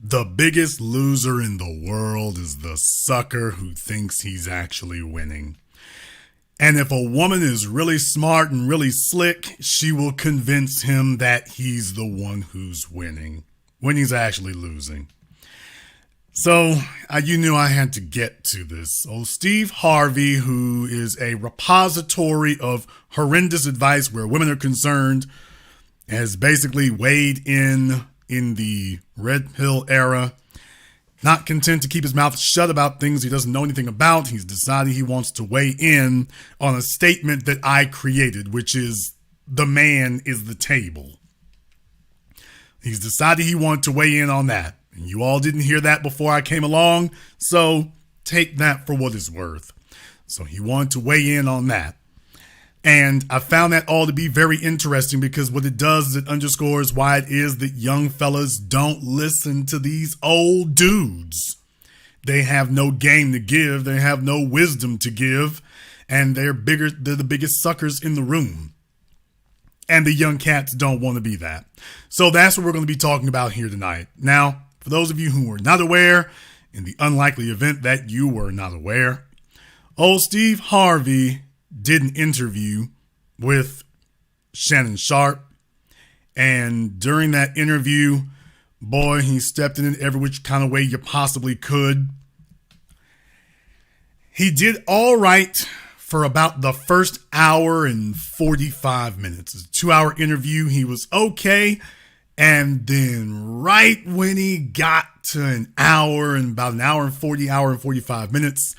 The biggest loser in the world is the sucker who thinks he's actually winning. And if a woman is really smart and really slick, she will convince him that he's the one who's winning when he's actually losing. So you knew I had to get to this. Steve Harvey, who is a repository of horrendous advice where women are concerned, has basically weighed in the red pill era. Not content to keep his mouth shut about things he doesn't know anything about, he's decided he wants to weigh in on a statement that I created, which is the man is the table. He's decided he wanted to weigh in on that. And you all didn't hear that before I came along, so take that for what it's worth. So he wanted to weigh in on that. And I found that all to be very interesting because what it does is it underscores why it is that young fellas don't listen to these old dudes. They have no game to give. They have no wisdom to give. And they're the biggest suckers in the room. And the young cats don't want to be that. So that's what we're going to be talking about here tonight. Now, for those of you who were not aware, in the unlikely event that you were not aware, old Steve Harvey did an interview with Shannon Sharpe. And during that interview, boy, he stepped in every which kind of way you possibly could. He did all right for about the first hour and 45 minutes. It's a 2-hour interview. He was okay. And then right when he got to an hour and 45 minutes,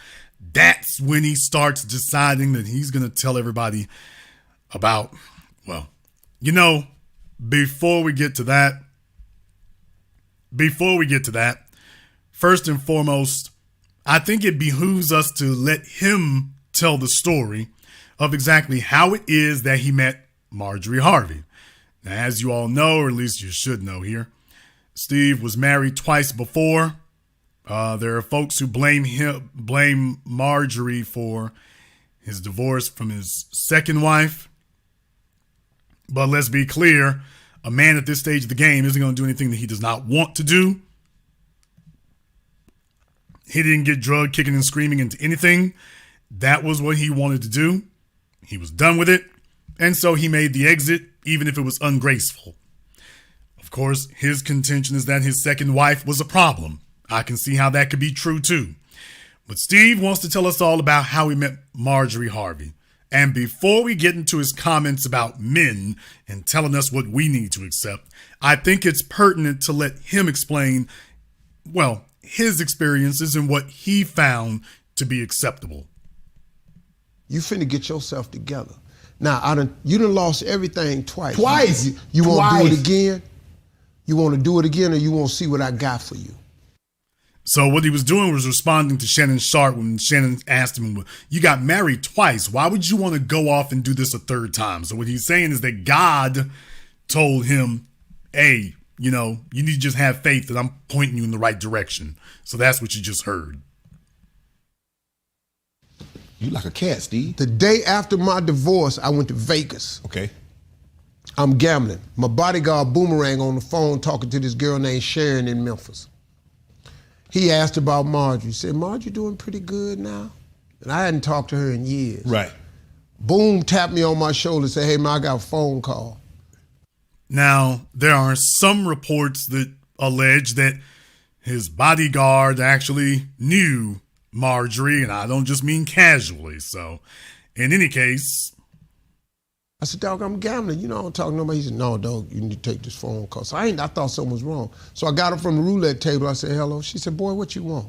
that's when he starts deciding that he's going to tell everybody about, well, before we get to that, first and foremost, I think it behooves us to let him tell the story of exactly how it is that he met Marjorie Harvey. Now, as you all know, or at least you should know here, Steve was married twice before. There are folks who blame Marjorie for his divorce from his second wife. But let's be clear, a man at this stage of the game isn't going to do anything that he does not want to do. He didn't get drugged, kicking and screaming into anything. That was what he wanted to do. He was done with it. And so he made the exit, even if it was ungraceful. Of course, his contention is that his second wife was a problem. I can see how that could be true too. But Steve wants to tell us all about how he met Marjorie Harvey. And before we get into his comments about men and telling us what we need to accept, I think it's pertinent to let him explain, well, his experiences and what he found to be acceptable. You finna get yourself together. Now, you done lost everything twice. You Twice. want to do it again? You want to do it again, or you want to see what I got for you? So what he was doing was responding to Shannon Sharpe when Shannon asked him, you got married twice. Why would you want to go off and do this a third time? So what he's saying is that God told him, hey, you need to just have faith that I'm pointing you in the right direction. So that's what you just heard. You like a cat, Steve. The day after my divorce, I went to Vegas. Okay. I'm gambling. My bodyguard Boomerang on the phone talking to this girl named Sharon in Memphis. He asked about Marjorie. He said, Marjorie doing pretty good now? And I hadn't talked to her in years. Right. Boom tapped me on my shoulder and said, hey, man, I got a phone call. Now, there are some reports that allege that his bodyguard actually knew Marjorie, and I don't just mean casually. So, in any case, I said, dog, I'm gambling. I don't talk to nobody. He said, no, dog, you need to take this phone call. So I thought something was wrong. So I got her from the roulette table. I said, hello. She said, boy, what you want?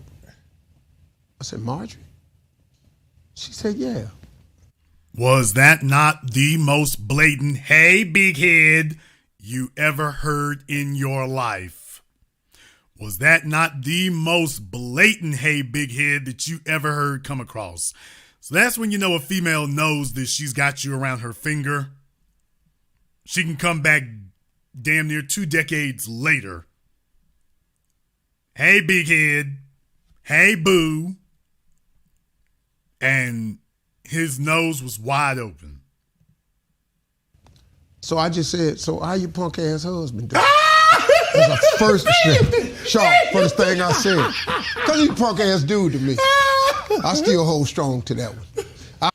I said, Marjorie? She said, yeah. Was that not the most blatant, hey, big head, you ever heard in your life? Was that not the most blatant, hey, big head that you ever heard come across? So that's when you know a female knows that she's got you around her finger. She can come back damn near 2 decades later. Hey, big head. Hey, boo. And his nose was wide open. So I just said, so how your punk ass husband doing? I the first thing I said. Because he's a punk ass dude to me. I still hold strong to that one.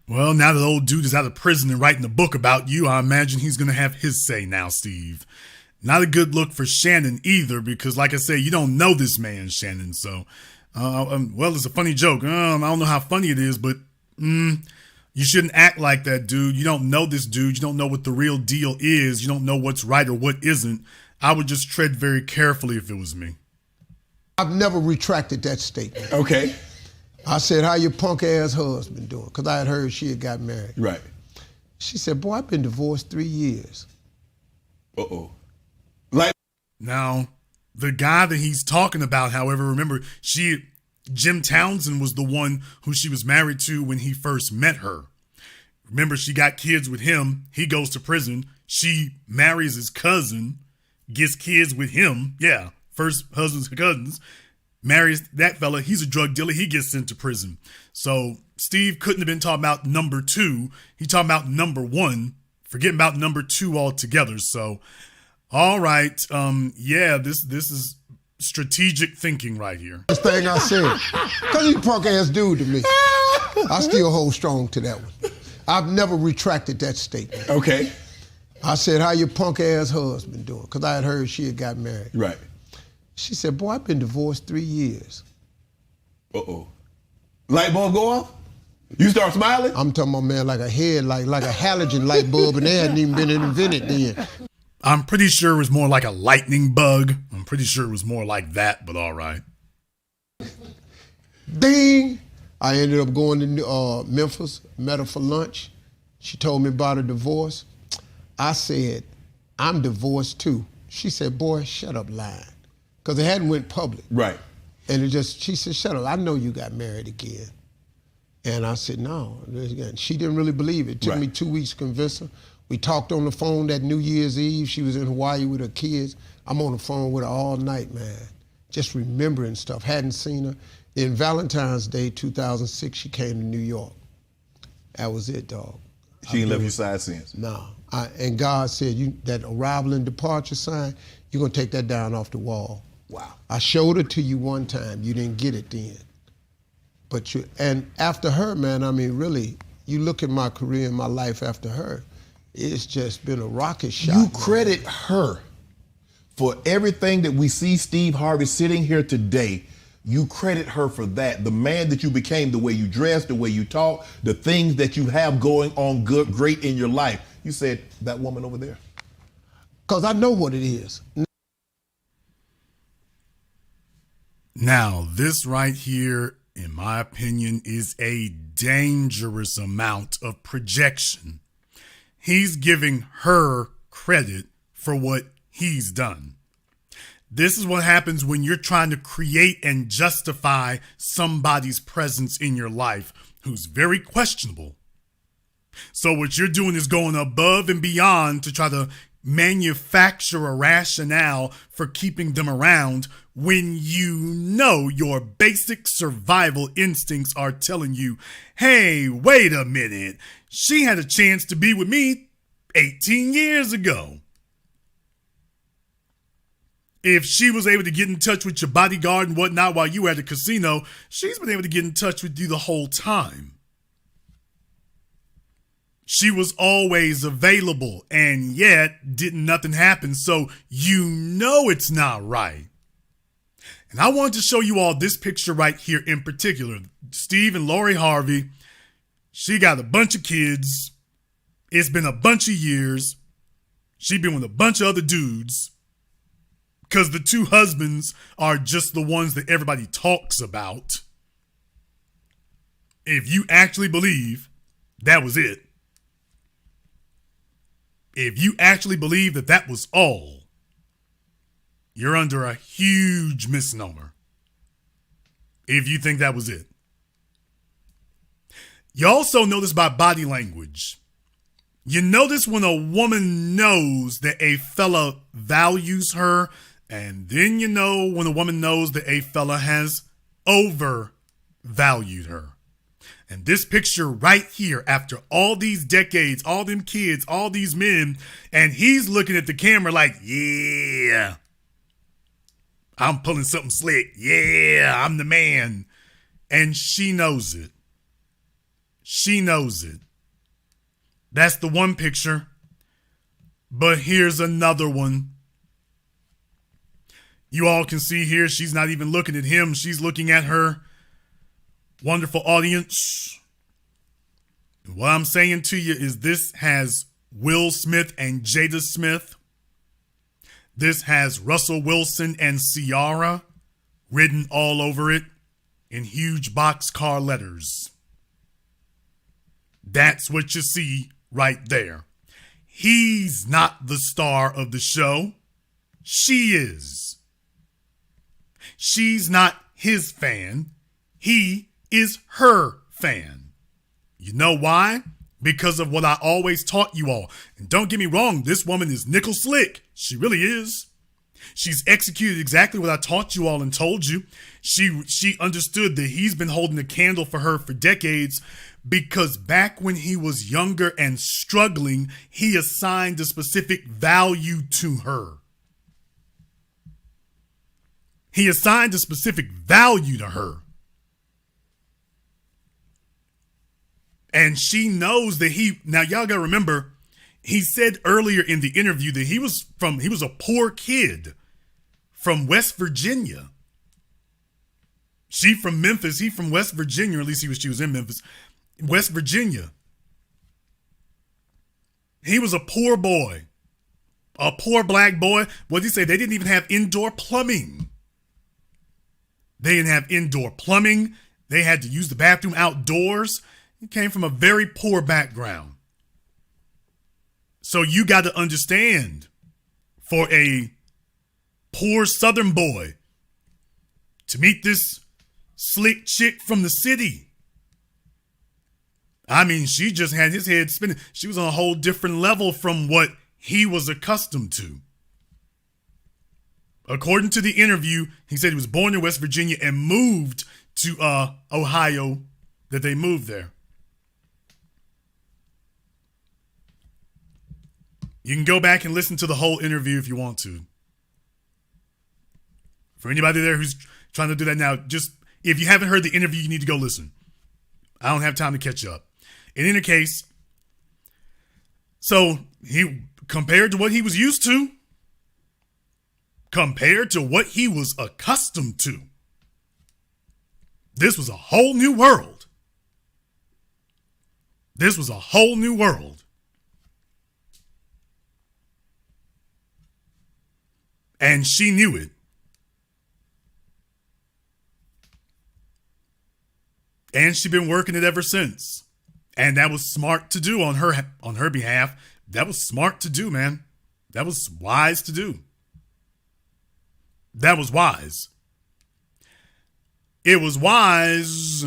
Well, now that old dude is out of prison and writing a book about you, I imagine he's going to have his say now, Steve. Not a good look for Shannon either, because like I say, you don't know this man, Shannon. So, well, it's a funny joke. I don't know how funny it is, but you shouldn't act like that, dude. You don't know this dude. You don't know what the real deal is. You don't know what's right or what isn't. I would just tread very carefully if it was me. I've never retracted that statement. Okay. I said, how your punk ass husband doing? Because I had heard she had got married. Right. She said, boy, I've been divorced 3 years. Uh-oh. Like. Now, the guy that he's talking about, however, remember, Jim Townsend was the one who she was married to when he first met her. Remember, she got kids with him. He goes to prison. She marries his cousin, gets kids with him. Yeah, first husband's cousins. Marries that fella. He's a drug dealer. He gets sent to prison. So Steve couldn't have been talking about number two. He talking about number one. Forgetting about number two altogether. So, all right. Yeah, this is strategic thinking right here. First thing I said. Because he's a punk ass dude to me. I still hold strong to that one. I've never retracted that statement. Okay. I said, how your punk ass husband doing? Because I had heard she had got married. Right. She said, boy, I've been divorced 3 years. Uh-oh. Light bulb go off? You start smiling? I'm talking about, man, like a halogen light bulb, and they hadn't even been invented then. I'm pretty sure it was more like a lightning bug. I'm pretty sure it was more like that, but all right. Ding! I ended up going to Memphis, met her for lunch. She told me about a divorce. I said, I'm divorced too. She said, boy, shut up lying. Because it hadn't went public. Right. And she said, shut up, I know you got married again. And I said, no. She didn't really believe it. It took me 2 weeks to convince her. We talked on the phone that New Year's Eve. She was in Hawaii with her kids. I'm on the phone with her all night, man. Just remembering stuff. Hadn't seen her. Then Valentine's Day 2006, she came to New York. That was it, dog. She ain't left your side since? No. And God said, that arrival and departure sign, you're going to take that down off the wall. Wow. I showed it to you one time. You didn't get it then. And after her, man, I mean, really, you look at my career and my life after her, it's just been a rocket shot. You credit her for everything that we see Steve Harvey sitting here today. You credit her for that. The man that you became, the way you dress, the way you talk, the things that you have going on great in your life. You said, that woman over there. Because I know what it is. Now, this right here, in my opinion, is a dangerous amount of projection. He's giving her credit for what he's done. This is what happens when you're trying to create and justify somebody's presence in your life who's very questionable. So what you're doing is going above and beyond to try to manufacture a rationale for keeping them around when you know your basic survival instincts are telling you, hey, wait a minute, she had a chance to be with me 18 years ago. If she was able to get in touch with your bodyguard and whatnot while you were at the casino, she's been able to get in touch with you the whole time. She was always available, and yet nothing happen, so you know it's not right. And I wanted to show you all this picture right here in particular. Steve and Laurie Harvey, she got a bunch of kids. It's been a bunch of years. She been with a bunch of other dudes. Because the two husbands are just the ones that everybody talks about. If you actually believe that was it. If you actually believe that that was all, you're under a huge misnomer. If you think that was it. You also notice by body language. You notice when a woman knows that a fella values her, and then you know when a woman knows that a fella has overvalued her. And this picture right here, after all these decades, all them kids, all these men, and he's looking at the camera like, yeah, I'm pulling something slick. Yeah, I'm the man. And she knows it. She knows it. That's the one picture. But here's another one. You all can see here, she's not even looking at him. She's looking at her wonderful audience. What I'm saying to you is this has Will Smith and Jada Smith. This has Russell Wilson and Ciara written all over it in huge boxcar letters. That's what you see right there. He's not the star of the show. She is. She's not his fan. He is her fan. You know why? Because of what I always taught you all. And don't get me wrong, this woman is nickel slick. She really is. She's executed exactly what I taught you all and told you. She understood that he's been holding a candle for her for decades because back when he was younger and struggling, he assigned a specific value to her. He assigned a specific value to her. And she knows that now y'all gotta remember, he said earlier in the interview that he was a poor kid from West Virginia. She from Memphis, he from West Virginia, or at least she was in Memphis, West Virginia. He was a poor boy, a poor black boy. What did he say? They didn't even have indoor plumbing. They didn't have indoor plumbing. They had to use the bathroom outdoors. He came from a very poor background. So you got to understand, for a poor Southern boy to meet this slick chick from the city, I mean, she just had his head spinning. She was on a whole different level from what he was accustomed to. According to the interview, he said he was born in West Virginia and moved to Ohio, that they moved there. You can go back and listen to the whole interview if you want to. For anybody there who's trying to do that now, just if you haven't heard the interview, you need to go listen. I don't have time to catch up. In any case, so he compared to what he was used to, compared to what he was accustomed to, this was a whole new world. This was a whole new world. And she knew it. And she's been working it ever since. And that was smart to do on her behalf. That was smart to do, man. That was wise to do. That was wise. It was wise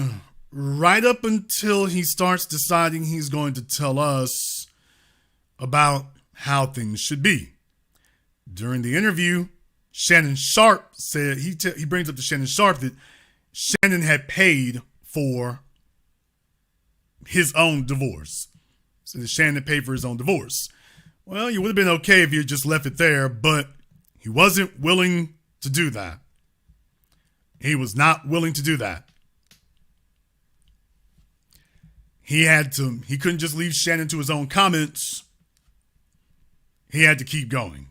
right up until he starts deciding he's going to tell us about how things should be. During the interview, Shannon Sharp said, he brings up to Shannon Sharp that Shannon had paid for his own divorce. So that Shannon paid for his own divorce. Well, you would have been okay if you had just left it there, but he wasn't willing to do that. He was not willing to do that. He couldn't just leave Shannon to his own comments. He had to keep going.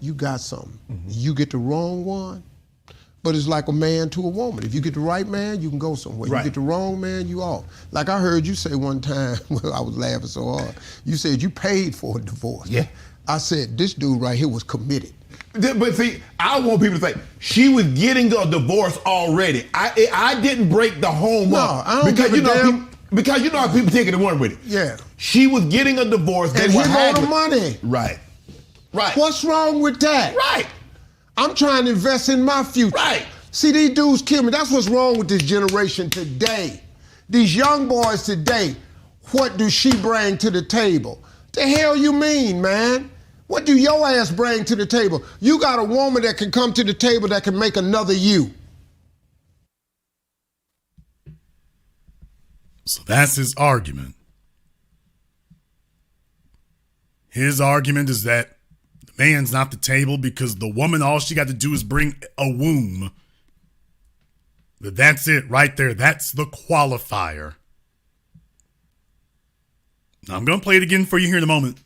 You got something. You get the wrong one, but it's like a man to a woman. If you get the right man, you can go somewhere. Right. You get the wrong man, you off. Like I heard you say one time, well, I was laughing so hard. You said you paid for a divorce. Yeah. I said, this dude right here was committed. But see, I want people to think she was getting a divorce already. I didn't break the home up. I don't because give a damn. Because you know how people take it and run with it. Yeah. She was getting a divorce. And him on the money. Right. Right. What's wrong with that? Right. I'm trying to invest in my future. Right. See, these dudes kill me. That's what's wrong with this generation today. These young boys today, what do she bring to the table? The hell you mean, man? What do your ass bring to the table? You got a woman that can come to the table that can make another you. So that's his argument. His argument is that The man's not the table because the woman, all she got to do is bring a womb. But that's it right there. That's the qualifier. Now, I'm going to play it again for you here in a moment.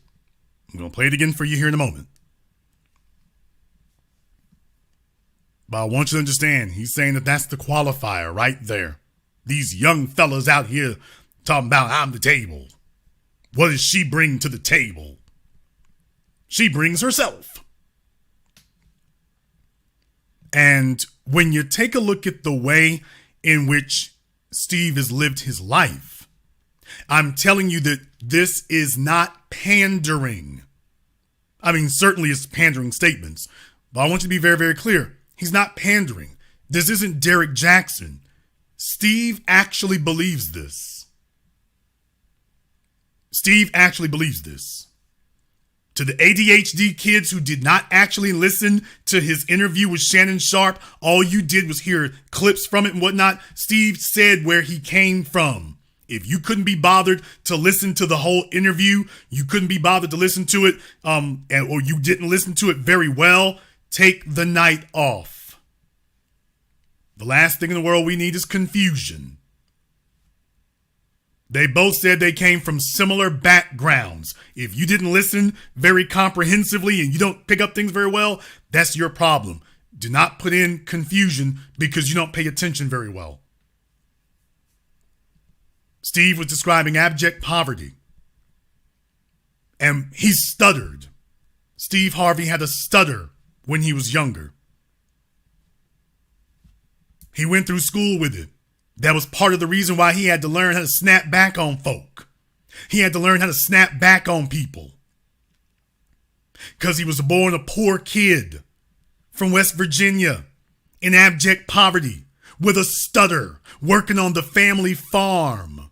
But I want you to understand, he's saying that that's the qualifier right there. These young fellas out here talking about I'm the table. What does she bring to the table? She brings herself. And when you take a look at the way in which Steve has lived his life, I'm telling you that this is not pandering. I mean, certainly it's pandering statements, but I want you to be very, very clear. He's not pandering. This isn't Derek Jackson. Steve actually believes this. Steve actually believes this. To the ADHD kids who did not actually listen to his interview with Shannon Sharpe, all you did was hear clips from it and whatnot. Steve said where he came from. If you couldn't be bothered to listen to the whole interview, you couldn't be bothered to listen to it, or you didn't listen to it very well, take the night off. The last thing in the world we need is confusion. They both said they came from similar backgrounds. If you didn't listen very comprehensively and you don't pick up things very well, that's your problem. Do not put in confusion because you don't pay attention very well. Steve was describing abject poverty. And he stuttered. Steve Harvey had a stutter when he was younger. He went through school with it. That was part of the reason why he had to learn how to snap back on folk. He had to learn how to snap back on people. Because he was born a poor kid from West Virginia in abject poverty with a stutter, working on the family farm.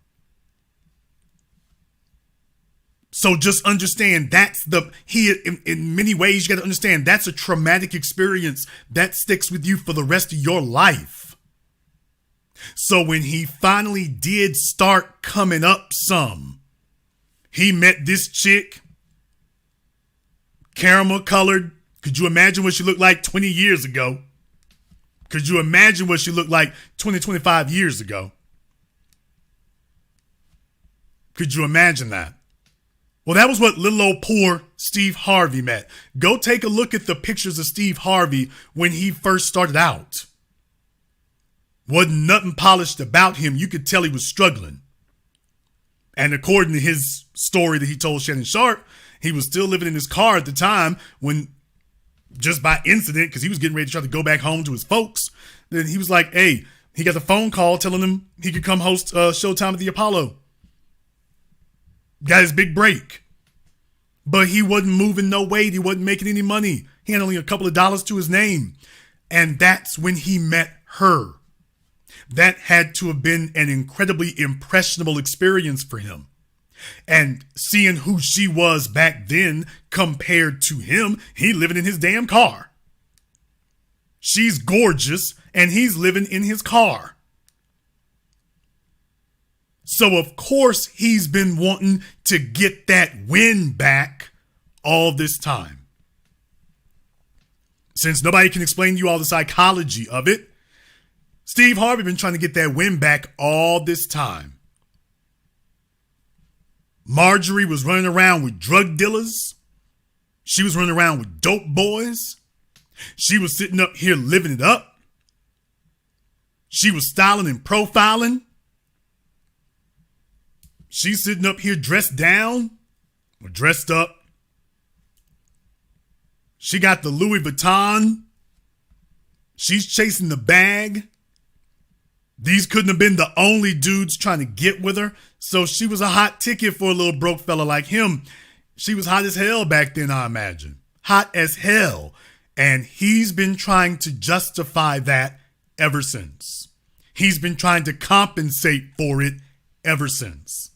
So just understand in many ways, you got to understand that's a traumatic experience that sticks with you for the rest of your life. So when he finally did start coming up some, he met this chick, caramel colored. Could you imagine what she looked like 20 years ago? Could you imagine what she looked like 20, 25 years ago? Could you imagine that? Well, that was what little old poor Steve Harvey met. Go take a look at the pictures of Steve Harvey when he first started out. Wasn't nothing polished about him. You could tell he was struggling. And according to his story that he told Shannon Sharpe, he was still living in his car at the time when, just by incident, because he was getting ready to try to go back home to his folks, then he was like, hey, he got a phone call telling him he could come host Showtime at the Apollo. Got his big break. But he wasn't moving no weight. He wasn't making any money. He had only a couple of dollars to his name. And that's when he met her. That had to have been an incredibly impressionable experience for him. And seeing who she was back then compared to him, he living in his damn car. She's gorgeous and he's living in his car. So of course he's been wanting to get that win back all this time. Since nobody can explain to you all the psychology of it, Steve Harvey been trying to get that win back all this time. Marjorie was running around with drug dealers. She was running around with dope boys. She was sitting up here living it up. She was styling and profiling. She's sitting up here dressed down or dressed up. She got the Louis Vuitton. She's chasing the bag. These couldn't have been the only dudes trying to get with her. So she was a hot ticket for a little broke fella like him. She was hot as hell back then, I imagine. Hot as hell. And he's been trying to justify that ever since. He's been trying to compensate for it ever since.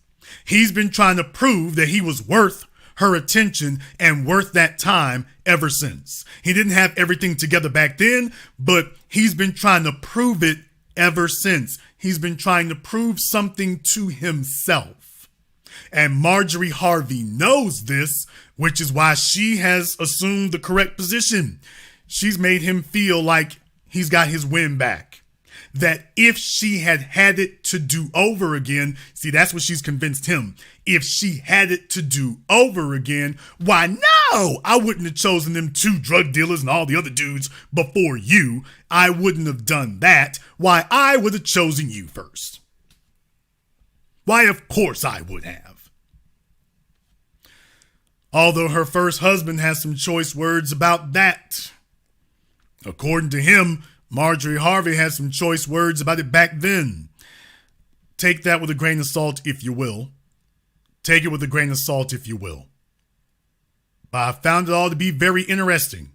He's been trying to prove that he was worth her attention and worth that time ever since. He didn't have everything together back then, but he's been trying to prove it ever since. He's been trying to prove something to himself. And Marjorie Harvey knows this, which is why she has assumed the correct position. She's made him feel like he's got his win back. That if she had it to do over again, see, that's what she's convinced him. If she had it to do over again, why, no, I wouldn't have chosen them 2 drug dealers and all the other dudes before you. I wouldn't have done that. Why, I would have chosen you first. Why, of course I would have. Although her first husband has some choice words about that. According to him, Marjorie Harvey had some choice words about it back then. Take that with a grain of salt if you will. Take it with a grain of salt if you will. But I found it all to be very interesting.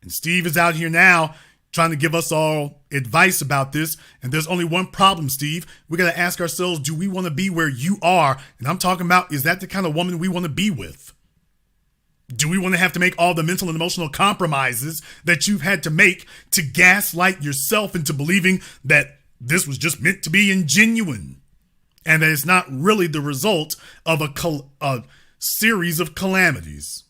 And Steve is out here now trying to give us all advice about this. And there's only one problem, Steve. We got to ask ourselves, do we want to be where you are? And I'm talking about, is that the kind of woman we want to be with? Do we want to have to make all the mental and emotional compromises that you've had to make to gaslight yourself into believing that this was just meant to be ingenuine and that it's not really the result of a series of calamities?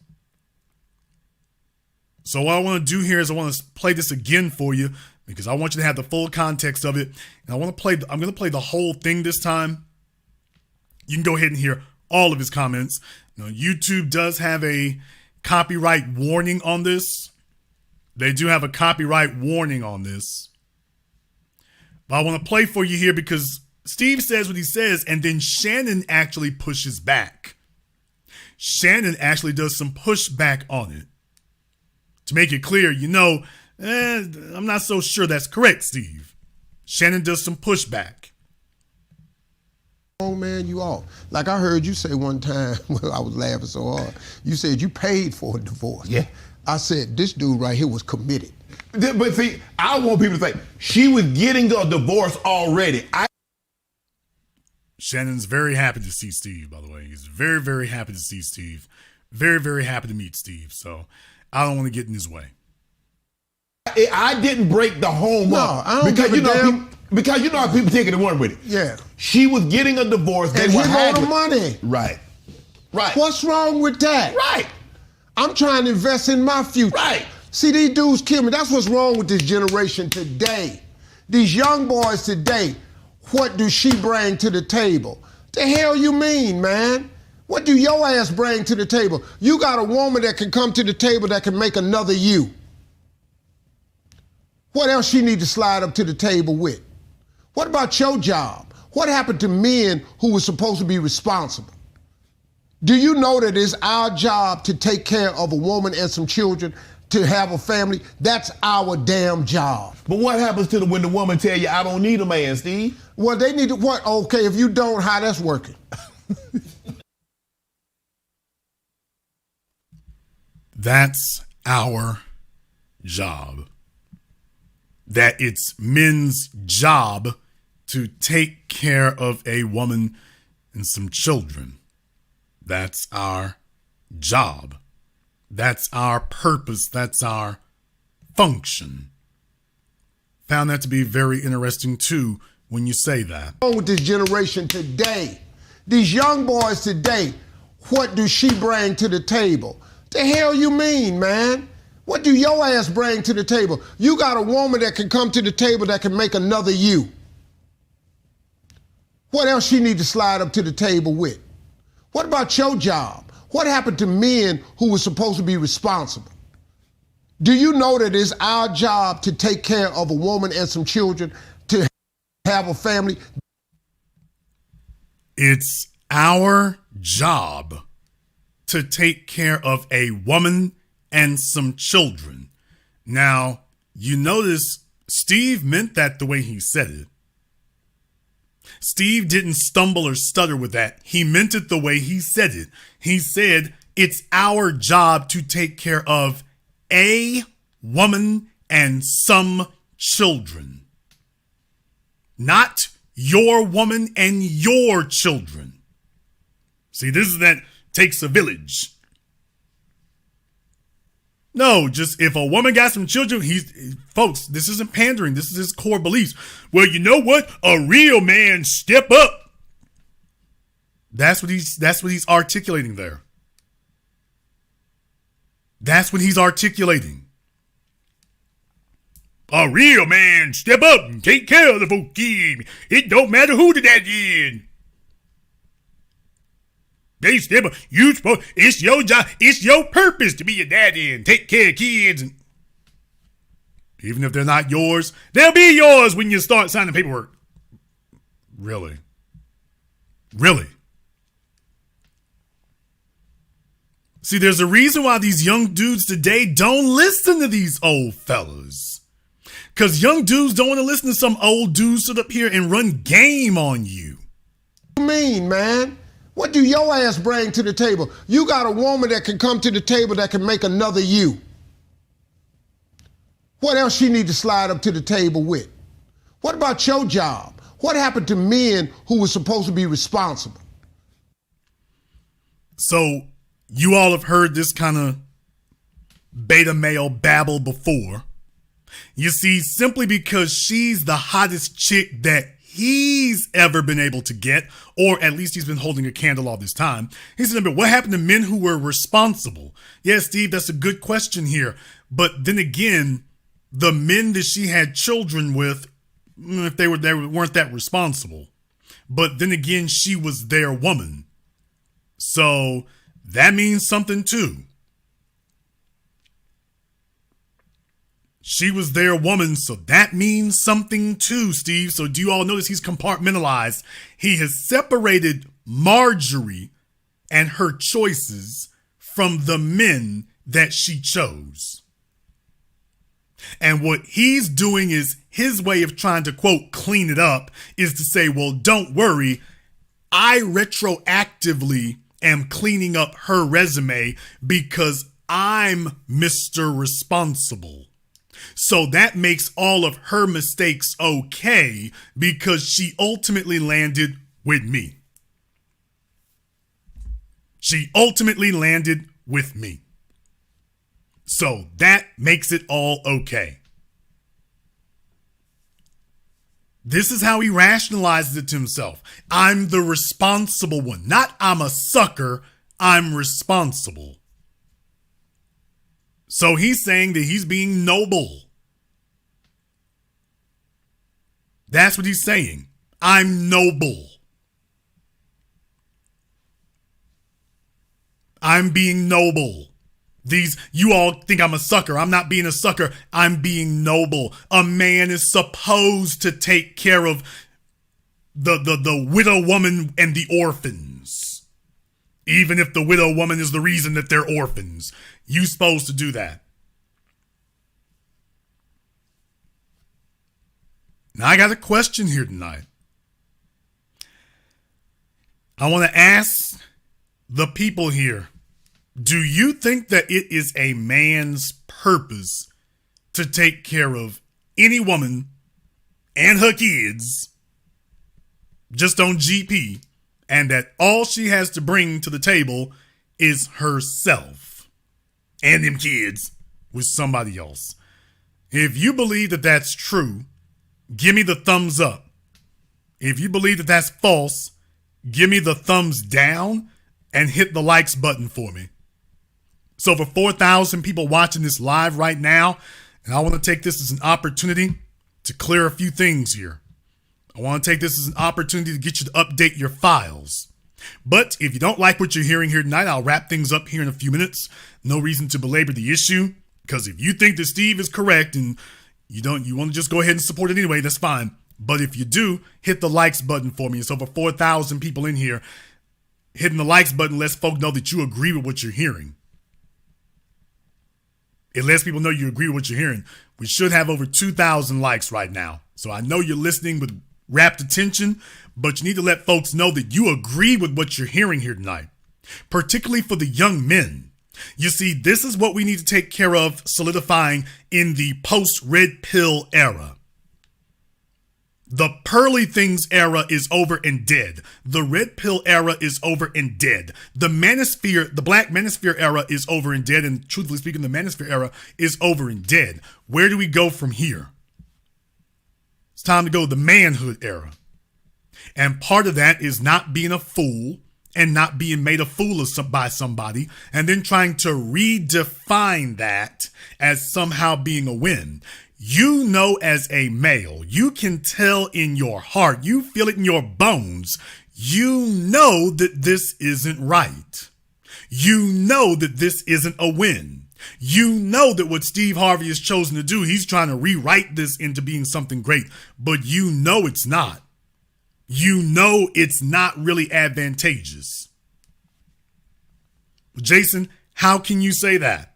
So what I want to do here is I want to play this again for you because I want you to have the full context of it. And I'm going to play the whole thing this time. You can go ahead and hear all of his comments. Now, YouTube does have a copyright warning on this. They do have a copyright warning on this. But I want to play for you here because Steve says what he says, and then Shannon actually pushes back. Shannon actually does some pushback on it. To make it clear, I'm not so sure that's correct, Steve. Shannon does some pushback. Oh man, you all. Like I heard you say one time, well, I was laughing so hard. You said you paid for a divorce. Yeah. I said, this dude right here was committed. But see, I want people to think she was getting a divorce already. Shannon's very happy to see Steve, by the way. He's very, very happy to see Steve. Very, very happy to meet Steve. So I don't want to get in his way. I didn't break the home up. I don't give a damn. Because you know how people take it and run with it. Yeah. She was getting a divorce. And he owed the money. Right. Right. What's wrong with that? Right. I'm trying to invest in my future. Right. See, these dudes kill me. That's what's wrong with this generation today. These young boys today, what do she bring to the table? The hell you mean, man? What do your ass bring to the table? You got a woman that can come to the table that can make another you. What else she need to slide up to the table with? What about your job? What happened to men who were supposed to be responsible? Do you know that it's our job to take care of a woman and some children, to have a family? That's our damn job. But what happens to when the woman tell you, I don't need a man, Steve? Well, they need to, what? Okay, if you don't, how that's working? That's our job. That it's men's job to take care of a woman and some children. That's our job. That's our purpose. That's our function. Found that to be very interesting too when you say that. With this generation today, these young boys today, what do she bring to the table? The hell you mean, man? What do your ass bring to the table? You got a woman that can come to the table that can make another you. What else she need to slide up to the table with? What about your job? What happened to men who were supposed to be responsible? Do you know that it's our job to take care of a woman and some children, to have a family? It's our job to take care of a woman and some children. Now, you notice Steve meant that the way he said it. Steve didn't stumble or stutter with that. He meant it the way he said it. He said, it's our job to take care of a woman and some children. Not your woman and your children. See, this is that takes a village. No, just if a woman got some children, folks, this isn't pandering. This is his core beliefs. Well, you know what? A real man step up. That's what he's articulating there. That's what he's articulating. A real man step up and take care of the folk. It don't matter who the dad is. They step up. It's your job. It's your purpose to be a daddy and take care of kids. And even if they're not yours, they'll be yours when you start signing paperwork. Really? Really? See, there's a reason why these young dudes today don't listen to these old fellas. Because young dudes don't want to listen to some old dudes sit up here and run game on you. What do you mean, man? What do your ass bring to the table? You got a woman that can come to the table that can make another you. What else she need to slide up to the table with? What about your job? What happened to men who were supposed to be responsible? So you all have heard this kind of beta male babble before. You see, simply because she's the hottest chick that he's ever been able to get, or at least he's been holding a candle all this time. He said, what happened to men who were responsible? Yeah, Steve, that's a good question here. But then again, the men that she had children with, if they weren't that responsible. But then again, she was their woman. So that means something too. She was their woman, so that means something too, Steve. So do you all notice he's compartmentalized? He has separated Marjorie and her choices from the men that she chose. And what he's doing is his way of trying to, quote, clean it up is to say, well, don't worry. I retroactively am cleaning up her resume because I'm Mr. Responsible. So that makes all of her mistakes okay because she ultimately landed with me. She ultimately landed with me. So that makes it all okay. This is how he rationalizes it to himself. I'm the responsible one. Not I'm a sucker. I'm responsible. So he's saying that he's being noble. That's what he's saying. I'm noble. I'm being noble. You all think I'm a sucker. I'm not being a sucker. I'm being noble. A man is supposed to take care of the widow woman and the orphans. Even if the widow woman is the reason that they're orphans. You're supposed to do that. Now I got a question here tonight. I want to ask the people here, do you think that it is a man's purpose to take care of any woman and her kids just on GP, and that all she has to bring to the table is herself and them kids with somebody else? If you believe that that's true, give me the thumbs up. If you believe that that's false, give me the thumbs down and hit the likes button for me. So for 4,000 people watching this live right now, and I want to take this as an opportunity to clear a few things here. I want to take this as an opportunity to get you to update your files. But if you don't like what you're hearing here tonight, I'll wrap things up here in a few minutes. No reason to belabor the issue, because if you think that Steve is correct and you want to just go ahead and support it anyway, that's fine. But if you do, hit the likes button for me. It's over 4,000 people in here. Hitting the likes button lets folk know that you agree with what you're hearing. It lets people know you agree with what you're hearing. We should have over 2,000 likes right now. So I know you're listening with rapt attention, but you need to let folks know that you agree with what you're hearing here tonight, particularly for the young men. You see, this is what we need to take care of solidifying in the post-red pill era. The pearly things era is over and dead. The red pill era is over and dead. The black manosphere era is over and dead. And truthfully speaking, the manosphere era is over and dead. Where do we go from here? It's time to go to the manhood era. And part of that is not being a fool and not being made a fool of by somebody, and then trying to redefine that as somehow being a win. You know, as a male, you can tell in your heart, you feel it in your bones, you know that this isn't right. You know that this isn't a win. You know that what Steve Harvey has chosen to do, he's trying to rewrite this into being something great, but you know it's not. You know it's not really advantageous. Jason, how can you say that?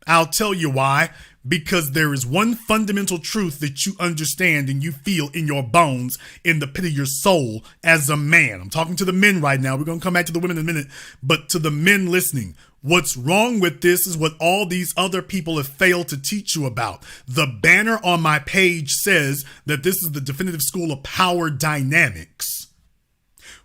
I'll tell you why. Because there is one fundamental truth that you understand and you feel in your bones, in the pit of your soul as a man. I'm talking to the men right now. We're going to come back to the women in a minute. But to the men listening, what's wrong with this is what all these other people have failed to teach you about. The banner on my page says that this is the definitive school of power dynamics.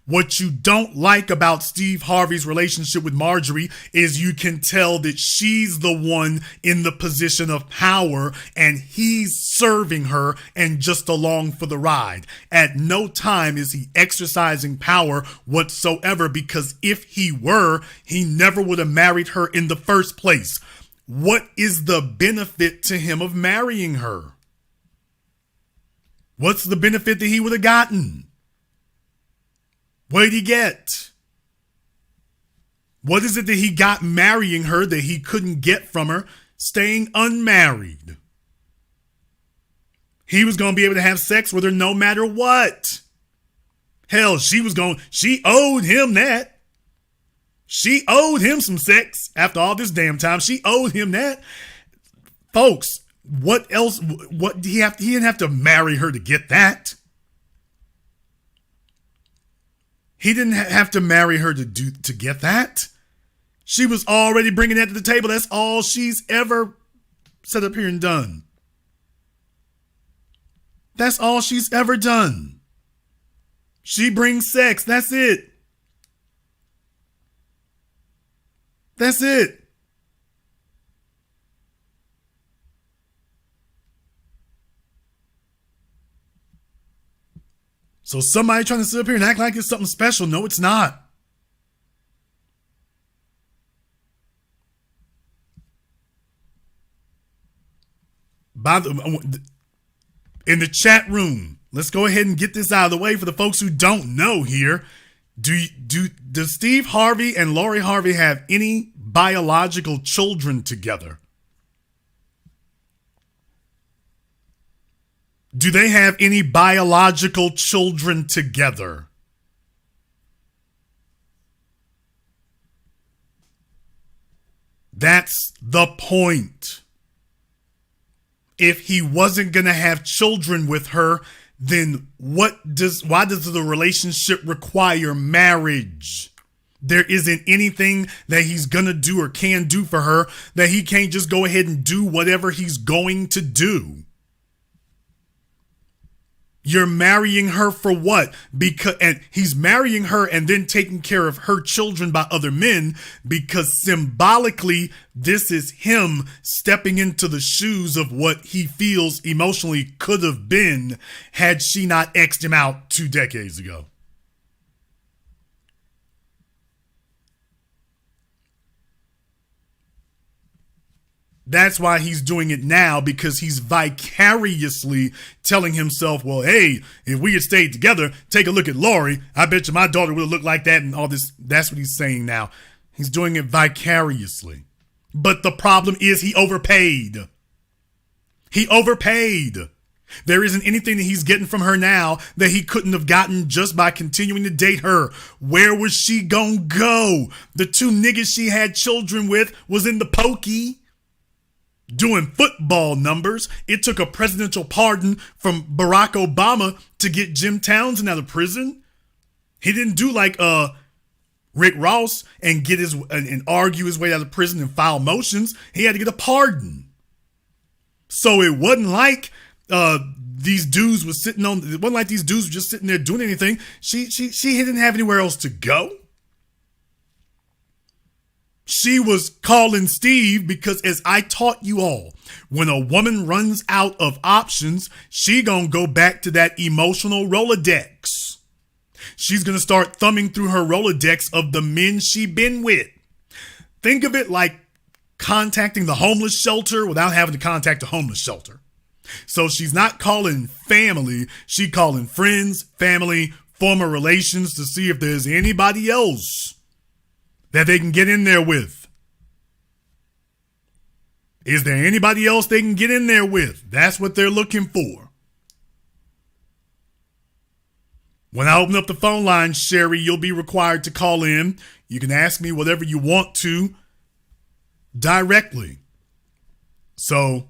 What you don't like about Steve Harvey's relationship with Marjorie is you can tell that she's the one in the position of power and he's serving her and just along for the ride. At no time is he exercising power whatsoever, because if he were, he never would have married her in the first place. What is the benefit to him of marrying her? What's the benefit that he would have gotten? What did he get? What is it that he got marrying her that he couldn't get from her staying unmarried? He was going to be able to have sex with her no matter what. Hell, she owed him that. She owed him some sex after all this damn time. She owed him that. Folks, what else? What did he have? He didn't have to marry her to get that. He didn't have to marry her to get that. She was already bringing that to the table. That's all she's ever set up here and done. That's all she's ever done. She brings sex. That's it. That's it. So somebody trying to sit up here and act like it's something special. No, it's not. In the chat room, let's go ahead and get this out of the way for the folks who don't know here. Does Steve Harvey and Laurie Harvey have any biological children together? Do they have any biological children together? That's the point. If he wasn't going to have children with her, then why does the relationship require marriage? There isn't anything that he's going to do or can do for her that he can't just go ahead and do whatever he's going to do. You're marrying her for what? And he's marrying her and then taking care of her children by other men, because symbolically, this is him stepping into the shoes of what he feels emotionally could have been had she not X'd him out 2 decades ago. That's why he's doing it now, because he's vicariously telling himself, well, hey, if we had stayed together, take a look at Laurie. I bet you my daughter would have looked like that and all this. That's what he's saying now. He's doing it vicariously. But the problem is he overpaid. He overpaid. There isn't anything that he's getting from her now that he couldn't have gotten just by continuing to date her. Where was she gonna go? The 2 niggas she had children with was in the pokey, doing football numbers. It took a presidential pardon from Barack Obama to get Jim Townsend out of prison. He didn't do like Rick Ross and and argue his way out of prison and file motions. He had to get a pardon. So it wasn't like these dudes were just sitting there doing anything. She didn't have anywhere else to go. She was calling Steve because, as I taught you all, when a woman runs out of options, she gonna go back to that emotional Rolodex. She's going to start thumbing through her Rolodex of the men she been with. Think of it like contacting the homeless shelter without having to contact a homeless shelter. So she's not calling family, she's calling friends, family, former relations to see if there's anybody else that they can get in there with. Is there anybody else they can get in there with? That's what they're looking for. When I open up the phone line, Sherry, you'll be required to call in. You can ask me whatever you want to directly. So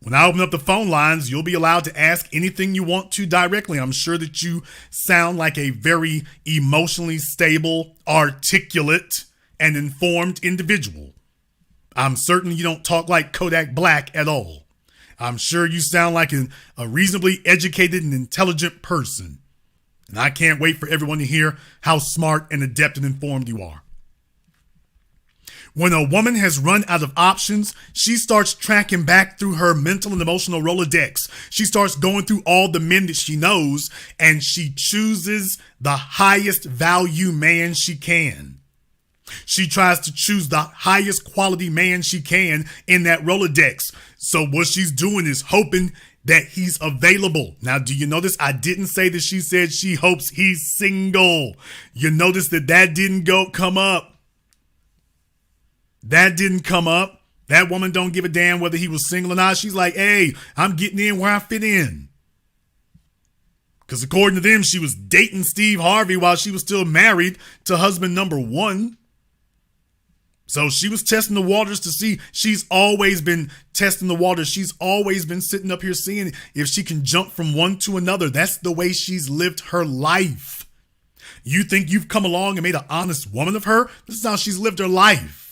when I open up the phone lines, you'll be allowed to ask anything you want to directly. I'm sure that you sound like a very emotionally stable, articulate, and informed individual. I'm certain you don't talk like Kodak Black at all. I'm sure you sound like a reasonably educated and intelligent person. And I can't wait for everyone to hear how smart and adept and informed you are. When a woman has run out of options, she starts tracking back through her mental and emotional Rolodex. She starts going through all the men that she knows, and she chooses the highest value man she can. She tries to choose the highest quality man she can in that Rolodex. So what she's doing is hoping that he's available. Now, do you notice I didn't say that she said she hopes he's single? You notice that didn't come up. That didn't come up. That woman don't give a damn whether he was single or not. She's like, hey, I'm getting in where I fit in. Because according to them, she was dating Steve Harvey while she was still married to husband number one. So she was testing the waters to see. She's always been testing the waters. She's always been sitting up here seeing if she can jump from one to another. That's the way she's lived her life. You think you've come along and made an honest woman of her? This is how she's lived her life.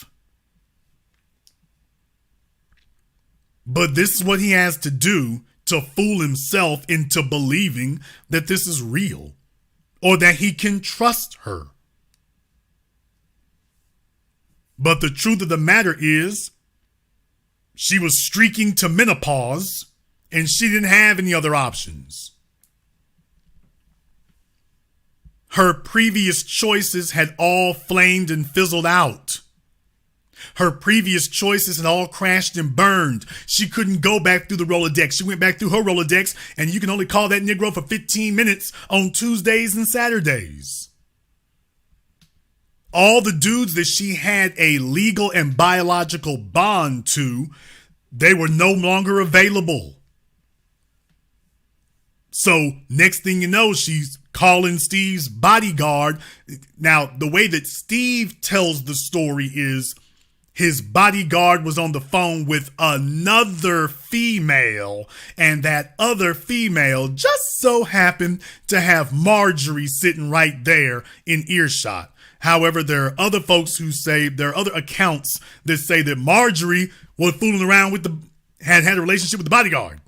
But this is what he has to do to fool himself into believing that this is real or that he can trust her. But the truth of the matter is, she was streaking to menopause and she didn't have any other options. Her previous choices had all flamed and fizzled out. Her previous choices had all crashed and burned. She couldn't go back through the Rolodex. She went back through her Rolodex, and you can only call that Negro for 15 minutes on Tuesdays and Saturdays. All the dudes that she had a legal and biological bond to, they were no longer available. So next thing you know, she's calling Steve's bodyguard. Now, the way that Steve tells the story is his bodyguard was on the phone with another female, and that other female just so happened to have Marjorie sitting right there in earshot. However, there are other folks who say, there are other accounts that say that Marjorie was fooling around with had a relationship with the bodyguard.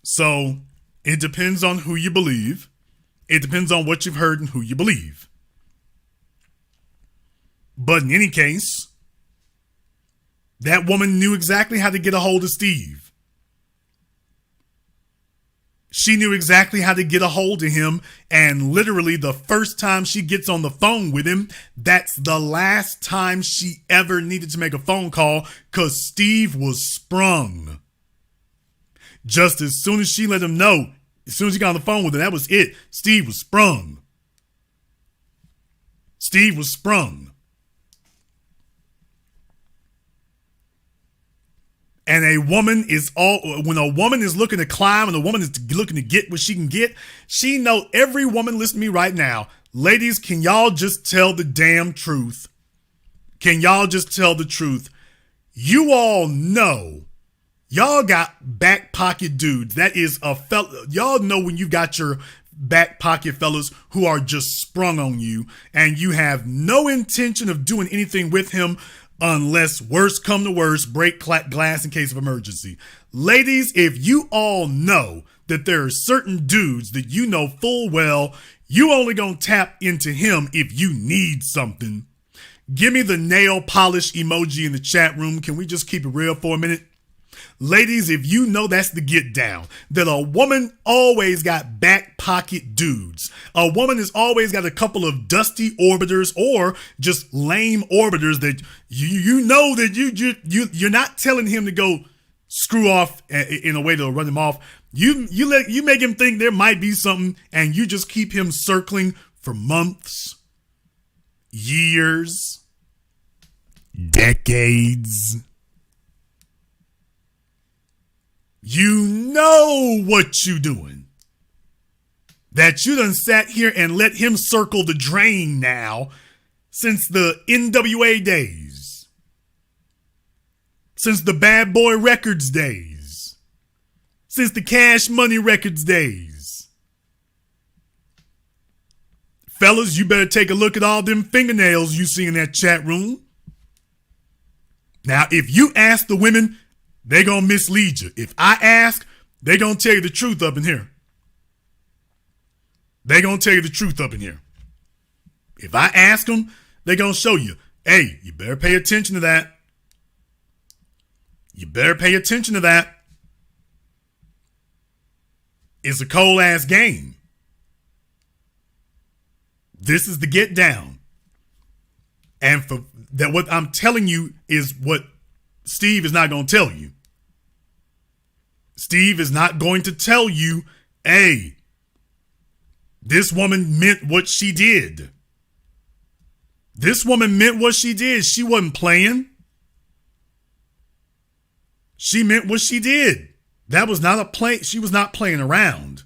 So it depends on who you believe. It depends on what you've heard and who you believe. But in any case, that woman knew exactly how to get a hold of Steve. She knew exactly how to get a hold of him, and literally the first time she gets on the phone with him, that's the last time she ever needed to make a phone call because Steve was sprung. Just as soon as she let him know, as soon as he got on the phone with him, that was it. Steve was sprung. Steve was sprung. And when a woman is looking to climb and a woman is looking to get what she can get, she know every woman listening to me right now. Ladies, can y'all just tell the damn truth? Can y'all just tell the truth? You all know, y'all got back pocket dudes. That is y'all know when you got your back pocket fellas who are just sprung on you and you have no intention of doing anything with him unless worse come to worse, break glass in case of emergency. Ladies, if you all know that there are certain dudes that you know full well, you only gonna tap into him if you need something. Give me the nail polish emoji in the chat room. Can we just keep it real for a minute? Ladies, if you know that's the get down, that a woman always got back pocket dudes. A woman has always got a couple of dusty orbiters or just lame orbiters that you know that you're not telling him to go screw off in a way to run him off. You make him think there might be something, and you just keep him circling for months, years, decades. You know what you doing. That you done sat here and let him circle the drain now since the NWA days. Since the Bad Boy Records days. Since the Cash Money Records days. Fellas, you better take a look at all them fingernails you see in that chat room. Now, if you ask the women, they gonna mislead you. If I ask, they gonna tell you the truth up in here. They gonna tell you the truth up in here. If I ask them, they gonna show you. Hey, you better pay attention to that. You better pay attention to that. It's a cold ass game. This is the get down. And for that, what I'm telling you is what Steve is not going to tell you. Steve is not going to tell you, hey, this woman meant what she did. This woman meant what she did. She wasn't playing. She meant what she did. That was not a play. She was not playing around.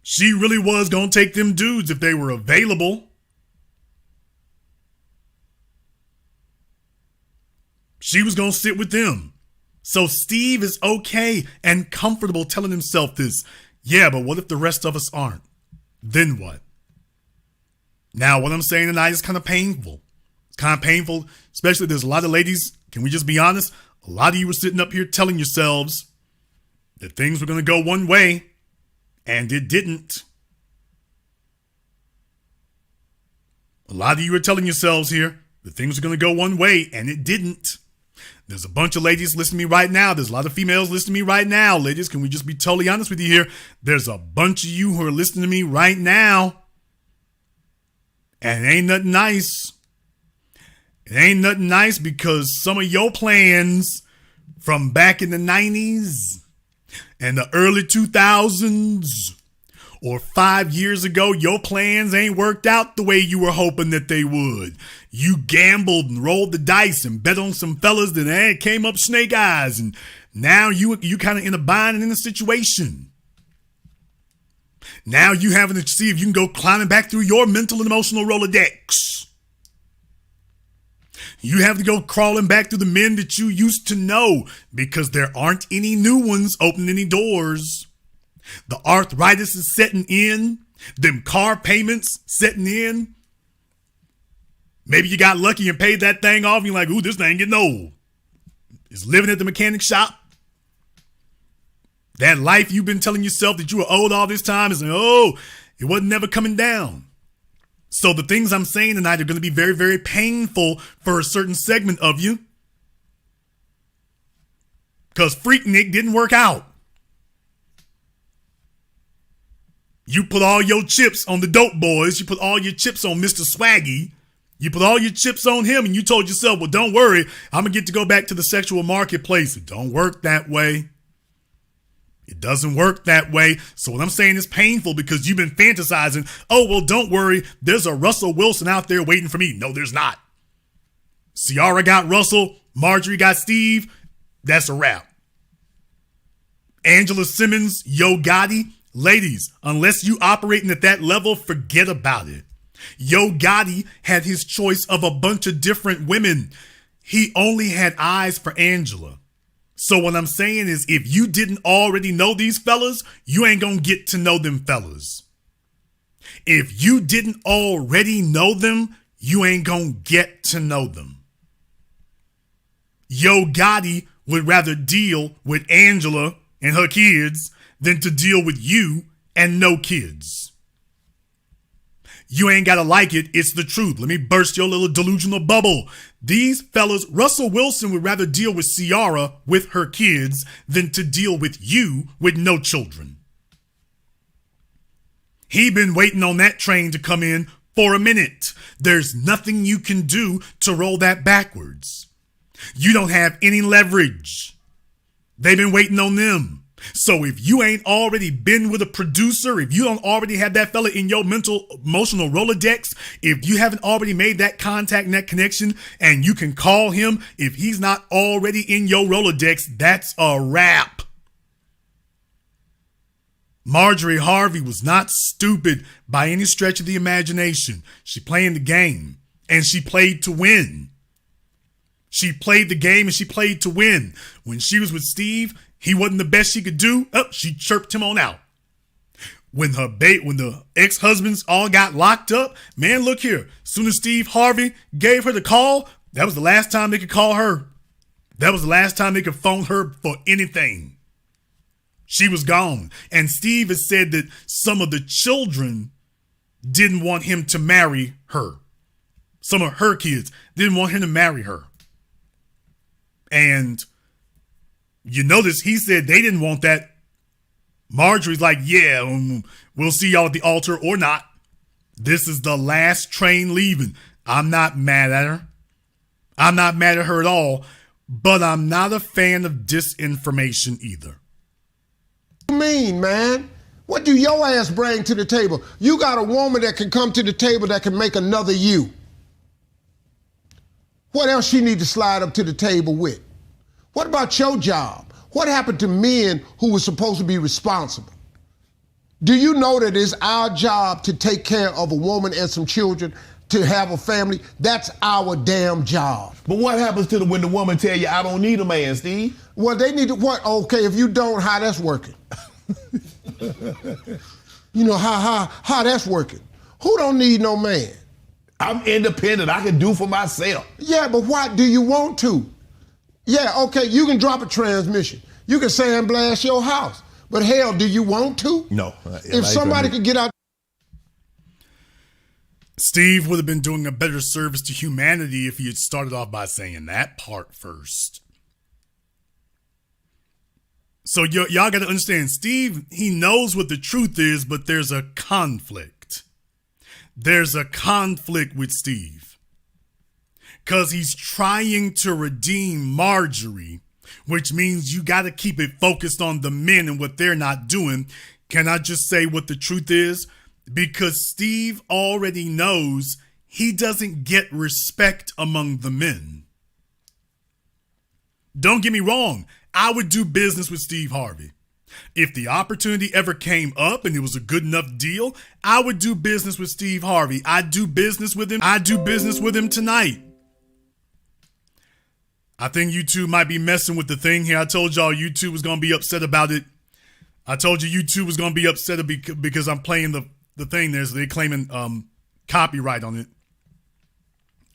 She really was going to take them dudes if they were available. She was going to sit with them. So Steve is okay and comfortable telling himself this. Yeah, but what if the rest of us aren't? Then what? Now, what I'm saying tonight is kind of painful. It's kind of painful, especially there's a lot of ladies, can we just be honest? A lot of you were sitting up here telling yourselves that things were going to go one way, and it didn't. A lot of you are telling yourselves here that things are going to go one way, and it didn't. There's a bunch of ladies listening to me right now. There's a lot of females listening to me right now. Ladies, can we just be totally honest with you here? There's a bunch of you who are listening to me right now, and it ain't nothing nice. It ain't nothing nice because some of your plans from back in the 90s and the early 2000s or 5 years ago, your plans ain't worked out the way you were hoping that they would. You gambled and rolled the dice and bet on some fellas that came up snake eyes, and now you kind of in a bind and in a situation. Now you having to see if you can go climbing back through your mental and emotional Rolodex. You have to go crawling back through the men that you used to know because there aren't any new ones opening any doors. The arthritis is setting in. Them car payments setting in. Maybe you got lucky and paid that thing off and you're like, ooh, this thing getting old. It's living at the mechanic shop. That life you've been telling yourself that you were owed all this time is like, oh, it wasn't never coming down. So the things I'm saying tonight are going to be very, very painful for a certain segment of you. Because Freaknik didn't work out. You put all your chips on the dope boys. You put all your chips on Mr. Swaggy. You put all your chips on him and you told yourself, well, don't worry. I'm going to get to go back to the sexual marketplace. It don't work that way. It doesn't work that way. So what I'm saying is painful because you've been fantasizing. Oh, well, don't worry. There's a Russell Wilson out there waiting for me. No, there's not. Ciara got Russell. Marjorie got Steve. That's a wrap. Angela Simmons, Yo Gotti. Ladies, unless you operating at that level, forget about it. Yo Gotti had his choice of a bunch of different women. He only had eyes for Angela. So what I'm saying is if you didn't already know these fellas, you ain't gonna get to know them fellas. If you didn't already know them, you ain't gonna get to know them. Yo Gotti would rather deal with Angela and her kids than to deal with you and no kids. You ain't gotta like it. It's the truth. Let me burst your little delusional bubble. These fellas, Russell Wilson would rather deal with Ciara with her kids than to deal with you with no children. He been waiting on that train to come in for a minute. There's nothing you can do to roll that backwards. You don't have any leverage. They've been waiting on them. So if you ain't already been with a producer, if you don't already have that fella in your emotional Rolodex, if you haven't already made that contact and that connection and you can call him, if he's not already in your Rolodex, that's a wrap. Marjorie Harvey was not stupid by any stretch of the imagination. She played the game and she played to win. She played the game and she played to win. When she was with Steve, he wasn't the best she could do. Oh, she chirped him on out. When the ex-husbands all got locked up, man, look here. As soon as Steve Harvey gave her the call, that was the last time they could call her. That was the last time they could phone her for anything. She was gone. And Steve has said that some of the children didn't want him to marry her. Some of her kids didn't want him to marry her. And you notice he said they didn't want that. Marjorie's like, yeah, we'll see y'all at the altar or not. This is the last train leaving. I'm not mad at her. I'm not mad at her at all, but I'm not a fan of disinformation either. What do you mean, man? What do your ass bring to the table? You got a woman that can come to the table that can make another you. What else she need to slide up to the table with? What about your job? What happened to men who were supposed to be responsible? Do you know that it's our job to take care of a woman and some children, to have a family? That's our damn job. But what happens to when the woman tell you, I don't need a man, Steve? Well, they need to, what? Okay, if you don't, how that's working? You know, how that's working? Who don't need no man? I'm independent. I can do for myself. Yeah, but what do you want to? Yeah, okay, you can drop a transmission. You can sandblast your house. But hell, do you want to? No. If somebody could get out. Steve would have been doing a better service to humanity if he had started off by saying that part first. So y'all got to understand, Steve, he knows what the truth is, but there's a conflict. There's a conflict with Steve. Because he's trying to redeem Marjorie, which means you got to keep it focused on the men and what they're not doing. Can I just say what the truth is? Because Steve already knows he doesn't get respect among the men. Don't get me wrong. I would do business with Steve Harvey. If the opportunity ever came up and it was a good enough deal, I would do business with Steve Harvey. I'd do business with him. I'd do business with him tonight. I think YouTube might be messing with the thing here. I told y'all YouTube was going to be upset about it. I told you YouTube was going to be upset because I'm playing the thing there. So they're claiming copyright on it.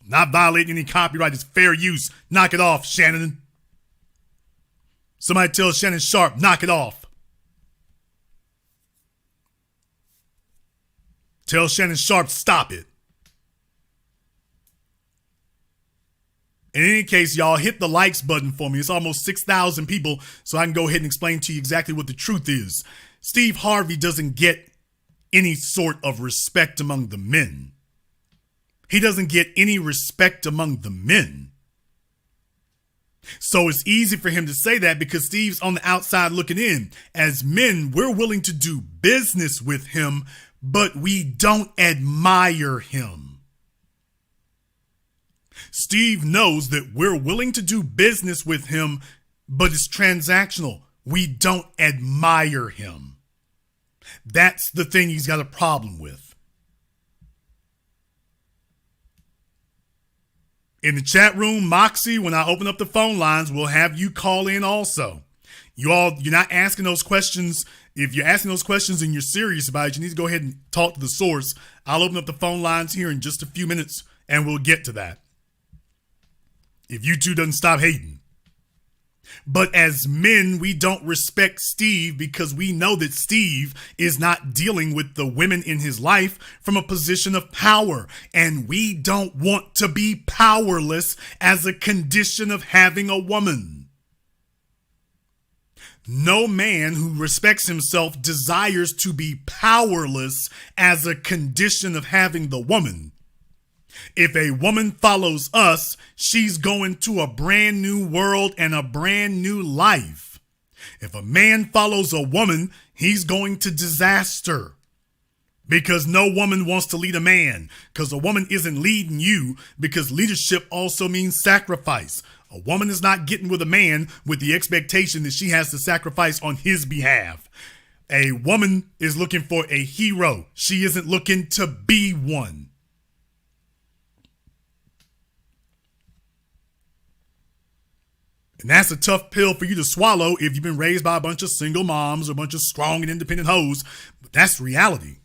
Not violating any copyright. It's fair use. Knock it off, Shannon. Somebody tell Shannon Sharp, knock it off. Tell Shannon Sharp, stop it. In any case, y'all, hit the likes button for me. It's almost 6,000 people, so I can go ahead and explain to you exactly what the truth is. Steve Harvey doesn't get any sort of respect among the men. He doesn't get any respect among the men. So it's easy for him to say that because Steve's on the outside looking in. As men, we're willing to do business with him, but we don't admire him. Steve knows that we're willing to do business with him, but it's transactional. We don't admire him. That's the thing he's got a problem with. In the chat room, Moxie, when I open up the phone lines, we'll have you call in also. You're not asking those questions. If you're asking those questions and you're serious about it, you need to go ahead and talk to the source. I'll open up the phone lines here in just a few minutes and we'll get to that. If YouTube doesn't stop hating. But as men, we don't respect Steve because we know that Steve is not dealing with the women in his life from a position of power. And we don't want to be powerless as a condition of having a woman. No man who respects himself desires to be powerless as a condition of having the woman. If a woman follows us, she's going to a brand new world and a brand new life. If a man follows a woman, he's going to disaster. Because no woman wants to lead a man, because a woman isn't leading you, because leadership also means sacrifice. A woman is not getting with a man with the expectation that she has to sacrifice on his behalf. A woman is looking for a hero. She isn't looking to be one. And that's a tough pill for you to swallow if you've been raised by a bunch of single moms or a bunch of strong and independent hoes. But that's reality.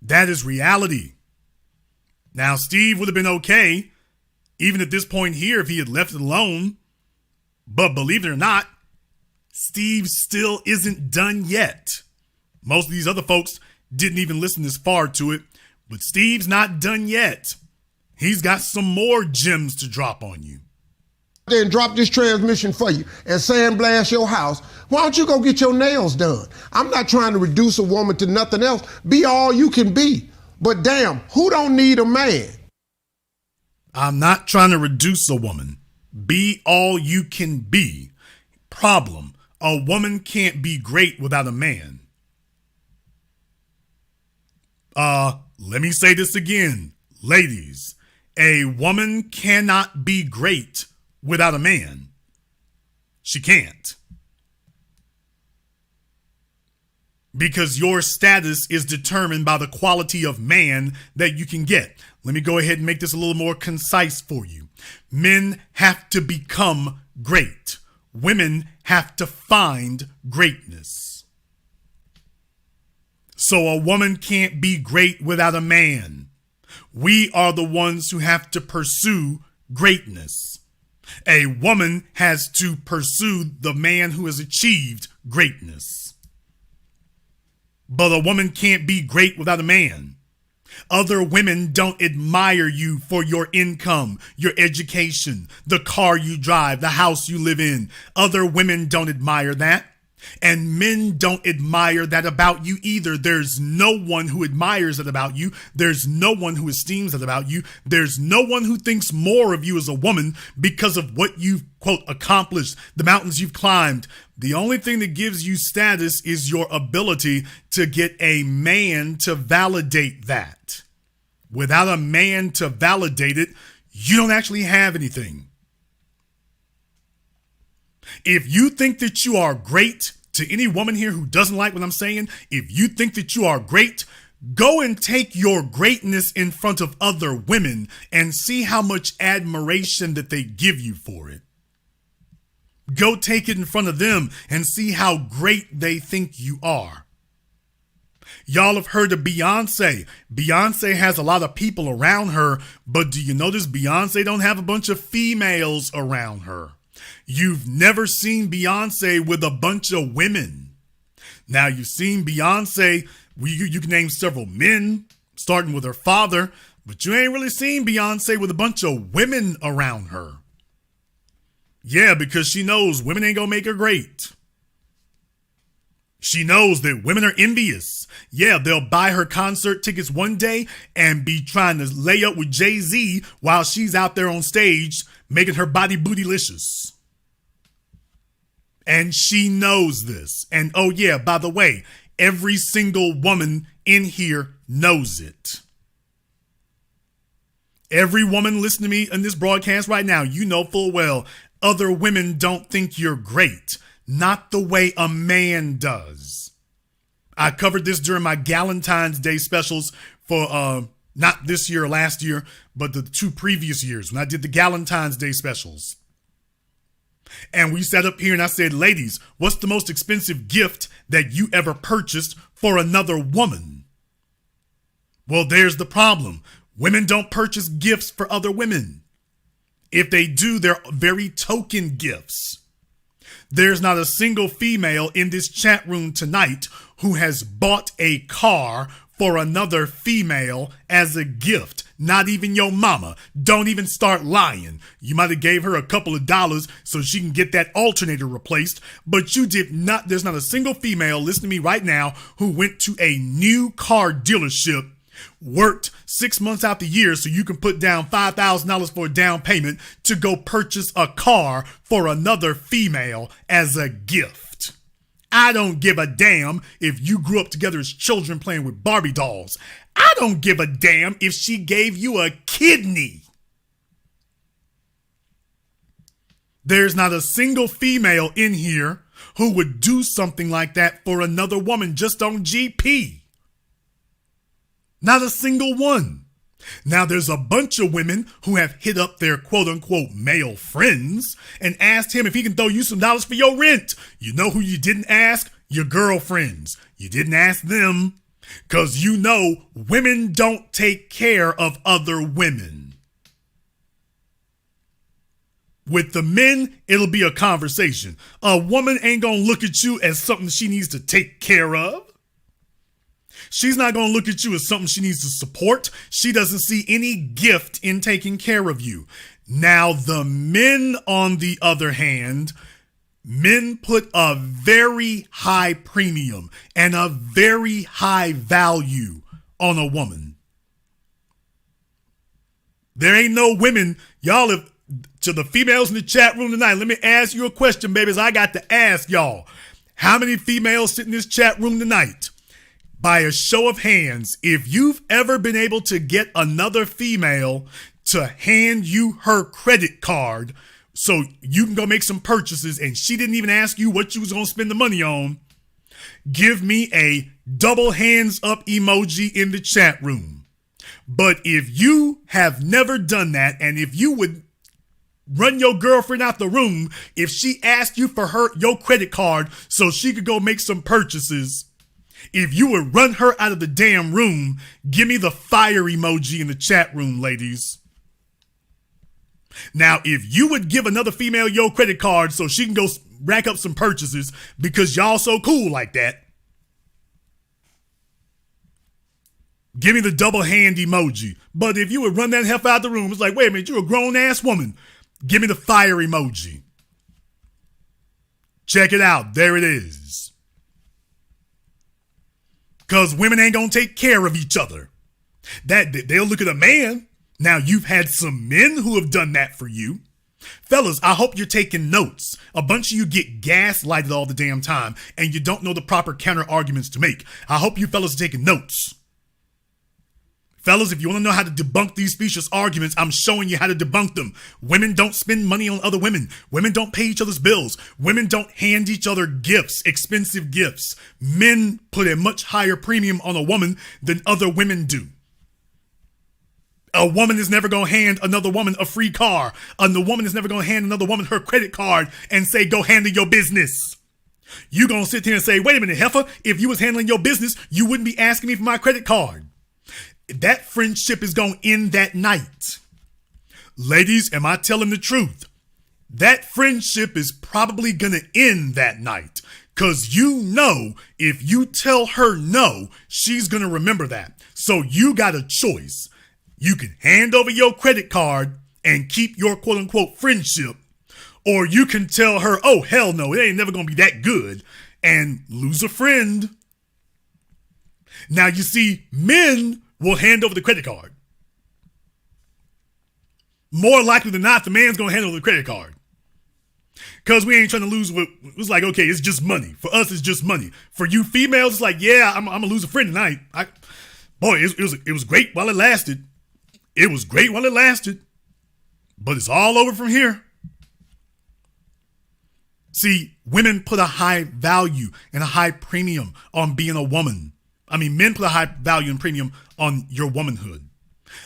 That is reality. Now, Steve would have been okay, even at this point here, if he had left it alone. But believe it or not, Steve still isn't done yet. Most of these other folks didn't even listen this far to it. But Steve's not done yet. He's got some more gems to drop on you. Then drop this transmission for you and sandblast your house. Why don't you go get your nails done? I'm not trying to reduce a woman to nothing else. Be all you can be. But damn, who don't need a man? I'm not trying to reduce a woman. Be all you can be. Problem: a woman can't be great without a man. Let me say this again. Ladies, a woman cannot be great without a man. She can't. Because your status is determined by the quality of man that you can get. Let me go ahead and make this a little more concise for you. Men have to become great. Women have to find greatness. So a woman can't be great without a man. We are the ones who have to pursue greatness. A woman has to pursue the man who has achieved greatness. But a woman can't be great without a man. Other women don't admire you for your income, your education, the car you drive, the house you live in. Other women don't admire that. And men don't admire that about you either. There's no one who admires it about you. There's no one who esteems it about you. There's no one who thinks more of you as a woman because of what you've, quote, accomplished, the mountains you've climbed. The only thing that gives you status is your ability to get a man to validate that. Without a man to validate it, you don't actually have anything. If you think that you are great, to any woman here who doesn't like what I'm saying, if you think that you are great, go and take your greatness in front of other women and see how much admiration that they give you for it. Go take it in front of them and see how great they think you are. Y'all have heard of Beyonce. Beyonce has a lot of people around her, but do you notice Beyonce don't have a bunch of females around her? You've never seen Beyonce with a bunch of women. Now, you've seen Beyonce, you can name several men, starting with her father, but you ain't really seen Beyonce with a bunch of women around her. Yeah, because she knows women ain't gonna make her great. She knows that women are envious. Yeah, they'll buy her concert tickets one day and be trying to lay up with Jay-Z while she's out there on stage making her body bootylicious. And she knows this. And oh yeah, by the way, every single woman in here knows it. Every woman listening to me in this broadcast right now, you know full well, other women don't think you're great. Not the way a man does. I covered this during my Galentine's Day specials for not this year or last year, but the 2 previous years when I did the Galentine's Day specials. And we sat up here and I said, ladies, what's the most expensive gift that you ever purchased for another woman? Well, there's the problem. Women don't purchase gifts for other women. If they do, they're very token gifts. There's not a single female in this chat room tonight who has bought a car for another female as a gift. Not even your mama. Don't even start lying. You might have gave her a couple of dollars so she can get that alternator replaced, but you did not. There's not a single female, listen to me right now, who went to a new car dealership, worked 6 months out the year so you can put down $5,000 for a down payment to go purchase a car for another female as a gift. I don't give a damn if you grew up together as children playing with Barbie dolls. I don't give a damn if she gave you a kidney. There's not a single female in here who would do something like that for another woman just on GP. Not a single one. Now, there's a bunch of women who have hit up their quote-unquote male friends and asked him if he can throw you some dollars for your rent. You know who you didn't ask? Your girlfriends. You didn't ask them because you know women don't take care of other women. With the men, it'll be a conversation. A woman ain't gonna look at you as something she needs to take care of. She's not going to look at you as something she needs to support. She doesn't see any gift in taking care of you. Now, the men, on the other hand, men put a very high premium and a very high value on a woman. There ain't no women, y'all, if to the females in the chat room tonight, let me ask you a question, babies. I got to ask y'all, how many females sit in this chat room tonight? By a show of hands, if you've ever been able to get another female to hand you her credit card so you can go make some purchases and she didn't even ask you what you was going to spend the money on, give me a double hands up emoji in the chat room. But if you have never done that, and if you would run your girlfriend out the room if she asked you for your credit card so she could go make some purchases, if you would run her out of the damn room, give me the fire emoji in the chat room, ladies. Now, if you would give another female your credit card so she can go rack up some purchases because y'all so cool like that, give me the double hand emoji. But if you would run that heifer out the room, it's like, wait a minute, you're a grown ass woman. Give me the fire emoji. Check it out. There it is. Because women ain't going to take care of each other. They'll look at a man. Now, you've had some men who have done that for you. Fellas, I hope you're taking notes. A bunch of you get gaslighted all the damn time, and you don't know the proper counter arguments to make. I hope you fellas are taking notes. Fellas, if you want to know how to debunk these specious arguments, I'm showing you how to debunk them. Women don't spend money on other women. Women don't pay each other's bills. Women don't hand each other gifts, expensive gifts. Men put a much higher premium on a woman than other women do. A woman is never going to hand another woman a free car. And the woman is never going to hand another woman her credit card and say, go handle your business. You going to sit here and say, wait a minute, heifer, if you was handling your business, you wouldn't be asking me for my credit card. That friendship is going to end that night. Ladies, am I telling the truth? That friendship is probably going to end that night. Because you know, if you tell her no, she's going to remember that. So you got a choice. You can hand over your credit card and keep your quote unquote friendship. Or you can tell her, oh, hell no, it ain't never going to be that good, and lose a friend. Now, you see, men will hand over the credit card. More likely than not, the man's going to hand over the credit card. Because we ain't trying to lose what it's like, okay, it's just money. For us, it's just money. For you females, it's like, yeah, I'm going to lose a friend tonight. It was great while it lasted. It was great while it lasted. But it's all over from here. See, women put a high value and a high premium on being a woman. I mean, men put a high value and premium on your womanhood.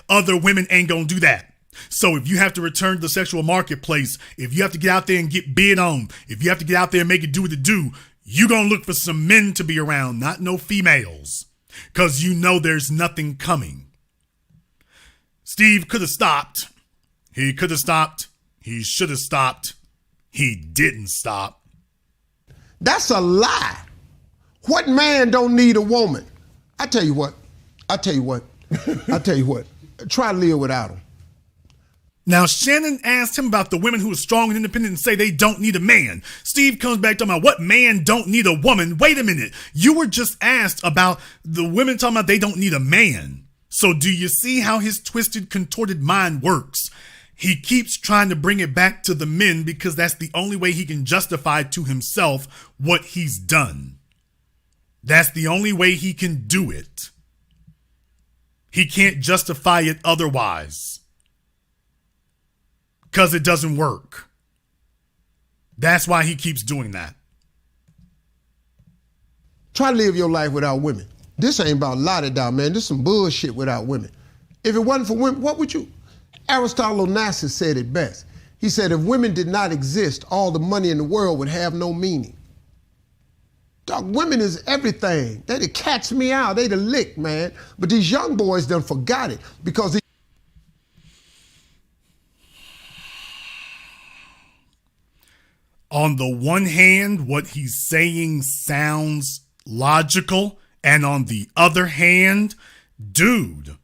Other women ain't gonna do that. So if you have to return to the sexual marketplace, if you have to get out there and get bid on, if you have to get out there and make it do what it do, you gonna look for some men to be around, not no females. Because you know there's nothing coming. Steve could have stopped. He could have stopped. He should have stopped. He didn't stop. That's a lie. What man don't need a woman? I tell you what. Try to live without him. Now, Shannon asked him about the women who are strong and independent and say they don't need a man. Steve comes back talking about what man don't need a woman. Wait a minute. You were just asked about the women talking about they don't need a man. So do you see how his twisted, contorted mind works? He keeps trying to bring it back to the men because that's the only way he can justify to himself what he's done. That's the only way he can do it. He can't justify it otherwise. Because it doesn't work. That's why he keeps doing that. Try to live your life without women. This ain't about la-da-da, man. This is some bullshit without women. If it wasn't for women, what would you... Aristotle Onassis said it best. He said, if women did not exist, all the money in the world would have no meaning. Dog, women is everything. They'd catch me out. They'd lick, man. But these young boys done forgot it because... On the one hand, what he's saying sounds logical. And on the other hand, dude,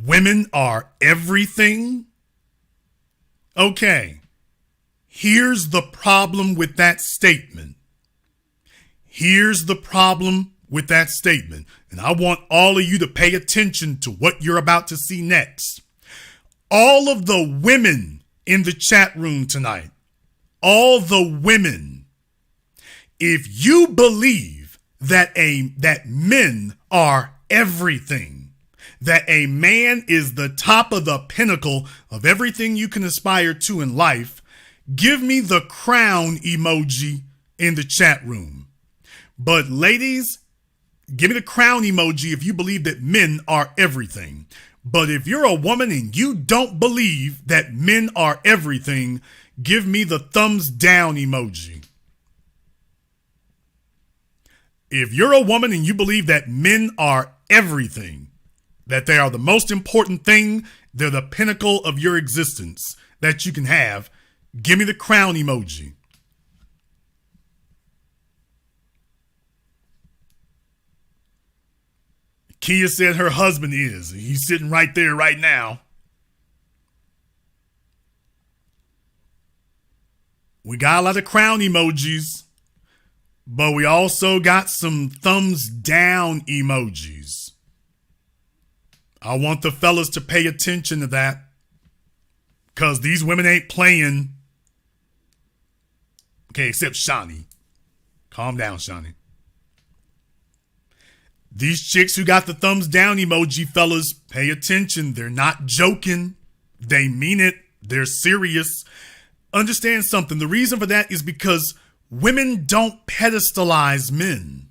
women are everything? Okay, here's the problem with that statement. And I want all of you to pay attention to what you're about to see next. All of the women in the chat room tonight, all the women, if you believe that men are everything, that a man is the top of the pinnacle of everything you can aspire to in life, give me the crown emoji in the chat room. But ladies, give me the crown emoji if you believe that men are everything. But if you're a woman and you don't believe that men are everything, give me the thumbs down emoji. If you're a woman and you believe that men are everything, that they are the most important thing, they're the pinnacle of your existence that you can have, give me the crown emoji. Kia said her husband is. He's sitting right there right now. We got a lot of crown emojis, but we also got some thumbs down emojis. I want the fellas to pay attention to that because these women ain't playing. Okay, except Shani. Calm down, Shani. These chicks who got the thumbs down emoji, fellas, pay attention. They're not joking. They mean it. They're serious. Understand something. The reason for that is because women don't pedestalize men.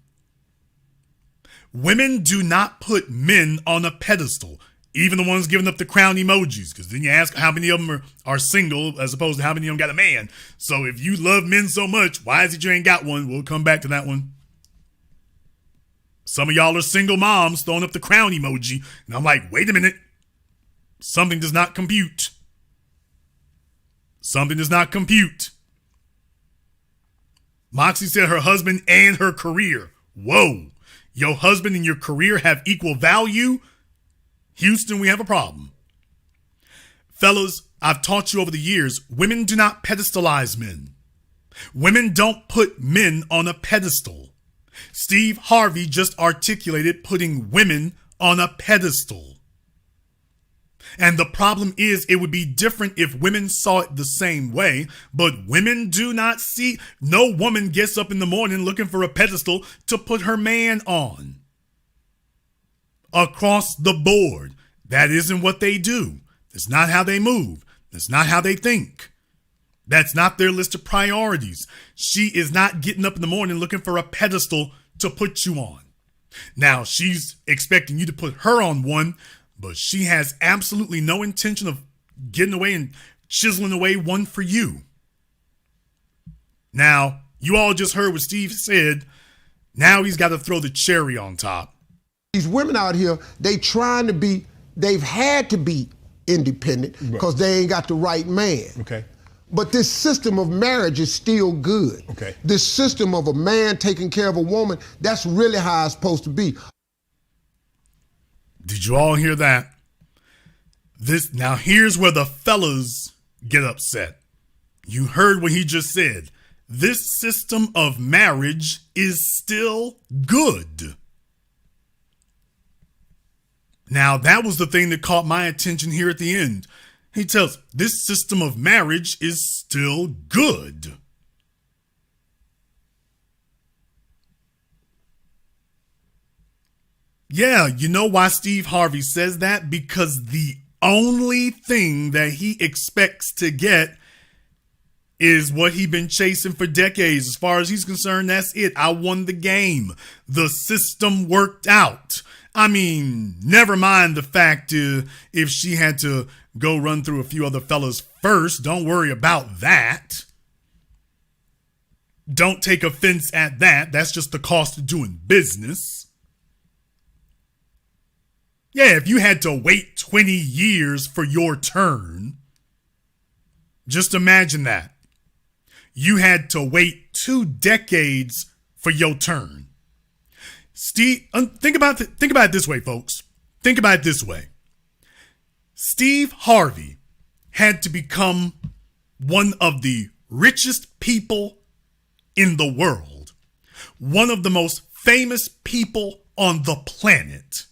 Women do not put men on a pedestal, even the ones giving up the crown emojis, because then you ask how many of them are single as opposed to how many of them got a man. So if you love men so much, why is it you ain't got one? We'll come back to that one. Some of y'all are single moms throwing up the crown emoji, and I'm like, wait a minute. Something does not compute. Something does not compute. Moxie said her husband and her career. Whoa. Your husband and your career have equal value? Houston, we have a problem. Fellas, I've taught you over the years, women do not pedestalize men. Women don't put men on a pedestal. Steve Harvey just articulated putting women on a pedestal. And the problem is it would be different if women saw it the same way, but women do not see. No woman gets up in the morning looking for a pedestal to put her man on. Across the board, that isn't what they do. That's not how they move. That's not how they think. That's not their list of priorities. She is not getting up in the morning looking for a pedestal to put you on. Now, she's expecting you to put her on one, but she has absolutely no intention of getting away and chiseling away one for you. Now, you all just heard what Steve said. Now he's got to throw the cherry on top. These women out here, they've had to be independent because they ain't got the right man. Okay. But this system of marriage is still good. Okay. This system of a man taking care of a woman, that's really how it's supposed to be. Did you all hear that? Now here's where the fellas get upset. You heard what he just said. This system of marriage is still good. Now, that was the thing that caught my attention here at the end. He tells, this system of marriage is still good. Yeah, you know why Steve Harvey says that? Because the only thing that he expects to get is what he's been chasing for decades. As far as he's concerned, that's it. I won the game. The system worked out. I mean, never mind the fact if she had to go run through a few other fellas first. Don't worry about that. Don't take offense at that. That's just the cost of doing business. Yeah, if you had to wait 20 years for your turn, just imagine that. You had to wait 2 decades for your turn. Steve, think about it this way, folks. Think about it this way. Steve Harvey had to become one of the richest people in the world, one of the most famous people on the planet.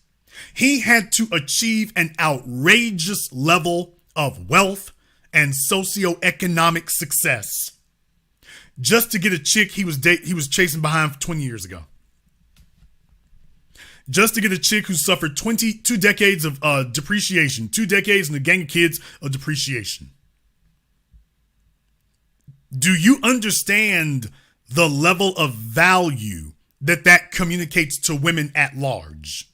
He had to achieve an outrageous level of wealth and socioeconomic success just to get a chick he was chasing behind 20 years ago. Just to get a chick who suffered 2 decades of depreciation, 2 decades and a gang of kids of depreciation. Do you understand the level of value that communicates to women at large?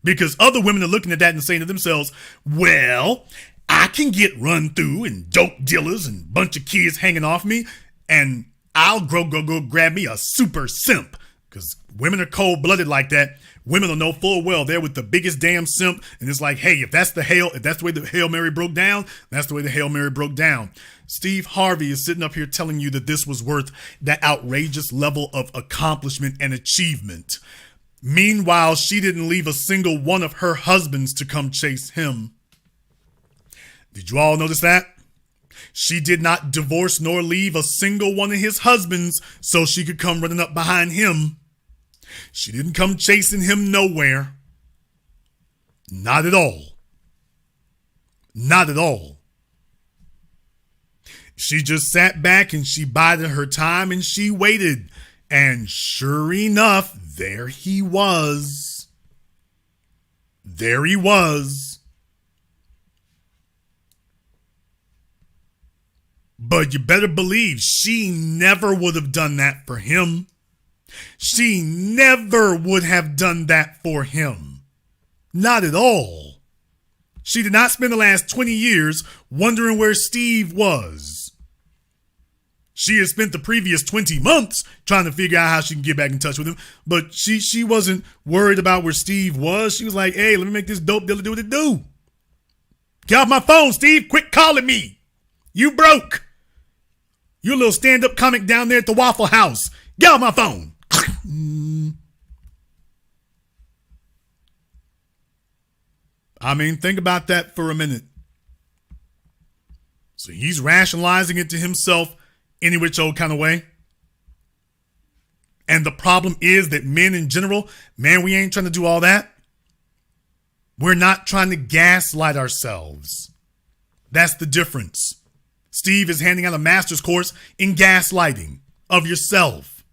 Because other women are looking at that and saying to themselves, well, I can get run through and dope dealers and a bunch of kids hanging off me, and I'll go grab me a super simp. Because women are cold-blooded like that. Women will know full well they're with the biggest damn simp, and it's like, hey, if that's the way the Hail Mary broke down, that's the way the Hail Mary broke down. Steve Harvey is sitting up here telling you that this was worth that outrageous level of accomplishment and achievement. Meanwhile, she didn't leave a single one of her husbands to come chase him. Did you all notice that? She did not divorce nor leave a single one of his husbands so she could come running up behind him. She didn't come chasing him nowhere. Not at all. Not at all. She just sat back and she bided her time and she waited. And sure enough, there he was. There he was. But you better believe she never would have done that for him. She never would have done that for him. Not at all. She did not spend the last 20 years wondering where Steve was. She had spent the previous 20 months trying to figure out how she can get back in touch with him, but she wasn't worried about where Steve was. She was like, hey, let me make this dope dealer do what it do. Get off my phone, Steve. Quit calling me. You broke. You a little stand-up comic down there at the Waffle House. Get off my phone. I mean, think about that for a minute. So he's rationalizing it to himself any which old kind of way. And the problem is that men in general, man, we ain't trying to do all that. We're not trying to gaslight ourselves. That's the difference. Steve is handing out a master's course in gaslighting of yourself.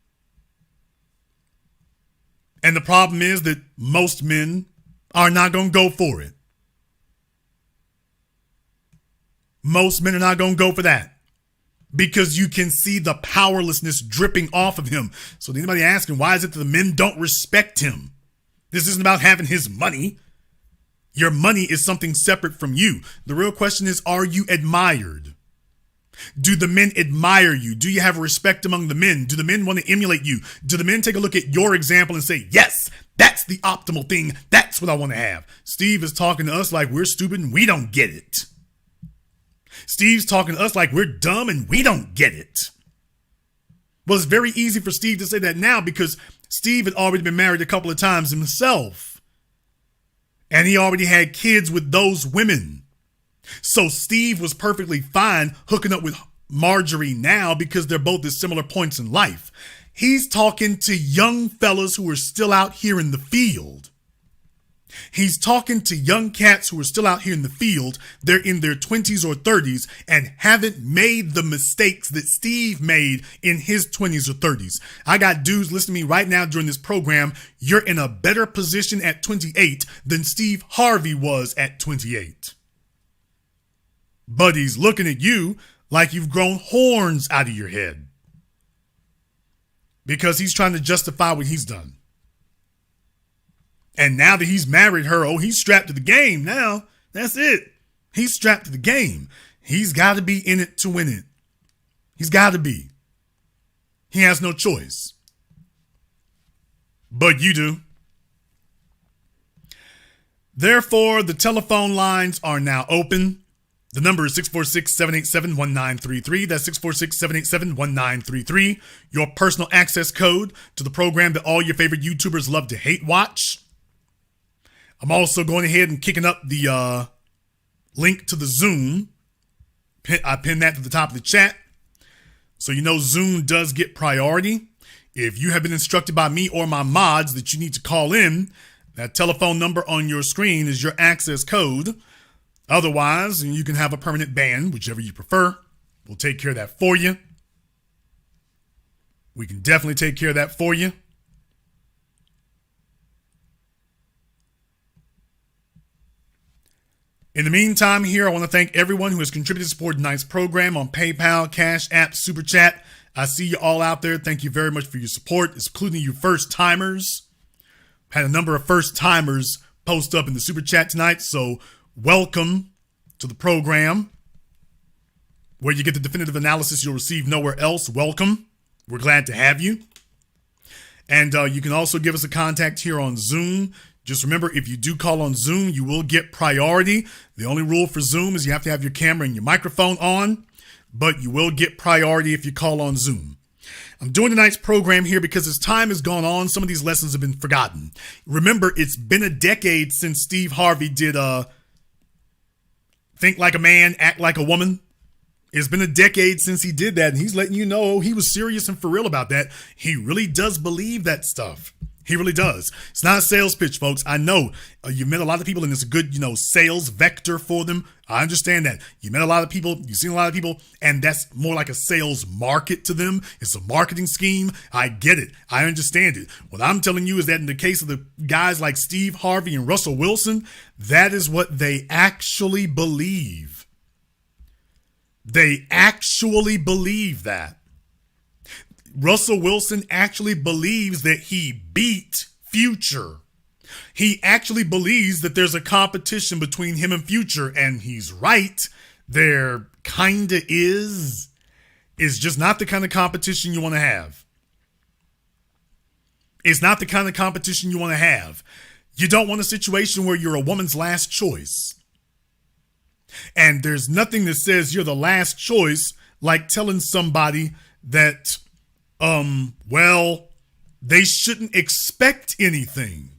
And the problem is that most men are not going to go for it. Most men are not going to go for that because you can see the powerlessness dripping off of him. So anybody asking, why is it that the men don't respect him? This isn't about having his money. Your money is something separate from you. The real question is, are you admired? Do the men admire you? Do you have respect among the men? Do the men want to emulate you? Do the men take a look at your example and say, yes, That's the optimal thing. That's what I want to have. Steve is talking to us like we're stupid and we don't get it. Steve's talking to us like we're dumb and we don't get it. Well, it's very easy for Steve to say that now because Steve had already been married a couple of times himself. And he already had kids with those women. So Steve was perfectly fine hooking up with Marjorie now because they're both at similar points in life. He's talking to young fellas who are still out here in the field. He's talking to young cats who are still out here in the field. They're in their 20s or 30s and haven't made the mistakes that Steve made in his 20s or 30s. I got dudes listening to me right now during this program. You're in a better position at 28 than Steve Harvey was at 28. But he's looking at you like you've grown horns out of your head because he's trying to justify what he's done. And now that he's married her, oh, he's strapped to the game now. That's it. He's strapped to the game. He's got to be in it to win it. He's got to be. He has no choice. But you do. Therefore, the telephone lines are now open. The number is 646-787-1933. That's 646-787-1933. Your personal access code to the program that all your favorite YouTubers love to hate watch. I'm also going ahead and kicking up the link to the Zoom. I pinned that to the top of the chat. So you know Zoom does get priority. If you have been instructed by me or my mods that you need to call in, that telephone number on your screen is your access code. Otherwise, you can have a permanent ban, whichever you prefer. We'll take care of that for you. We can definitely take care of that for you. In the meantime here, I want to thank everyone who has contributed to support tonight's program on PayPal, CashApp, Super Chat. I see you all out there. Thank you very much for your support, including you first-timers. Had a number of first-timers post up in the Super Chat tonight, so welcome to the program where you get the definitive analysis you'll receive nowhere else. Welcome. We're glad to have you. And you can also give us a contact here on Zoom. Just remember, if you do call on Zoom, you will get priority. The only rule for Zoom is you have to have your camera and your microphone on, but you will get priority if you call on Zoom. I'm doing tonight's program here because as time has gone on, some of these lessons have been forgotten. Remember, it's been a decade since Steve Harvey did Think Like a Man, Act Like a Woman. It's been a decade since he did that, and he's letting you know he was serious and for real about that. He really does believe that stuff. He really does. It's not a sales pitch, folks. I know you met a lot of people and it's a good, sales vector for them. I understand that. You met a lot of people, you've seen a lot of people, and that's more like a sales market to them. It's a marketing scheme. I get it. I understand it. What I'm telling you is that in the case of the guys like Steve Harvey and Russell Wilson, that is what they actually believe. They actually believe that. Russell Wilson actually believes that he beat Future. He actually believes that there's a competition between him and Future, and he's right. There kinda is. It's just not the kind of competition you want to have. It's not the kind of competition you want to have. You don't want a situation where you're a woman's last choice. And there's nothing that says you're the last choice like telling somebody that they shouldn't expect anything.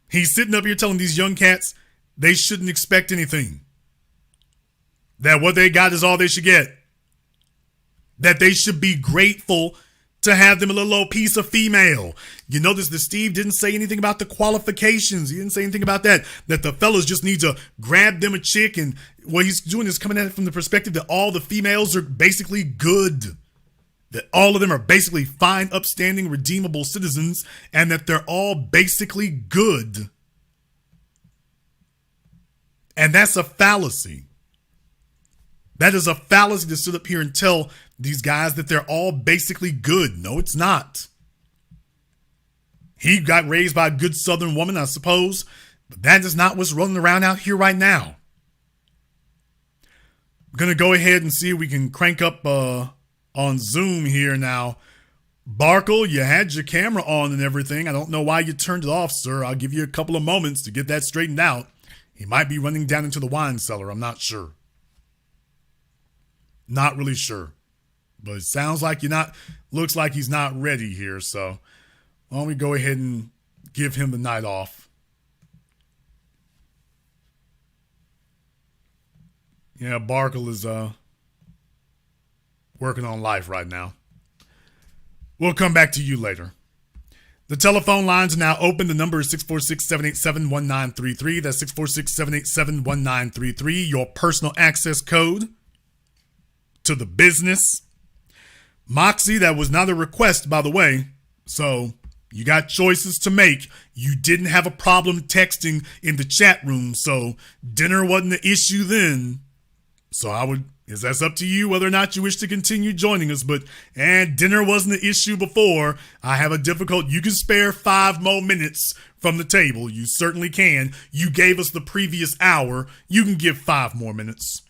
He's sitting up here telling these young cats they shouldn't expect anything. That what they got is all they should get. That they should be grateful to have them a little old piece of female. You notice that Steve didn't say anything about the qualifications. He didn't say anything about that. That the fellas just need to grab them a chick, and what he's doing is coming at it from the perspective that all the females are basically good. That all of them are basically fine, upstanding, redeemable citizens, and that they're all basically good. And that's a fallacy. That is a fallacy to sit up here and tell these guys that they're all basically good. No, it's not. He got raised by a good Southern woman, I suppose, but that is not what's running around out here right now. I'm going to go ahead and see if we can crank up on Zoom here now. Barkle, you had your camera on and everything. I don't know why you turned it off, sir. I'll give you a couple of moments to get that straightened out. He might be running down into the wine cellar. I'm not sure. Not really sure. But it sounds like looks like he's not ready here. So why don't we go ahead and give him the night off. Yeah, Barkle is working on life right now. We'll come back to you later. The telephone lines are now open. The number is 646-787-1933. That's 646-787-1933. Your personal access code to the business. Moxie, that was not a request, by the way. So you got choices to make. You didn't have a problem texting in the chat room. So dinner wasn't the issue then. So that's up to you whether or not you wish to continue joining us. But dinner wasn't the issue before. I have you can spare 5 more minutes from the table. You certainly can. You gave us the previous hour. You can give 5 more minutes.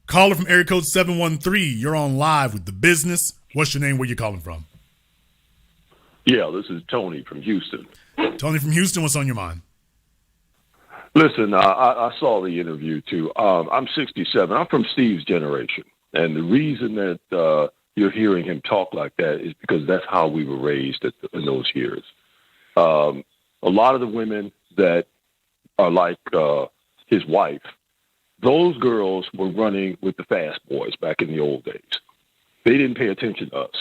Caller from area code 713. You're on live with The Business. What's your name? Where you calling from? Yeah, this is Tony from Houston. Tony from Houston, what's on your mind? Listen, I saw the interview, too. I'm 67. I'm from Steve's generation. And the reason that you're hearing him talk like that is because that's how we were raised in those years. A lot of the women that are like his wife, those girls were running with the fast boys back in the old days. They didn't pay attention to us.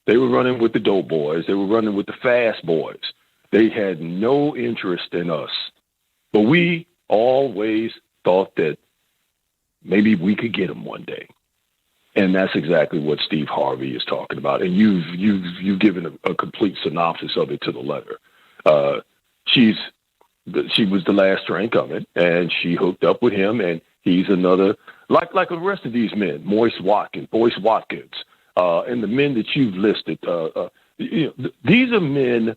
They were running with the dope boys. They were running with the fast boys. They had no interest in us. But we always thought that maybe we could get them one day. And that's exactly what Steve Harvey is talking about. And you've given a complete synopsis of it to the letter. She was the last train coming, and she hooked up with him, and he's another, like the rest of these men, Boyce Watkins, and the men that you've listed. These are men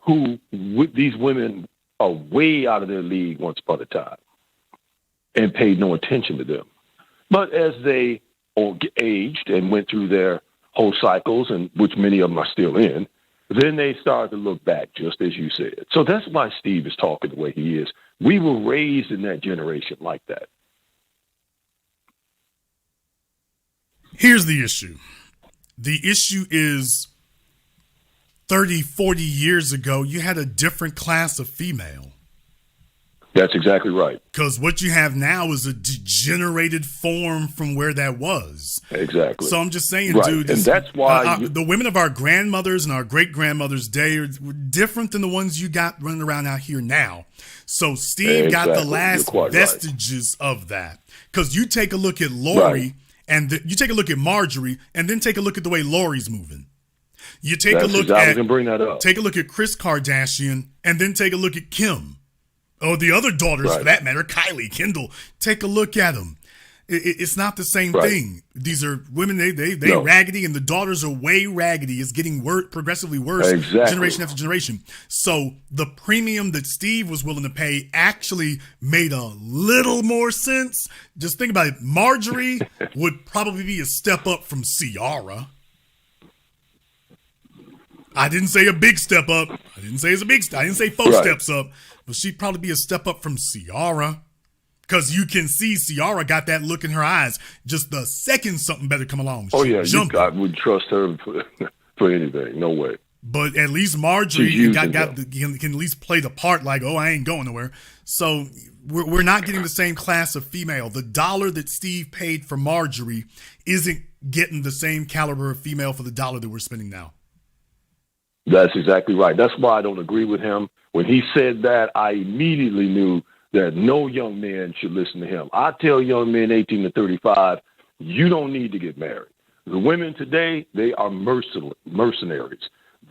who, with these women, are way out of their league once upon a time and paid no attention to them. But as they aged and went through their whole cycles, and which many of them are still in, then they started to look back, just as you said. So that's why Steve is talking the way he is. We were raised in that generation like that. Here's the issue. The issue is 30, 40 years ago, you had a different class of female. That's exactly right. Because what you have now is a degenerated form from where that was. Exactly. So I'm just saying, right. dude. And that's why the women of our grandmothers and our great-grandmothers' day were different than the ones you got running around out here now. So Steve got the last vestiges of that. Because you take a look at Laurie, and you take a look at Marjorie, and then take a look at the way Laurie's moving. You take a look take a look at Kris Kardashian, and then take a look at Kim. Oh, the other daughters, for that matter, Kylie, Kendall. Take a look at them. It's not the same thing. These are women, they raggedy, and the daughters are way raggedy. It's getting progressively worse generation after generation. So the premium that Steve was willing to pay actually made a little more sense. Just think about it. Marjorie would probably be a step up from Ciara. I didn't say a big step up. I didn't say it's a big step. I didn't say 4 steps up. But she'd probably be a step up from Ciara. Because you can see Ciara got that look in her eyes. Just the second something better come along. I would trust her for anything. No way. But at least Marjorie can at least play the part like, oh, I ain't going nowhere. So we're not getting the same class of female. The dollar that Steve paid for Marjorie isn't getting the same caliber of female for the dollar that we're spending now. That's exactly right. That's why I don't agree with him. When he said that, I immediately knew that no young man should listen to him. I tell young men 18 to 35, you don't need to get married. The women today, they are mercenaries.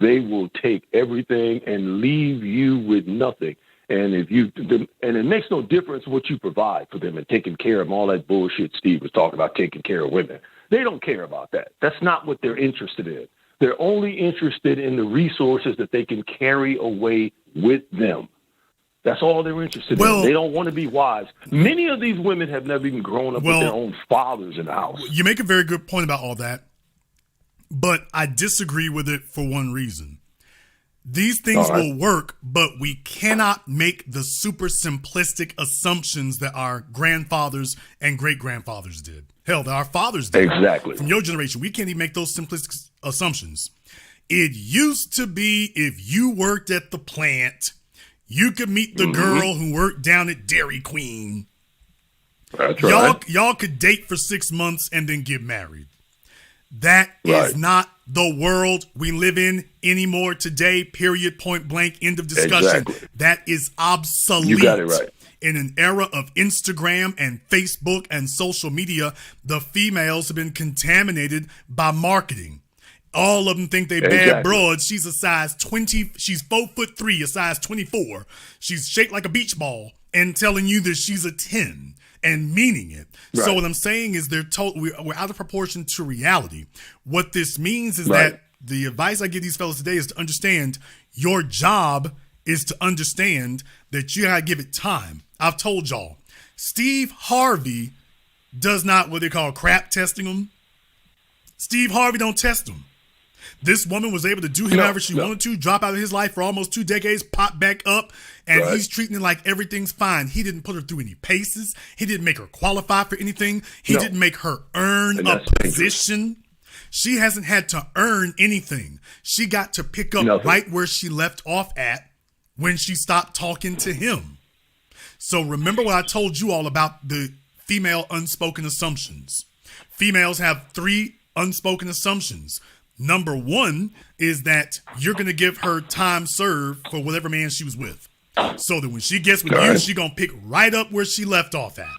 They will take everything and leave you with nothing. And it makes no difference what you provide for them and taking care of all that bullshit Steve was talking about, taking care of women. They don't care about that. That's not what they're interested in. They're only interested in the resources that they can carry away with them. That's all they're interested in. They don't want to be wives. Many of these women have never even grown up with their own fathers in the house. You make a very good point about all that. but I disagree with it for one reason. These things will work, but we cannot make the super simplistic assumptions that our grandfathers and great-grandfathers did. Hell, that our fathers did. Exactly. From your generation, we can't even make those simplistic assumptions. It used to be if you worked at the plant, you could meet the girl who worked down at Dairy Queen. That's right. Y'all could date for 6 months and then get married. That is not the world we live in anymore today, period, point blank, end of discussion. Exactly. That is obsolete. You got it right. In an era of Instagram and Facebook and social media, the females have been contaminated by marketing. All of them think they bad broads. She's a size 20. She's 4'3", a size 24. She's shaped like a beach ball and telling you that she's a 10 and meaning it. Right. So what I'm saying is we're out of proportion to reality. What this means is that the advice I give these fellas today is to understand your job is to understand that you gotta give it time. I've told y'all, Steve Harvey does not what they call crap testing them. Steve Harvey don't test them. This woman was able to do whatever she wanted to, drop out of his life for almost 2 decades, pop back up, and he's treating it like everything's fine. He didn't put her through any paces. He didn't make her qualify for anything. He didn't make her earn a position. She hasn't had to earn anything. She got to pick up right where she left off at when she stopped talking to him. So remember what I told you all about the female unspoken assumptions. Females have 3 unspoken assumptions. Number 1 is that you're going to give her time served for whatever man she was with. So that when she gets with you, she's going to pick right up where she left off at.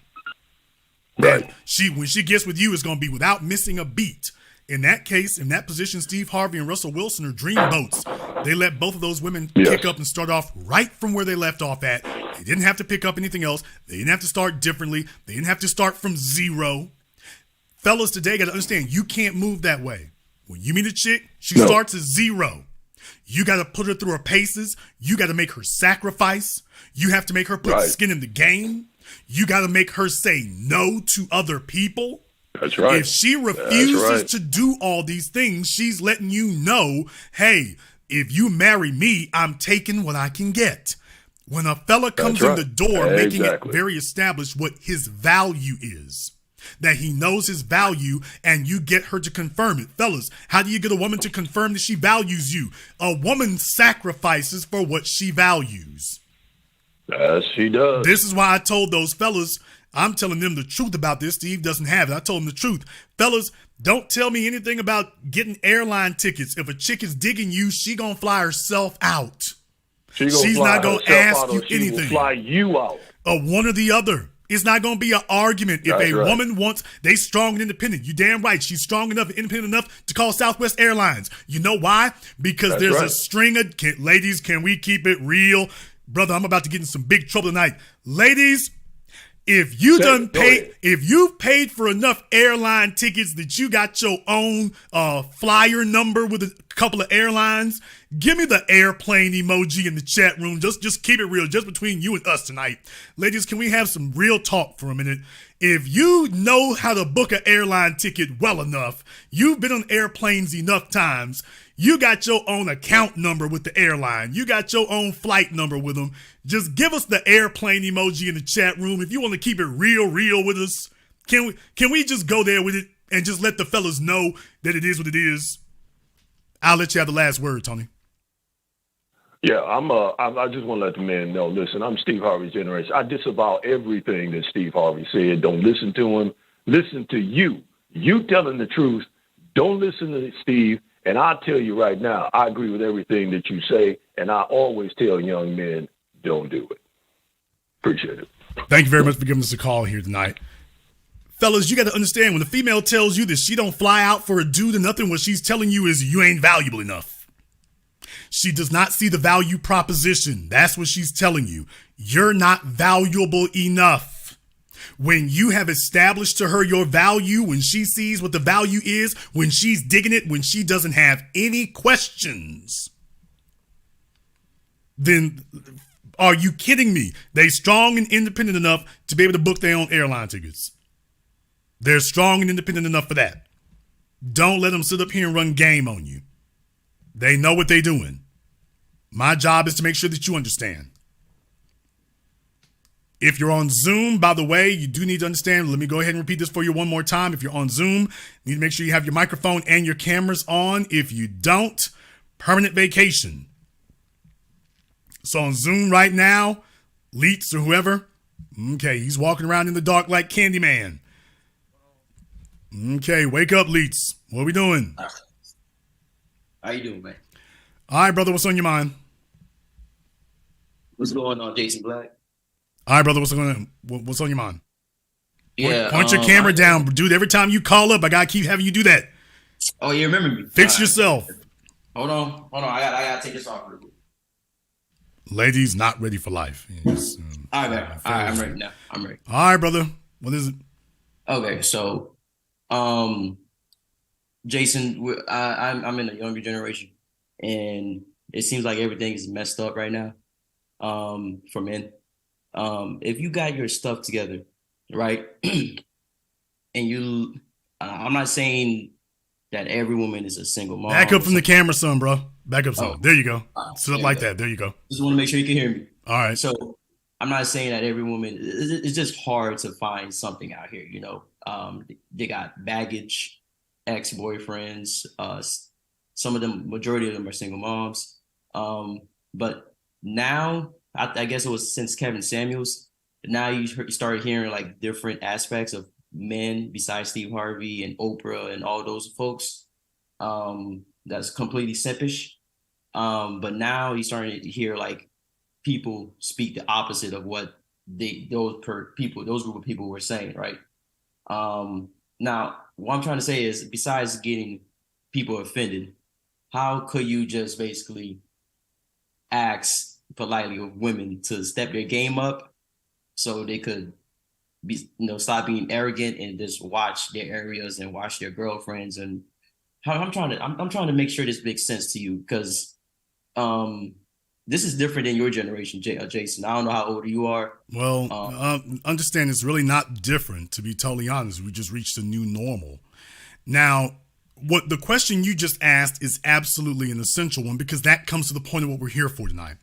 Right. When she gets with you, it's going to be without missing a beat. In that case, in that position, Steve Harvey and Russell Wilson are dream boats. They let both of those women pick up and start off right from where they left off at. They didn't have to pick up anything else. They didn't have to start differently. They didn't have to start from zero. Fellas today got to understand, you can't move that way. When you meet a chick, she starts at 0. You got to put her through her paces. You got to make her sacrifice. You have to make her put skin in the game. You got to make her say no to other people. That's right. If she refuses to do all these things, she's letting you know, hey, if you marry me, I'm taking what I can get. When a fella comes in the door, making it very established what his value is, that he knows his value, and you get her to confirm it. Fellas, how do you get a woman to confirm that she values you? A woman sacrifices for what she values. Yes, she does. This is why I told those fellas, I'm telling them the truth about this. Steve doesn't have it. I told him the truth. Fellas, don't tell me anything about getting airline tickets. If a chick is digging you, she gonna fly herself out. She's not gonna ask you anything. She will fly you out. One or the other. It's not going to be an argument. If a woman wants, they strong and independent. You damn right. She's strong enough and independent enough to call Southwest Airlines. You know why? Because there's a string of, ladies, can we keep it real? Brother, I'm about to get in some big trouble tonight. Ladies, if you've paid for enough airline tickets that you got your own flyer number with a couple of airlines, give me the airplane emoji in the chat room. Just keep it real, just between you and us tonight. Ladies, can we have some real talk for a minute? If you know how to book an airline ticket well enough, you've been on airplanes enough times, you got your own account number with the airline. You got your own flight number with them. Just give us the airplane emoji in the chat room. If you want to keep it real with us, can we just go there with it and just let the fellas know that it is what it is? I'll let you have the last word, Tony. Yeah, I just want to let the men know, listen, I'm Steve Harvey's generation. I disavow everything that Steve Harvey said. Don't listen to him. Listen to you. You telling the truth. Don't listen to Steve. And I'll tell you right now, I agree with everything that you say. And I always tell young men, don't do it. Appreciate it. Thank you very much for giving us a call here tonight. Fellas, you got to understand, when the female tells you that she don't fly out for a dude or nothing, what she's telling you is you ain't valuable enough. She does not see the value proposition. That's what she's telling you. You're not valuable enough. When you have established to her your value, when she sees what the value is, when she's digging it, when she doesn't have any questions, then are you kidding me? They're strong and independent enough to be able to book their own airline tickets. They're strong and independent enough for that. Don't let them sit up here and run game on you. They know what they're doing. My job is to make sure that you understand. If you're on Zoom, by the way, you do need to understand. Let me go ahead and repeat this for you one more time. If you're on Zoom, you need to make sure you have your microphone and your cameras on. If you don't, permanent vacation. So on Zoom right now, Leets or whoever, okay, he's walking around in the dark like Candyman. Okay, wake up, Leets. What are we doing? How you doing, man? All right, brother, what's on your mind? What's going on, Jason Black? All right, brother, what's on your mind? Yeah, Point your camera down, dude. Every time you call up, I gotta keep having you do that. Oh, you remember me? Fix yourself. Hold on. I gotta take this off real quick. Ladies, not ready for life. Yes. All right, man. All right, I'm ready now. I'm ready. All right, brother. What is it? Okay, so, Jason, I'm in the younger generation, and it seems like everything is messed up right now. For men, if you got your stuff together, right, and I'm not saying that every woman is a single mom. Back up from the camera, son, bro. Back up, son. There you go. Sit up like okay. that. There you go. Just want to make sure you can hear me. All right. So I'm not saying that every woman, it's just hard to find something out here, you know. They got baggage, ex-boyfriends, some of them, majority of them are single moms. But now, I guess it was since Kevin Samuels, now you started hearing like different aspects of men besides Steve Harvey and Oprah and all those folks. That's completely simpish. But now you're starting to hear like people speak the opposite of what those group of people were saying, right? Now, what I'm trying to say is, besides getting people offended, how could you just basically ask politely of women to step their game up so they could be, stop being arrogant and just watch their areas and watch their girlfriends? And I'm trying to make sure this makes sense to you, because this is different than your generation, Jason. I don't know how old you are. Well, understand it's really not different, to be totally honest. We just reached a new normal. Now, what the question you just asked is absolutely an essential one, because that comes to the point of what we're here for tonight.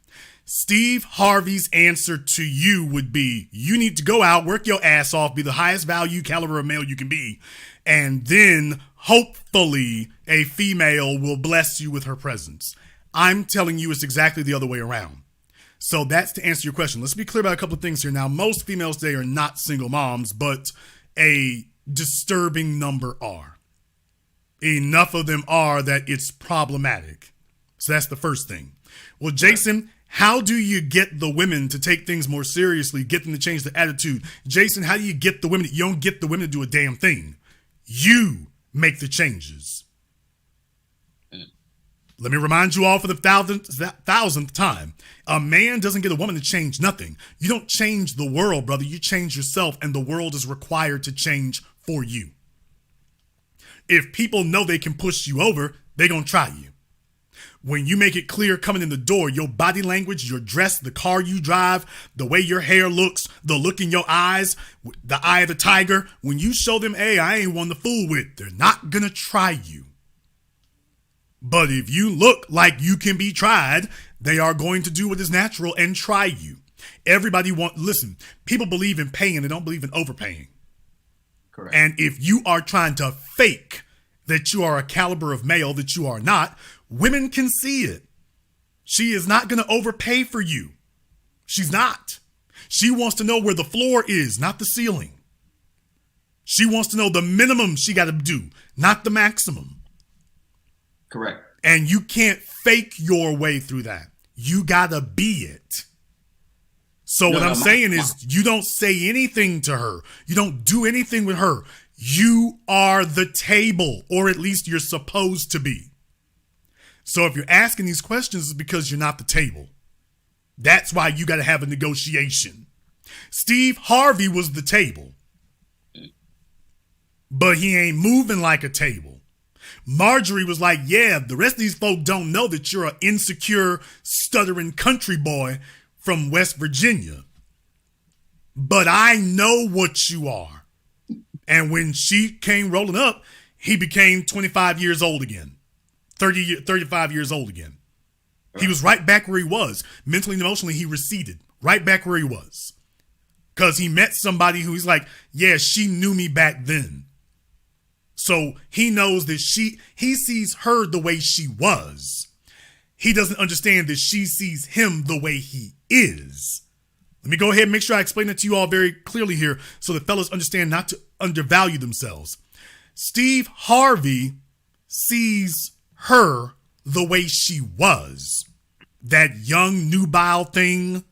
Steve Harvey's answer to you would be, you need to go out, work your ass off, be the highest value caliber of male you can be, and then hopefully a female will bless you with her presence. I'm telling you it's exactly the other way around. So that's to answer your question. Let's be clear about a couple of things here. Now, most females today are not single moms, but a disturbing number are. Enough of them are that it's problematic. So that's the first thing. Well, Jason, how do you get the women to take things more seriously, get them to change their attitude? Jason, how do you get the women? You don't get the women to do a damn thing. You make the changes. Let me remind you all for the thousandth time. A man doesn't get a woman to change nothing. You don't change the world, brother. You change yourself, and the world is required to change for you. If people know they can push you over, they're going to try you. When you make it clear coming in the door, your body language, your dress, the car you drive, the way your hair looks, the look in your eyes, the eye of the tiger, when you show them, hey, I ain't one to fool with, they're not going to try you. But if you look like you can be tried, they are going to do what is natural and try you. Listen, people believe in paying, they don't believe in overpaying. Correct. And if you are trying to fake that you are a caliber of male that you are not, women can see it. She is not going to overpay for you. She's not. She wants to know where the floor is, not the ceiling. She wants to know the minimum she got to do, not the maximum. Correct. And you can't fake your way through that. You got to be it. So what I'm saying is, you don't say anything to her. You don't do anything with her. You are the table, or at least you're supposed to be. So if you're asking these questions, it's because you're not the table. That's why you got to have a negotiation. Steve Harvey was the table, but he ain't moving like a table. Marjorie was like, yeah, the rest of these folk don't know that you're an insecure, stuttering country boy from West Virginia. But I know what you are. And when she came rolling up, he became 25 years old again, 35 years old again. He was right back where he was. Mentally and emotionally, he receded right back where he was. Because he met somebody who he's like, yeah, she knew me back then. So he knows that he sees her the way she was. He doesn't understand that she sees him the way he is. Let me go ahead and make sure I explain it to you all very clearly here so that fellas understand not to undervalue themselves. Steve Harvey sees her the way she was. That young nubile thing.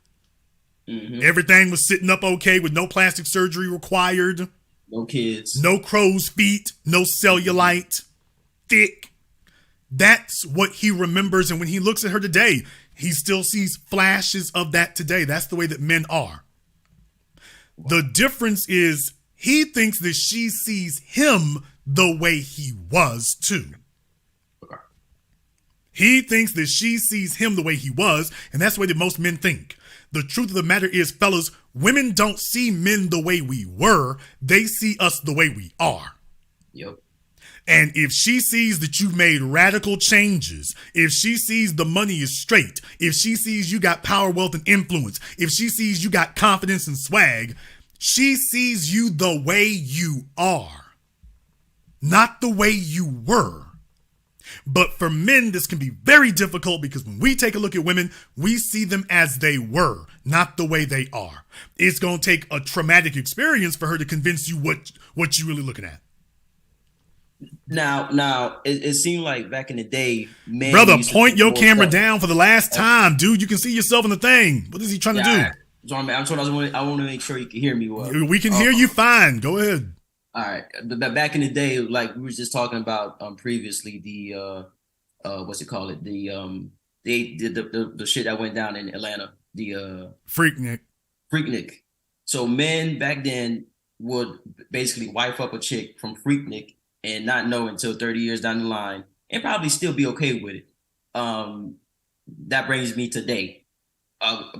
Mm-hmm. Everything was sitting up okay with no plastic surgery required. No kids. No crow's feet. No cellulite. Thick. That's what he remembers. And when he looks at her today, he still sees flashes of that today. That's the way that men are. The difference is he thinks that she sees him the way he was too. He thinks that she sees him the way he was, and that's the way that most men think. The truth of the matter is, fellas, women don't see men the way we were. They see us the way we are. Yep. And if she sees that you've made radical changes, if she sees the money is straight, if she sees you got power, wealth, and influence, if she sees you got confidence and swag, she sees you the way you are, not the way you were. But for men, this can be very difficult because when we take a look at women, we see them as they were, not the way they are. It's going to take a traumatic experience for her to convince you what you're really looking at. Now, it seemed like back in the day, men. Brother, point your camera down for the last time, dude. You can see yourself in the thing. What is he trying to do? I want to make sure you can hear me well. We can hear you fine. Go ahead. All right. Back in the day, like we were just talking about previously, the what's it called? The shit that went down in Atlanta. The Freaknik. So men back then would basically wife up a chick from Freaknik and not know until 30 years down the line and probably still be okay with it. That brings me today.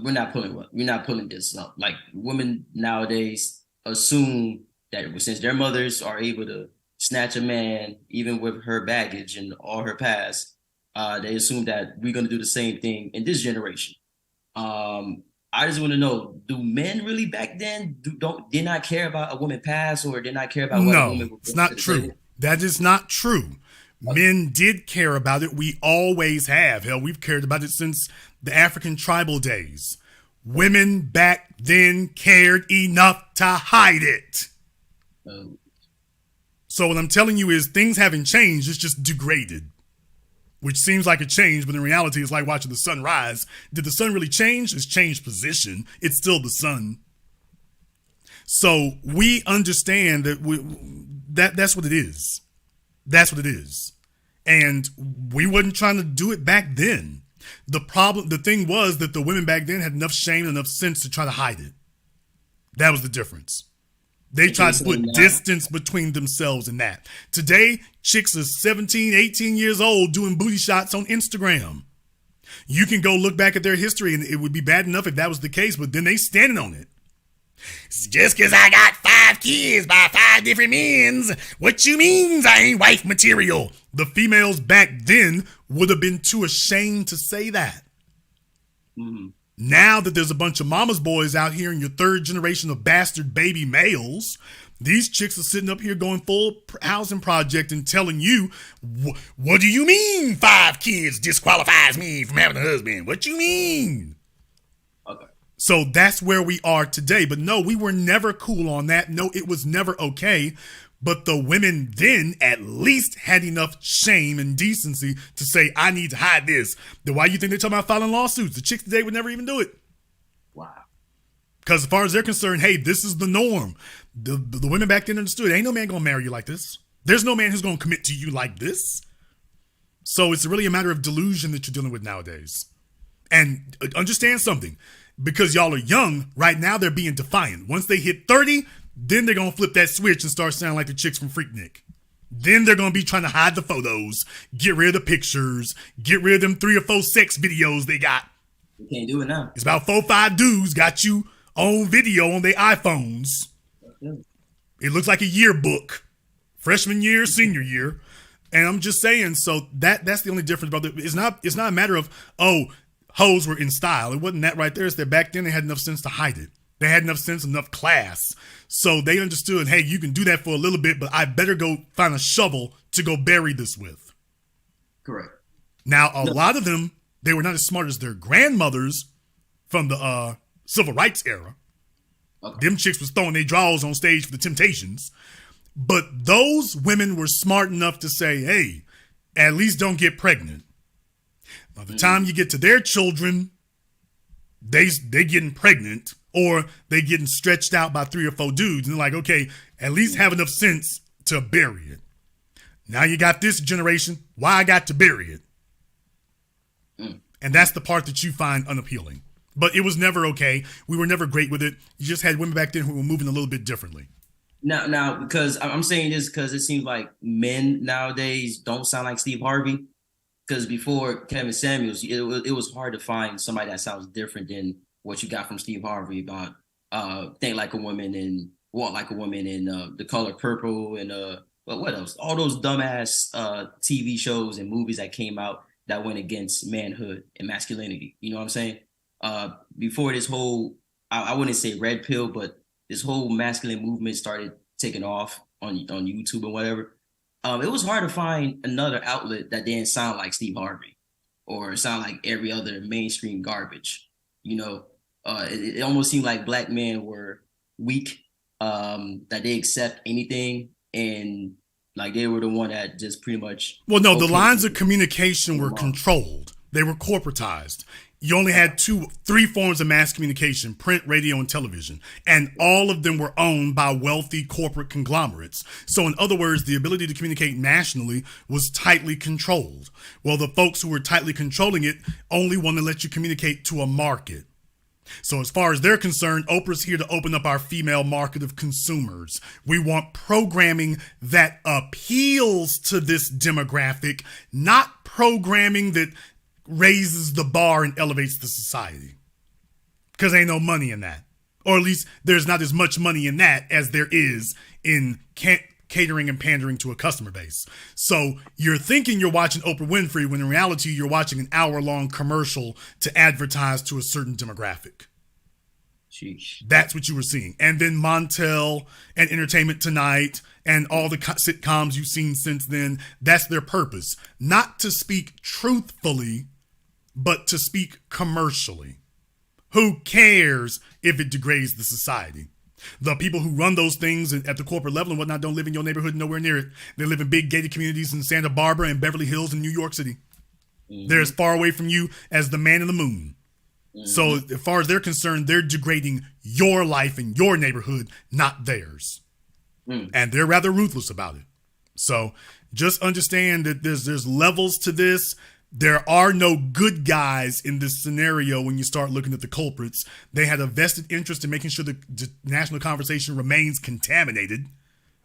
We're not pulling this up. Like women nowadays assume that since their mothers are able to snatch a man, even with her baggage and all her past, they assume that we're going to do the same thing in this generation. I just want to know, do men really back then did not care about a woman past or did not care about what a woman was? It's not true. That is not true. Men did care about it. We always have. Hell, we've cared about it since the African tribal days. Women back then cared enough to hide it. So what I'm telling you is things haven't changed. It's just degraded, which seems like a change, but in reality, it's like watching the sun rise. Did the sun really change? It's changed position. It's still the sun. So we understand that that's what it is. That's what it is. And we wasn't trying to do it back then. The thing was that the women back then had enough shame and enough sense to try to hide it. That was the difference. They tried to put distance between themselves and that. Today, chicks are 17, 18 years old doing booty shots on Instagram. You can go look back at their history and it would be bad enough if that was the case, but then they standing on it. Just because I got 5 kids by 5 different men's, what you means I ain't wife material? The females back then would have been too ashamed to say that. Mm-hmm. Now that there's a bunch of mama's boys out here in your 3rd generation of bastard baby males, these chicks are sitting up here going full housing project and telling you, what do you mean 5 kids disqualifies me from having a husband? What you mean? Okay. So that's where we are today. But no, we were never cool on that. No, it was never okay. But the women then at least had enough shame and decency to say, I need to hide this. Then why you think they're talking about filing lawsuits? The chicks today would never even do it. Wow. Because as far as they're concerned, hey, this is the norm. The women back then understood, ain't no man going to marry you like this. There's no man who's going to commit to you like this. So it's really a matter of delusion that you're dealing with nowadays. And understand something. Because y'all are young, right now they're being defiant. Once they hit 30, then they're going to flip that switch and start sounding like the chicks from Freaknik. Then they're going to be trying to hide the photos, get rid of the pictures, get rid of them 3 or 4 sex videos they got. You can't do it now. It's about 4 or 5 dudes got you on video on their iPhones. It looks like a yearbook freshman year, senior year. And I'm just saying, so that's the only difference about it. It's not a matter of, oh, hoes were in style. It wasn't that right there. It's that back then they had enough sense to hide it. They had enough sense, enough class. So they understood, hey, you can do that for a little bit, but I better go find a shovel to go bury this with. Correct. Now, a lot of them, they were not as smart as their grandmothers from the civil rights era. Okay. Them chicks was throwing their drawers on stage for the Temptations. But those women were smart enough to say, hey, at least don't get pregnant. By the time you get to their children, they getting pregnant or they getting stretched out by 3 or 4 dudes. And they're like, okay, at least have enough sense to bury it. Now you got this generation. Why I got to bury it? And that's the part that you find unappealing. But it was never okay. We were never great with it. You just had women back then who were moving a little bit differently. Now, because I'm saying this because it seems like men nowadays don't sound like Steve Harvey. Because before Kevin Samuels, it was hard to find somebody that sounds different than what you got from Steve Harvey about think like a woman and walk like a woman and The Color Purple and what else? All those dumbass TV shows and movies that came out that went against manhood and masculinity. You know what I'm saying? Before this whole, I wouldn't say red pill, but this whole masculine movement started taking off on YouTube and whatever. It was hard to find another outlet that didn't sound like Steve Harvey or sound like every other mainstream garbage. You know, it almost seemed like black men were weak, that they accept anything and like they were the one that just pretty much. Well, no, the lines of communication were controlled. They were corporatized. You only had 3 forms of mass communication: print, radio, and television. And all of them were owned by wealthy corporate conglomerates. So in other words, the ability to communicate nationally was tightly controlled. Well, the folks who were tightly controlling it only want to let you communicate to a market. So as far as they're concerned, Oprah's here to open up our female market of consumers. We want programming that appeals to this demographic, not programming that raises the bar and elevates the society, because ain't no money in that, or at least there's not as much money in that as there is in catering and pandering to a customer base. So you're thinking you're watching Oprah Winfrey when in reality you're watching an hour-long commercial to advertise to a certain demographic. Sheesh. That's what you were seeing. And then Montel and Entertainment Tonight and all the sitcoms you've seen since then, that's their purpose. Not to speak truthfully, but to speak commercially. Who cares if it degrades the society? The people who run those things at the corporate level and whatnot don't live in your neighborhood, nowhere near it. They live in big gated communities in Santa Barbara and Beverly Hills in New York City. Mm-hmm. They're as far away from you as the man in the moon. Mm-hmm. So as far as they're concerned, they're degrading your life and your neighborhood, not theirs. Mm. And they're rather ruthless about it. So just understand that there's levels to this. There are no good guys in this scenario when you start looking at the culprits. They had a vested interest in making sure the national conversation remains contaminated.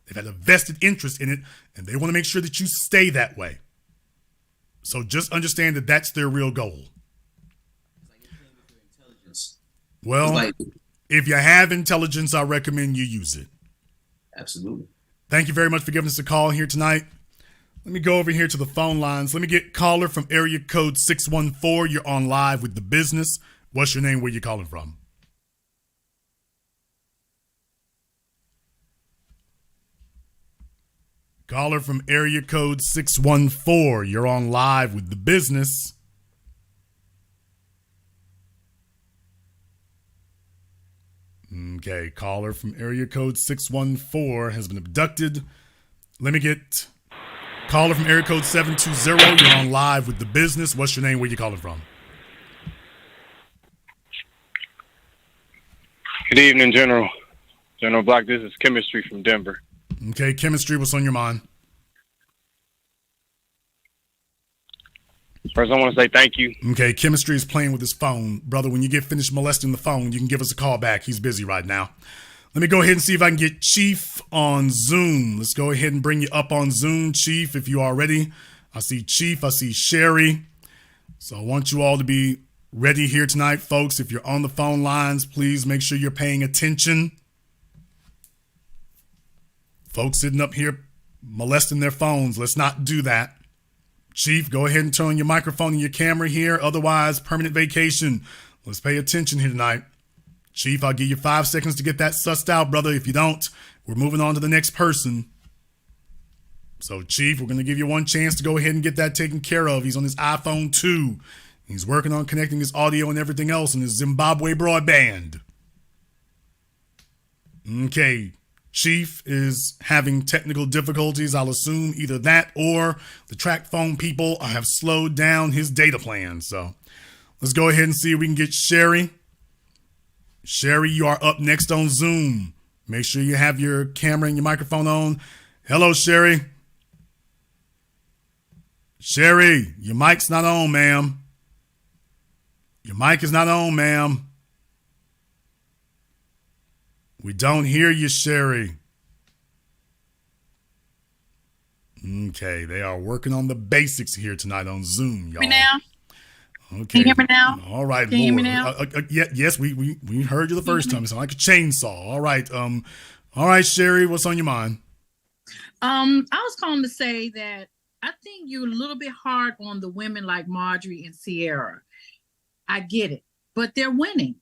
They've had a vested interest in it, and they want to make sure that you stay that way. So just understand that that's their real goal. Well, if you have intelligence, I recommend you use it. Absolutely. Thank you very much for giving us a call here tonight. Let me go over here to the phone lines. Let me get caller from area code 614. You're on live with The Business. What's your name? Where you calling from? Caller from area code 614. You're on live with The Business. Okay, caller from area code 614 has been abducted. Let me get caller from area code 720. You're on live with The Business. What's your name? Where you calling from? Good evening, General Black. This is Chemistry from Denver. Okay, Chemistry, what's on your mind? First, I want to say thank you. Okay, Chemistry is playing with his phone. Brother, when you get finished molesting the phone, you can give us a call back. He's busy right now. Let me go ahead and see if I can get Chief on Zoom. Let's go ahead and bring you up on Zoom, Chief, if you are ready. I see Chief. I see Sherry. So I want you all to be ready here tonight, folks. If you're on the phone lines, please make sure you're paying attention. Folks sitting up here molesting their phones. Let's not do that. Chief, go ahead and turn on your microphone and your camera here. Otherwise, permanent vacation. Let's pay attention here tonight. Chief, I'll give you 5 seconds to get that sussed out, brother. If you don't, we're moving on to the next person. So, Chief, we're going to give you one chance to go ahead and get that taken care of. He's on his iPhone 2. He's working on connecting his audio and everything else in his Zimbabwe broadband. Okay. Chief is having technical difficulties. I'll assume either that or the track phone people have slowed down his data plan. So let's go ahead and see if we can get Sherry. Sherry, you are up next on Zoom. Make sure you have your camera and your microphone on. Hello, Sherry. Sherry, your mic's not on, ma'am. Your mic is not on, ma'am. We don't hear you, Sherry. Okay, they are working on the basics here tonight on Zoom, y'all. Me now? Okay. Can you hear me now? All right, Can you hear me Laura. now? Yes, we heard you the first time. It sounded like a chainsaw. All right, Sherry, what's on your mind? I was calling to say that I think you're a little bit hard on the women like Marjorie and Sierra. I get it, but they're winning.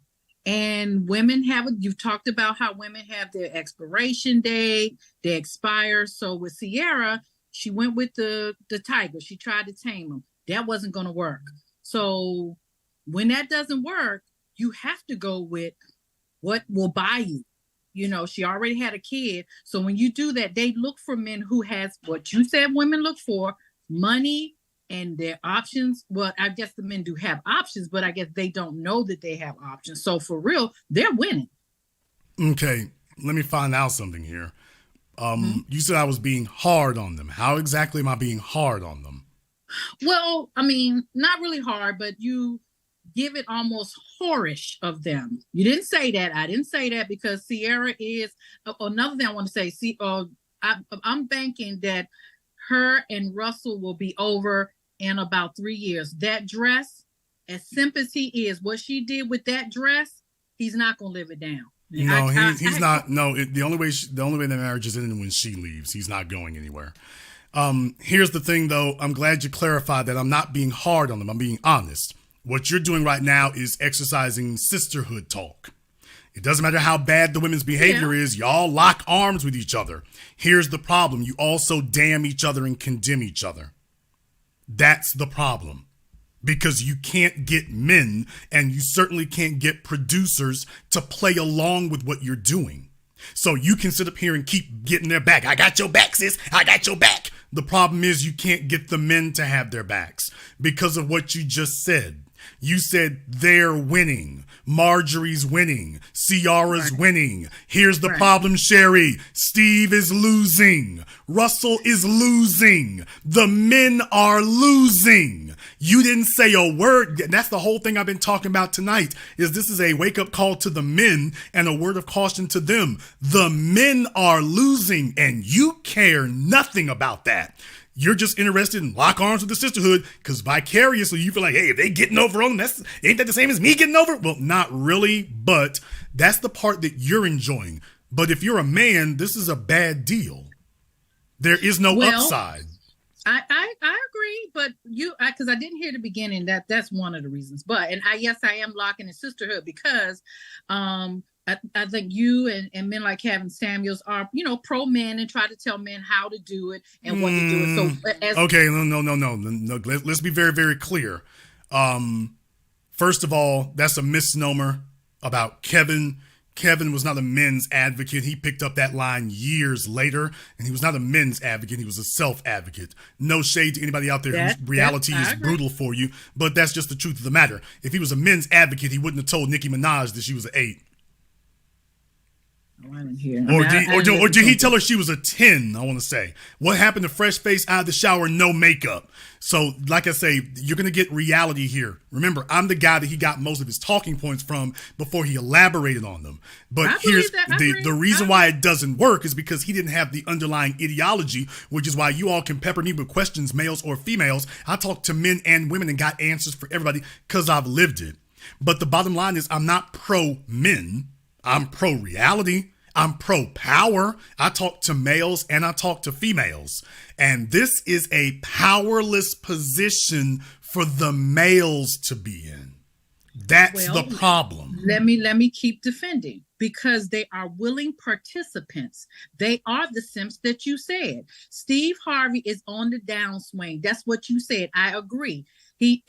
And women you've talked about how women have their expiration date, they expire. So with Sierra, she went with the tiger. She tried to tame him. That wasn't going to work. So when that doesn't work, you have to go with what will buy you. You know, she already had a kid. So when you do that, they look for men who has what you said women look for, money, and their options. Well, I guess the men do have options, but I guess they don't know that they have options. So for real, they're winning. Okay, let me find out something here. You said I was being hard on them. How exactly am I being hard on them? Well, I mean, not really hard, but you give it almost whorish of them. You didn't say that. I didn't say that because Sierra is another thing I want to say. See, I'm banking that her and Russell will be over in about 3 years. That dress, as simple as he is, what she did with that dress, he's not going to live it down. No, he's not. No, the only way the marriage is ending when she leaves. He's not going anywhere. Here's the thing, though. I'm glad you clarified that I'm not being hard on them. I'm being honest. What you're doing right now is exercising sisterhood talk. It doesn't matter how bad the women's behavior is. Y'all lock arms with each other. Here's the problem. You also damn each other and condemn each other. That's the problem. Because you can't get men, and you certainly can't get producers to play along with what you're doing. So you can sit up here and keep getting their back. I got your back, sis. I got your back. The problem is you can't get the men to have their backs because of what you just said. You said they're winning. Marjorie's winning. Ciara's winning. Here's the problem, Sherry. Steve is losing. Russell is losing. The men are losing. You didn't say a word. That's the whole thing I've been talking about tonight, is this is a wake-up call to the men and a word of caution to them. The men are losing, and you care nothing about that. You're just interested in lock arms with the sisterhood because vicariously you feel like, hey, if they getting over on them, ain't that the same as me getting over? Well, not really, but that's the part that you're enjoying. But if you're a man, this is a bad deal. There is no upside. I agree, but because I didn't hear the beginning, that's one of the reasons. But yes, I am locking in sisterhood because I think you and men like Kevin Samuels are, pro men and try to tell men how to do it and what to do it. So okay, no. Let's be very, very clear. First of all, that's a misnomer about Kevin. Kevin was not a men's advocate. He picked up that line years later, and he was not a men's advocate. He was a self-advocate. No shade to anybody out there whose reality is brutal for you, but that's just the truth of the matter. If he was a men's advocate, he wouldn't have told Nicki Minaj that she was an 8. Or did he tell her she was a 10, I want to say. What happened to fresh face, out of the shower, no makeup? So, like I say, you're going to get reality here. Remember, I'm the guy that he got most of his talking points from before he elaborated on them. But here's the reason why it doesn't work is because he didn't have the underlying ideology, which is why you all can pepper me with questions, males or females. I talk to men and women and got answers for everybody because I've lived it. But the bottom line is I'm not pro-men. I'm pro-reality. I'm pro power. I talk to males and I talk to females. And this is a powerless position for the males to be in. That's the problem. Let me keep defending, because they are willing participants. They are the simps that you said. Steve Harvey is on the downswing. That's what you said. I agree. He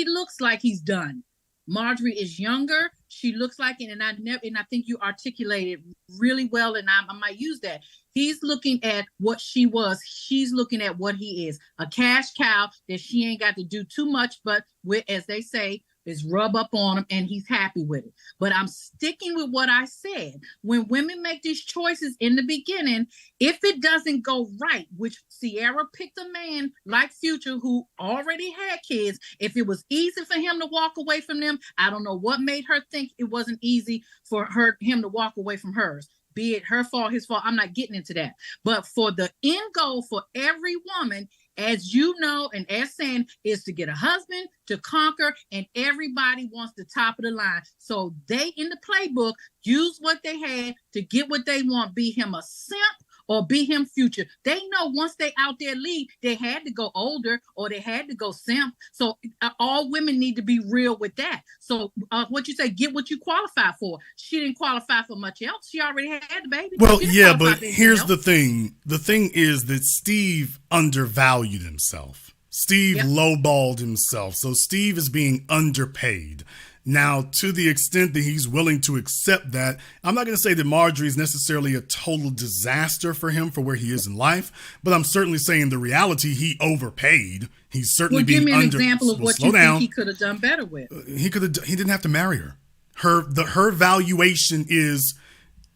looks like he's done. Marjorie is younger. She looks like it, and I think you articulated really well, and I might use that. He's looking at what she was. She's looking at what he is. A cash cow that she ain't got to do too much, but with, as they say, is rub up on him, and he's happy with it. But I'm sticking with what I said. When women make these choices in the beginning, if it doesn't go right, which Sierra picked a man like Future who already had kids, if it was easy for him to walk away from them, I don't know what made her think it wasn't easy for him to walk away from hers. Be it her fault, his fault, I'm not getting into that. But for the end goal for every woman, as you know, and as saying, is to get a husband, to conquer, and everybody wants the top of the line. So they, in the playbook, use what they had to get what they want, be him a simp or be him Future. They know once they out there lead, they had to go older or they had to go simp. So all women need to be real with that. So what you say, get what you qualify for. She didn't qualify for much else. She already had the baby. Well, yeah, but here's the thing. The thing is that Steve undervalued himself. Steve lowballed himself. So Steve is being underpaid. Now, to the extent that he's willing to accept that, I'm not going to say that Marjorie is necessarily a total disaster for him for where he is in life, but I'm certainly saying the reality, he overpaid. He's certainly being give me an example of what you think he could have done better with. He didn't have to marry her. Her valuation is,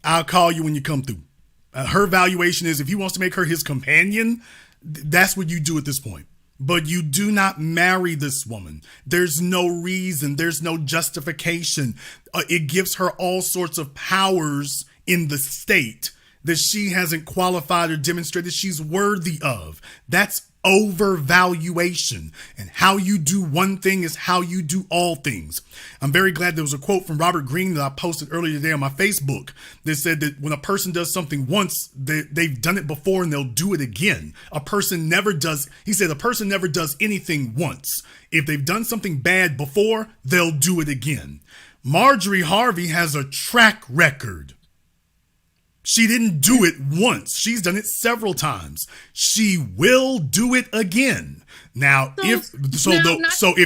I'll call you when you come through. Her valuation is, if he wants to make her his companion, that's what you do at this point. But you do not marry this woman. There's no reason. There's no justification. It gives her all sorts of powers in the state that she hasn't qualified or demonstrated she's worthy of. That's overvaluation. And how you do one thing is how you do all things. I'm very glad there was a quote from Robert Greene that I posted earlier today on my Facebook that said that when a person does something once, they've done it before and they'll do it again. A person never does anything once. If they've done something bad before, they'll do it again. Marjorie Harvey has a track record. She didn't do it once. She's done it several times. She will do it again. Now, if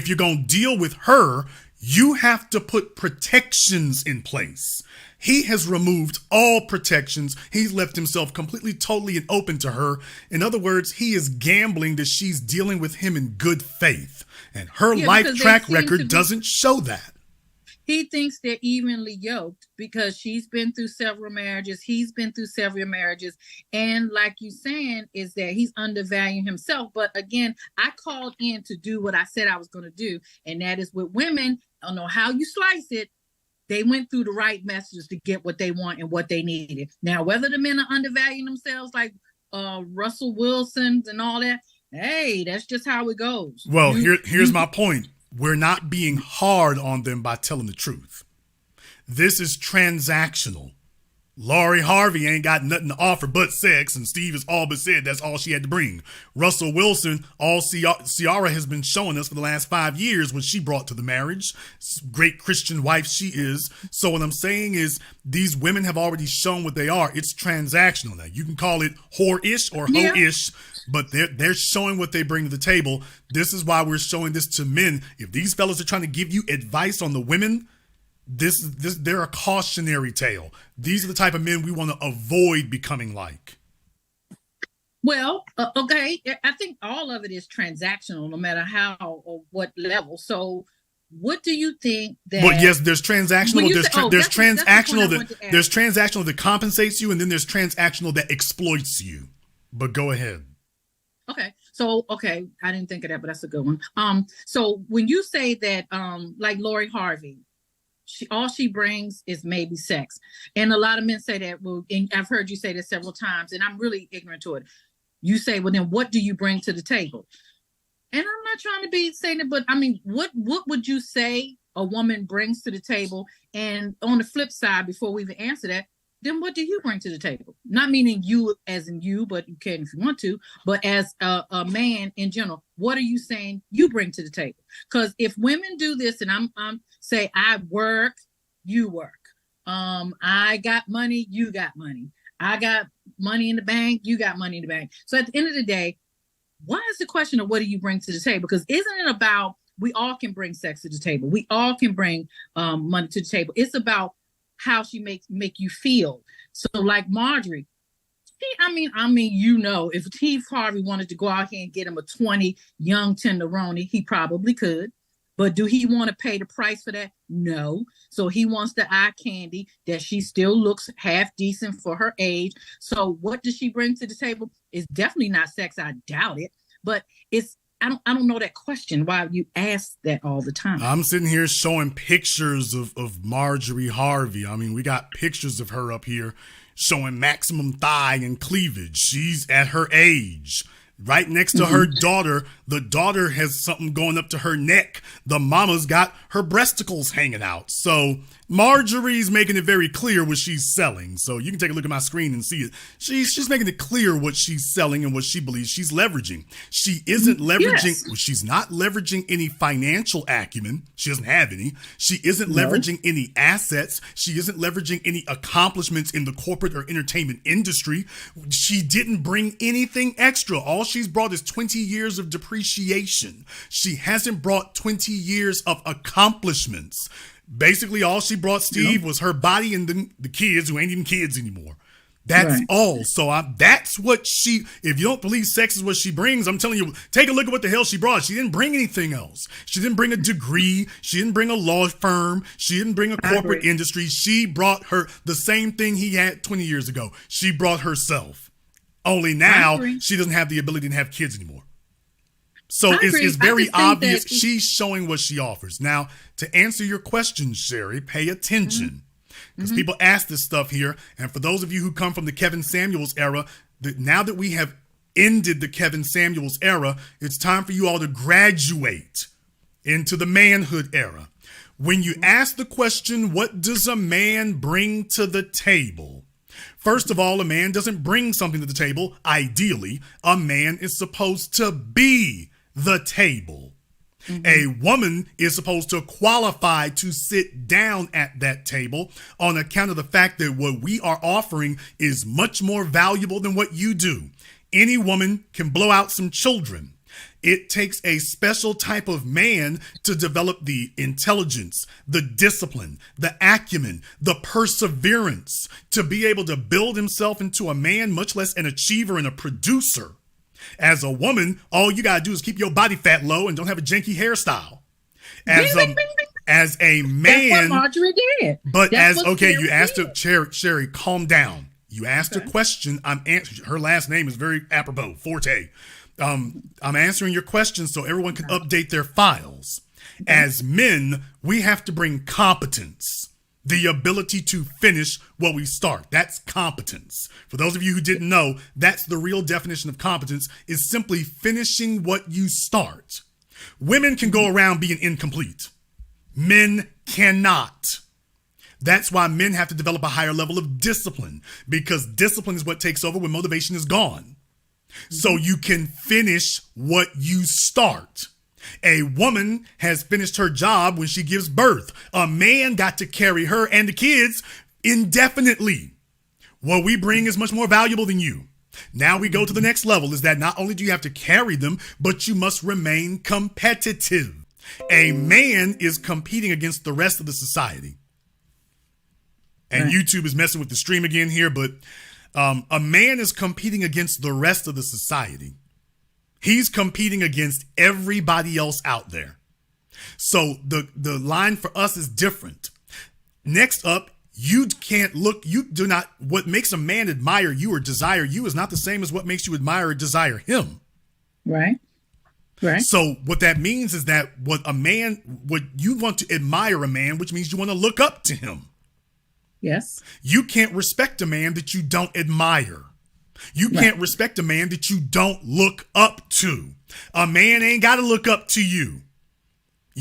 you're going to deal with her, you have to put protections in place. He has removed all protections. He's left himself completely, totally, and open to her. In other words, he is gambling that she's dealing with him in good faith. And her life track record doesn't show that. He thinks they're evenly yoked because she's been through several marriages. He's been through several marriages. And like you saying, is that he's undervaluing himself. But again, I called in to do what I said I was going to do. And that is with women, I don't know how you slice it. They went through the right messages to get what they want and what they needed. Now, whether the men are undervaluing themselves like Russell Wilson's and all that, hey, that's just how it goes. Well, here's my point. We're not being hard on them by telling the truth. This is transactional. Laurie Harvey ain't got nothing to offer but sex, and Steve has all but said that's all she had to bring. Russell Wilson, all Ciara has been showing us for the last 5 years what she brought to the marriage. Great Christian wife she is. So what I'm saying is these women have already shown what they are. It's transactional. Now, you can call it whore-ish or hoe-ish, but they're showing what they bring to the table. This is why we're showing this to men. If these fellas are trying to give you advice on the women, they're a cautionary tale. These are the type of men we want to avoid becoming like. Well, okay. I think all of it is transactional, no matter how or what level. So what do you think that... But yes, there's transactional. There's transactional that compensates you, and then there's transactional that exploits you. But go ahead. Okay. So, I didn't think of that, but that's a good one. So when you say that, like Laurie Harvey, all she brings is maybe sex. And a lot of men say that, well, and I've heard you say this several times, and I'm really ignorant to it. You say, well, then what do you bring to the table? And I'm not trying to be saying it, but I mean, what would you say a woman brings to the table? And on the flip side, before we even answer that, then what do you bring to the table? Not meaning you as in you, but you can if you want to, but as a man in general, what are you saying you bring to the table? Because if women do this, and I'm say I work, you work. I got money, you got money. I got money in the bank, you got money in the bank. So at the end of the day, why is the question of what do you bring to the table? Because isn't it about we all can bring sex to the table. We all can bring money to the table. It's about how she make you feel. So like Marjorie, I mean, if Steve Harvey wanted to go out here and get him a 20 young tenderoni, he probably could. But do he want to pay the price for that? No. So he wants the eye candy that she still looks half decent for her age. So what does she bring to the table? It's definitely not sex. I doubt it. But I don't know that question, why you ask that all the time. I'm sitting here showing pictures of Marjorie Harvey. I mean, we got pictures of her up here showing maximum thigh and cleavage. She's at her age. Right next to her daughter, the daughter has something going up to her neck. The mama's got her breasticles hanging out. So Marjorie's making it very clear what she's selling. So you can take a look at my screen and see it. She's making it clear what she's selling and what she believes she's leveraging. She isn't leveraging. Yes. She's not leveraging any financial acumen. She doesn't have any. She isn't leveraging any assets. She isn't leveraging any accomplishments in the corporate or entertainment industry. She didn't bring anything extra. All she's brought is 20 years of depreciation. She hasn't brought 20 years of accomplishments. Basically, all she brought, Steve, was her body and the kids who ain't even kids anymore. That's all. So that's what if you don't believe sex is what she brings, I'm telling you, take a look at what the hell she brought. She didn't bring anything else. She didn't bring a degree. She didn't bring a law firm. She didn't bring a corporate industry. She brought the same thing he had 20 years ago. She brought herself. Only now she doesn't have the ability to have kids anymore. So it's very obvious she's showing what she offers. Now, to answer your question, Sherry, pay attention. Because people ask this stuff here. And for those of you who come from the Kevin Samuels era, now that we have ended the Kevin Samuels era, it's time for you all to graduate into the manhood era. When you ask the question, what does a man bring to the table? First of all, a man doesn't bring something to the table. Ideally, a man is supposed to be the table. A woman is supposed to qualify to sit down at that table on account of the fact that what we are offering is much more valuable than what you do. Any woman can blow out some children. It takes a special type of man to develop the intelligence, the discipline, the acumen, the perseverance to be able to build himself into a man, much less an achiever and a producer. As a woman, all you gotta do is keep your body fat low and don't have a janky hairstyle. As a man, that's what Marjorie did. But you asked her, Sherry, calm down. You asked a question. I'm answering. Her last name is very apropos, Forte. I'm answering your question so everyone can update their files. As men, we have to bring competence, the ability to finish what we start. That's competence. For those of you who didn't know, that's the real definition of competence, is simply finishing what you start. Women can go around being incomplete. Men cannot. That's why men have to develop a higher level of discipline, because discipline is what takes over when motivation is gone. So you can finish what you start. A woman has finished her job when she gives birth. A man got to carry her and the kids indefinitely. What we bring is much more valuable than you. Now we go to the next level, is that not only do you have to carry them, but you must remain competitive. A man is competing against the rest of the society. And YouTube is messing with the stream again here, but a man is competing against the rest of the society. He's competing against everybody else out there. So the line for us is different. Next up, what makes a man admire you or desire you is not the same as what makes you admire or desire him. Right. So what that means is that what you want to admire a man, which means you want to look up to him. Yes. You can't respect a man that you don't admire. You can't respect a man that you don't look up to. A man ain't got to look up to you.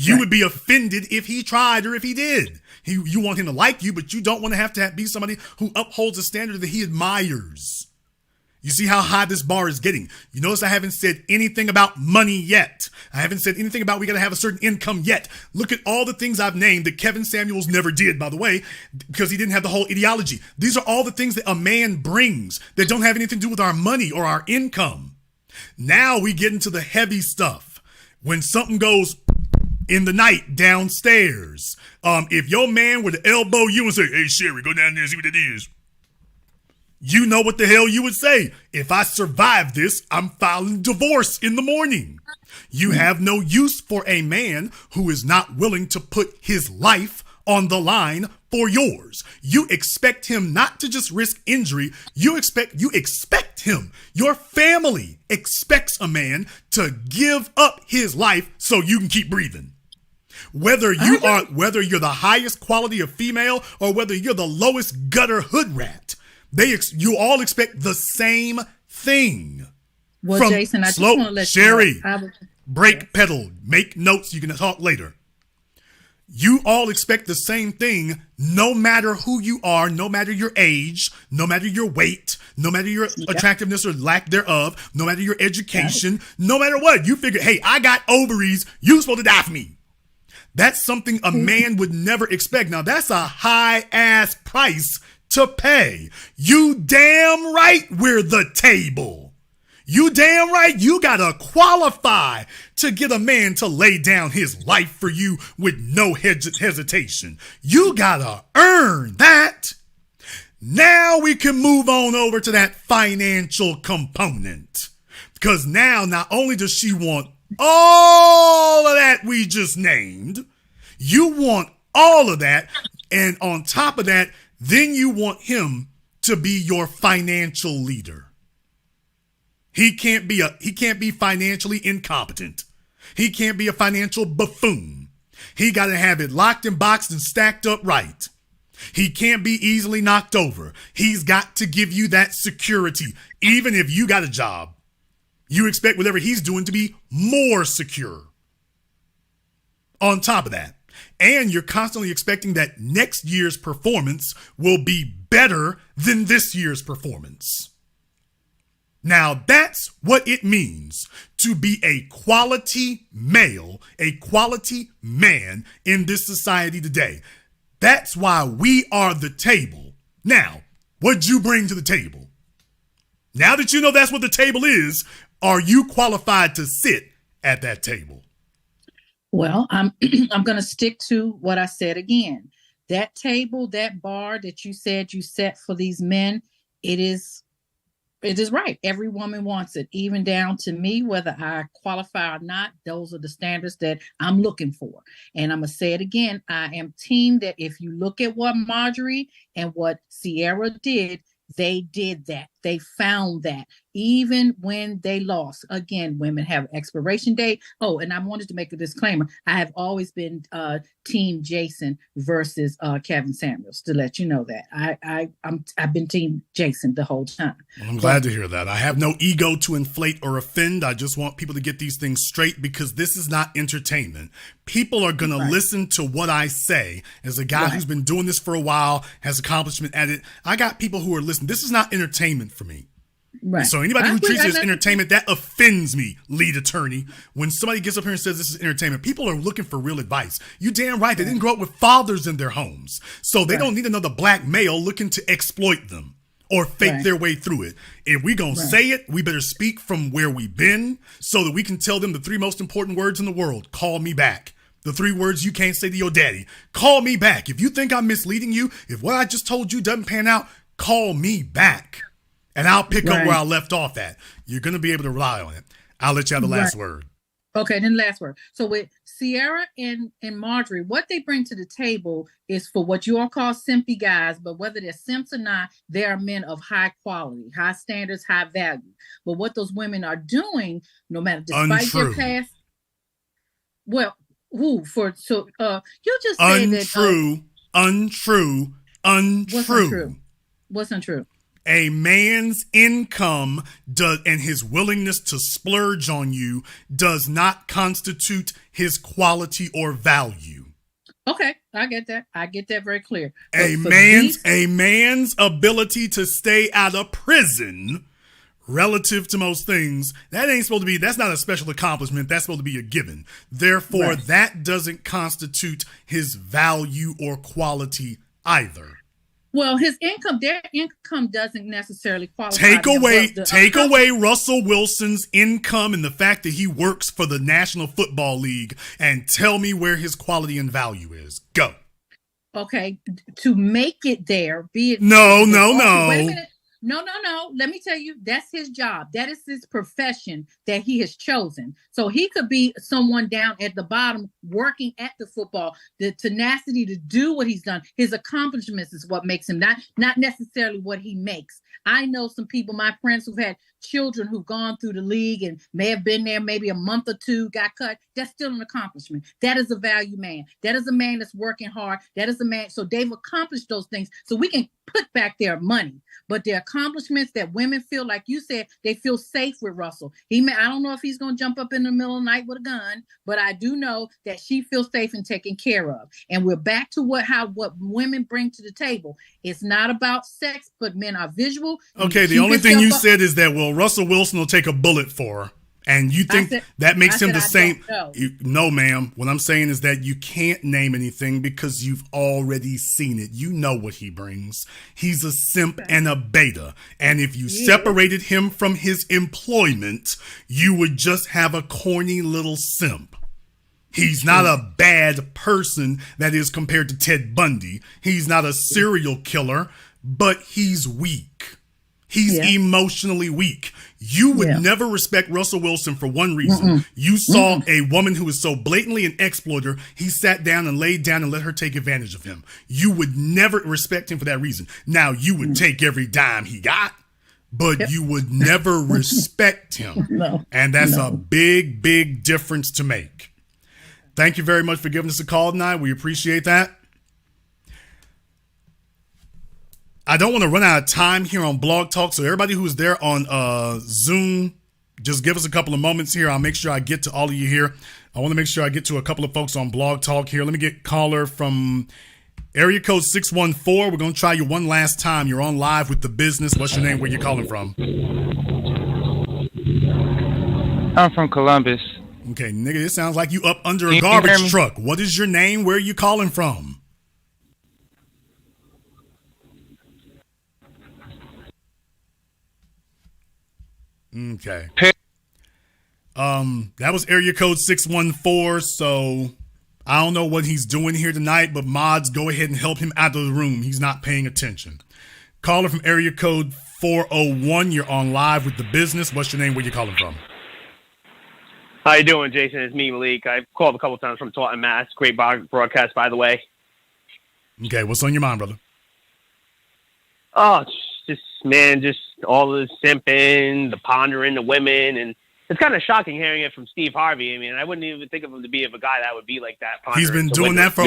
You would be offended if he tried or if he did. You want him to like you, but you don't want to have be somebody who upholds a standard that he admires. You see how high this bar is getting. You notice I haven't said anything about money yet. I haven't said anything about we got to have a certain income yet. Look at all the things I've named that Kevin Samuels never did, by the way, because he didn't have the whole ideology. These are all the things that a man brings that don't have anything to do with our money or our income. Now we get into the heavy stuff. When something goes in the night downstairs, if your man were to elbow you and say, "Hey, Sherry, go down there and see what it is," you know what the hell you would say. If I survive this, I'm filing divorce in the morning. You have no use for a man who is not willing to put his life on the line for yours. You expect him not to just risk injury. You expect him. Your family expects a man to give up his life so you can keep breathing. Whether you're the highest quality of female or whether you're the lowest gutter hood rat, you all expect the same thing. Well, Jason, I just want to let Sherry, you know. Brake pedal, make notes, you can talk later. You all expect the same thing no matter who you are, no matter your age, no matter your weight, no matter your attractiveness or lack thereof, no matter your education, no matter what. You figure, hey, I got ovaries, you're supposed to die for me. That's something a man would never expect. Now, that's a high-ass price to pay. You damn right we're the table. You damn right you gotta qualify to get a man to lay down his life for you with no hesitation. You gotta earn that. Now we can move on over to that financial component. Because now not only does she want all of that we just named, you want all of that, and on top of that, then you want him to be your financial leader. He can't be financially incompetent. He can't be a financial buffoon. He got to have it locked and boxed and stacked up right. He can't be easily knocked over. He's got to give you that security. Even if you got a job, you expect whatever he's doing to be more secure. On top of that, and you're constantly expecting that next year's performance will be better than this year's performance. Now, that's what it means to be a quality male, a quality man in this society today. That's why we are the table. Now, what'd you bring to the table? Now that you know that's what the table is, are you qualified to sit at that table? Well, I'm going to stick to what I said again. That table, that bar that you said you set for these men, it is right. Every woman wants it, even down to me, whether I qualify or not. Those are the standards that I'm looking for. And I'm going to say it again. I am team that if you look at what Marjorie and what Sierra did, they did that. They found that even when they lost. Again, women have an expiration date. Oh, and I wanted to make a disclaimer. I have always been team Jason versus Kevin Samuels, to let you know that. I've been team Jason the whole time. Well, I'm glad to hear that. I have no ego to inflate or offend. I just want people to get these things straight, because this is not entertainment. People are going to listen to what I say. As a guy who's been doing this for a while, has accomplishment at it, I got people who are listening. This is not entertainment for me. Right. So anybody who treats it as entertainment, that offends me, lead attorney. When somebody gets up here and says this is entertainment, people are looking for real advice. You damn right. They didn't grow up with fathers in their homes. So they don't need another black male looking to exploit them or fake their way through it. If we gonna say it, we better speak from where we've been so that we can tell them the three most important words in the world. Call me back. The three words you can't say to your daddy. Call me back. If you think I'm misleading you, if what I just told you doesn't pan out, call me back. And I'll pick up where I left off at. You're going to be able to rely on it. I'll let you have the last word. Okay, then last word. So with Sierra and Marjorie, what they bring to the table is for what you all call simpy guys, but whether they're simps or not, they are men of high quality, high standards, high value. But what those women are doing, no matter despite their past, well, you just said untrue. What's untrue? A man's income and his willingness to splurge on you does not constitute his quality or value. Okay, I get that. I get that very clear. A man's ability to stay out of prison relative to most things, that's not a special accomplishment. That's supposed to be a given. Therefore, that doesn't constitute his value or quality either. Well, their income doesn't necessarily qualify. Take away Russell Wilson's income and the fact that he works for the National Football League and tell me where his quality and value is. Go. Okay, to make it there, be it... No. Wait a minute. No. Let me tell you, that's his job. That is his profession that he has chosen. So he could be someone down at the bottom working at the football. The tenacity to do what he's done, his accomplishments is what makes him, not necessarily what he makes. I know some people, my friends who've had children who've gone through the league and may have been there maybe a month or two, got cut. That's still an accomplishment. That is a value man. That is a man that's working hard. That is a man. So they've accomplished those things. So we can put back their money, but their accomplishments that women feel, like you said, they feel safe with Russell. I don't know if he's going to jump up in the middle of the night with a gun, but I do know that she feels safe and taken care of. And we're back to what women bring to the table. It's not about sex, but men are visual. Okay, the only thing you said is that, well, Russell Wilson will take a bullet for her. And you think that makes him the same? No, ma'am. What I'm saying is that you can't name anything because you've already seen it. You know what he brings. He's a simp and a beta. And if you separated him from his employment, you would just have a corny little simp. He's not a bad person, that is, compared to Ted Bundy. He's not a serial killer, but he's weak. He's emotionally weak. You would never respect Russell Wilson for one reason. You saw a woman who was so blatantly an exploiter, he sat down and laid down and let her take advantage of him. You would never respect him for that reason. Now, you would take every dime he got, but you would never respect him. And that's a big, big difference to make. Thank you very much for giving us a call tonight. We appreciate that. I don't want to run out of time here on Blog Talk, so everybody who's there on Zoom, just give us a couple of moments here. I'll make sure I get to all of you here. I want to make sure I get to a couple of folks on Blog Talk here. Let me get caller from area code 614. We're going to try you one last time. You're on live with The Business. What's your name? Where you calling from? I'm from Columbus. Okay, nigga, it sounds like you up under a garbage truck. What is your name? Where are you calling from? Okay. That was area code 614, so I don't know what he's doing here tonight, but mods, go ahead and help him out of the room. He's not paying attention. Caller from area code 401, you're on live with The Business. What's your name? Where you calling from? How you doing, Jason? It's me, Malik. I've called a couple times from Taunton, Mass. Great broadcast, by the way. Okay, what's on your mind, brother? Oh, just all the simping, the pondering, the women, and it's kind of shocking hearing it from Steve Harvey. I mean, I wouldn't even think of him to be a guy that would be like that. He's been doing that for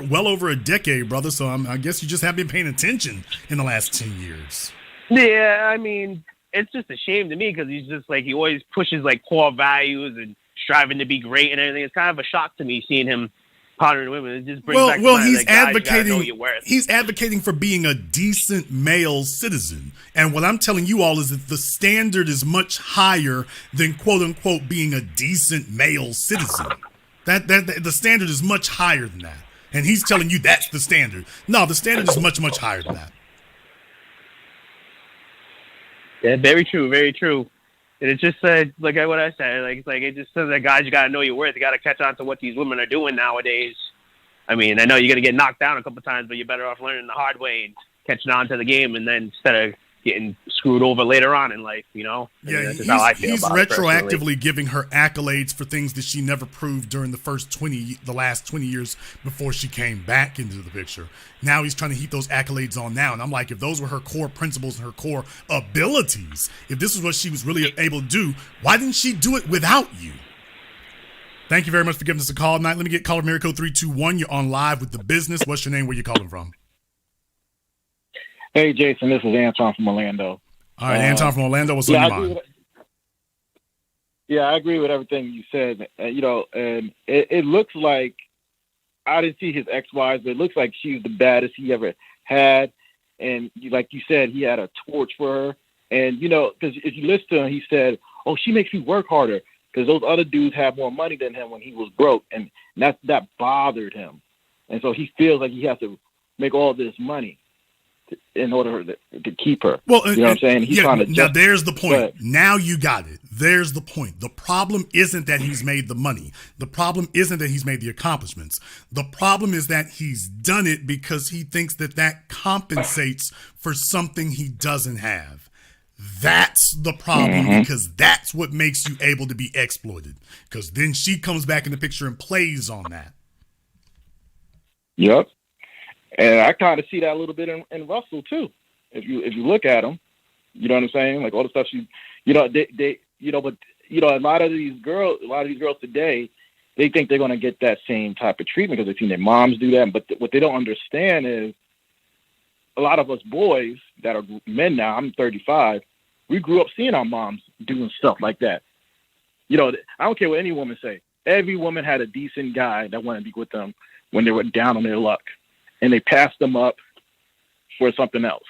well over a decade, brother. So I guess you just haven't been paying attention in the last 10 years. Yeah, I mean, it's just a shame to me because he's just like, he always pushes like core values and striving to be great and everything. It's kind of a shock to me seeing him pondering women. It just brings back to mind, he's like, guys, advocating. He's advocating for being a decent male citizen, and what I'm telling you all is that the standard is much higher than "quote unquote" being a decent male citizen. That the standard is much higher than that, and he's telling you that's the standard. No, the standard is much higher than that. Yeah, very true, very true. And it's just like what I said, it just says that guys, you got to know your worth. You got to catch on to what these women are doing nowadays. I mean, I know you're going to get knocked down a couple times, but you're better off learning the hard way and catching on to the game, and then instead of getting screwed over later on in life, you know? Yeah, that's how I feel about it, retroactively giving her accolades for things that she never proved during the last 20 years before she came back into the picture. Now he's trying to heap those accolades on now. And I'm like, if those were her core principles and her core abilities, if this is what she was really able to do, why didn't she do it without you? Thank you very much for giving us a call tonight. Let me get caller Miracle 321. You're on live with The Business. What's your name? Where you calling from? Hey, Jason, this is Anton from Orlando. All right, Anton from Orlando, what's on your mind? I agree with everything you said. And it looks like, I didn't see his ex-wives, but it looks like she's the baddest he ever had. And like you said, he had a torch for her. And, because if you listen to him, he said, oh, she makes me work harder because those other dudes have more money than him when he was broke. And that bothered him. And so he feels like he has to make all this money in order to keep her. Well, you know what I'm saying? He's trying to now there's the point. Now you got it. There's the point. The problem isn't that he's made the money. The problem isn't that he's made the accomplishments. The problem is that he's done it because he thinks that compensates for something he doesn't have. That's the problem, because that's what makes you able to be exploited. Because then she comes back in the picture and plays on that. Yep. And I kind of see that a little bit in Russell too. If you look at him, you know what I'm saying? Like all the stuff she, but a lot of these girls today, they think they're going to get that same type of treatment because they've seen their moms do that. But what they don't understand is a lot of us boys that are men now, I'm 35, we grew up seeing our moms doing stuff like that. I don't care what any woman say. Every woman had a decent guy that wanted to be with them when they were down on their luck. And they passed them up for something else.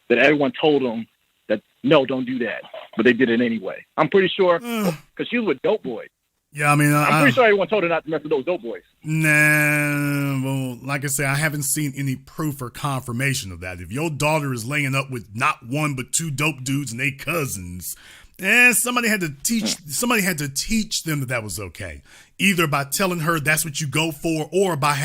That everyone told them that, no, don't do that. But they did it anyway. I'm pretty sure, because she was with dope boys. Yeah, I mean, I'm pretty sure everyone told her not to mess with those dope boys. Nah, well, like I say, I haven't seen any proof or confirmation of that. If your daughter is laying up with not one but two dope dudes and they cousins, somebody had to teach them that was okay. Either by telling her that's what you go for, or by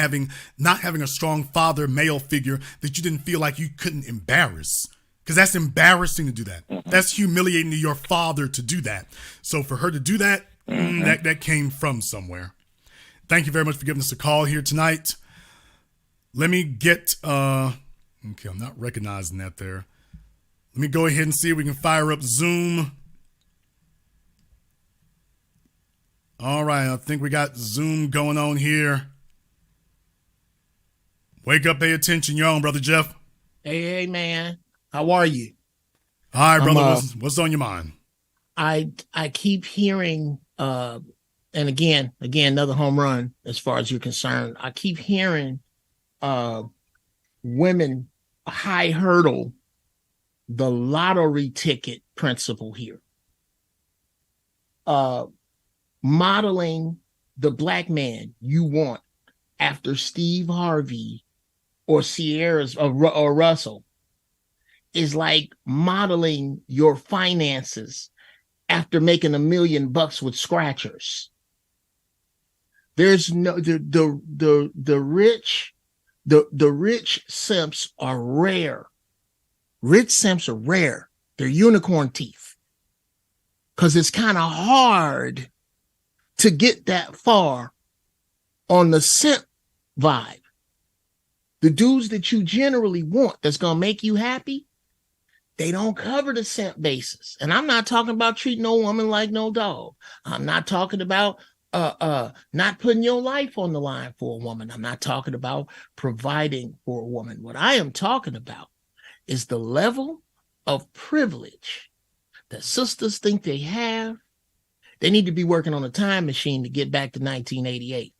not having a strong father male figure that you didn't feel like you couldn't embarrass. Because that's embarrassing to do that. That's humiliating to your father to do that. So for her to do that, that came from somewhere. Thank you very much for giving us a call here tonight. Let me get, okay, I'm not recognizing that there. Let me go ahead and see if we can fire up Zoom. All right, I think we got Zoom going on here. Wake up, pay attention. You're on, Brother Jeff. Hey, man. How are you? All right, brother. What's on your mind? I keep hearing, and again, another home run as far as you're concerned. I keep hearing women high hurdle the lottery ticket principle here. Modeling the black man you want after Steve Harvey or Sierra's or Russell is like modeling your finances after making $1 million with scratchers. There's no the rich simps are rare. Rich simps are rare. They're unicorn teeth. Because it's kind of hard to get that far on the simp vibe. The dudes that you generally want that's going to make you happy, they don't cover the simp basis. And I'm not talking about treating no woman like no dog. I'm not talking about not putting your life on the line for a woman. I'm not talking about providing for a woman. What I am talking about is the level of privilege that sisters think they have. They need to be working on a time machine to get back to 1988.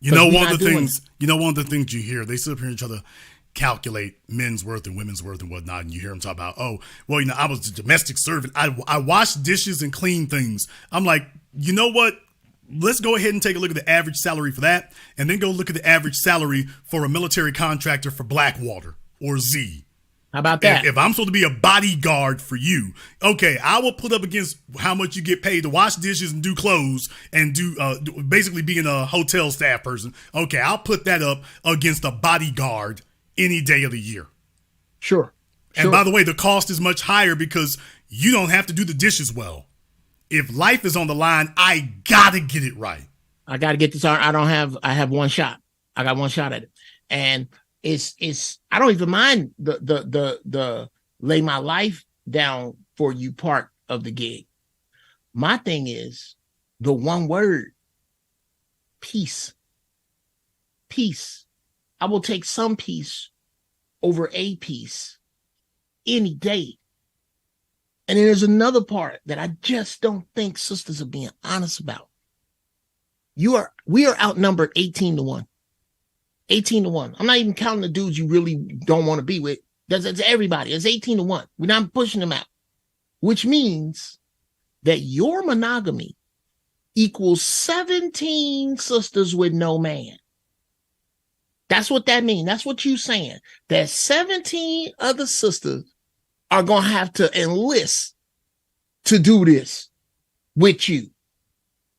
One of the things you hear, they sit up here and try to calculate men's worth and women's worth and whatnot, and you hear them talk about, I was a domestic servant. I wash dishes and clean things. I'm like, you know what? Let's go ahead and take a look at the average salary for that, and then go look at the average salary for a military contractor for Blackwater or Z. How about that? If I'm supposed to be a bodyguard for you, okay, I will put up against how much you get paid to wash dishes and do clothes and do basically being a hotel staff person. Okay, I'll put that up against a bodyguard any day of the year. Sure. And by the way, the cost is much higher because you don't have to do the dishes well. If life is on the line, I gotta get it right. I gotta get this. I have one shot. I got one shot at it. And it's I don't even mind the lay my life down for you part of the gig. My thing is the one word, peace. Peace. I will take some peace over a piece any day. And then there's another part that I just don't think sisters are being honest about. We are outnumbered 18-1. 18-1. I'm not even counting the dudes you really don't want to be with. That's everybody. It's 18-1. We're not pushing them out, which means that your monogamy equals 17 sisters with no man. That's what that means. That's what you're saying. That 17 other sisters are going to have to enlist to do this with you,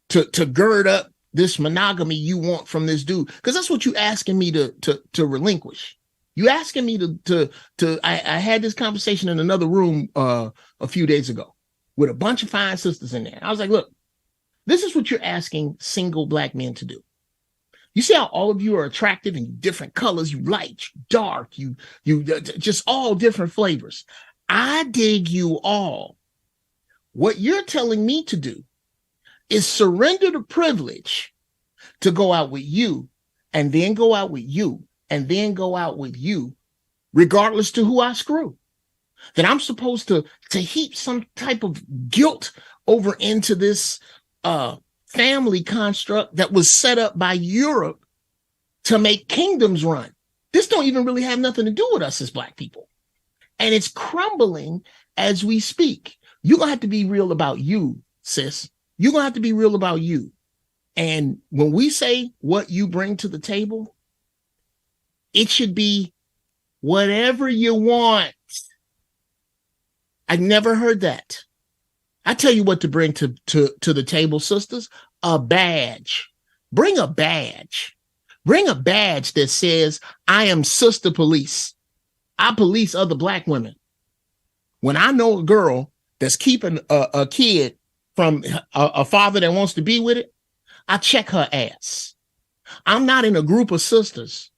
to gird up this monogamy you want from this dude. Because that's what you're asking me to relinquish. You asking me I had this conversation in another room a few days ago with a bunch of fine sisters in there. I was like, look, this is what you're asking single black men to do. You see how all of you are attractive in different colors, you light, you dark, you just all different flavors. I dig you all. What you're telling me to do is surrender the privilege to go out with you, and then go out with you, and then go out with you, regardless to who I screw. That I'm supposed to heap some type of guilt over into this family construct that was set up by Europe to make kingdoms run. This don't even really have nothing to do with us as black people. And it's crumbling as we speak. You're going to have to be real about you, sis. You're going to have to be real about you. And when we say what you bring to the table, it should be whatever you want. I never heard that. I tell you what to bring to the table, sisters. A badge. Bring a badge. Bring a badge that says, I am sister police. I police other black women. When I know a girl that's keeping a kid from a father that wants to be with it, I check her ass. I'm not in a group of sisters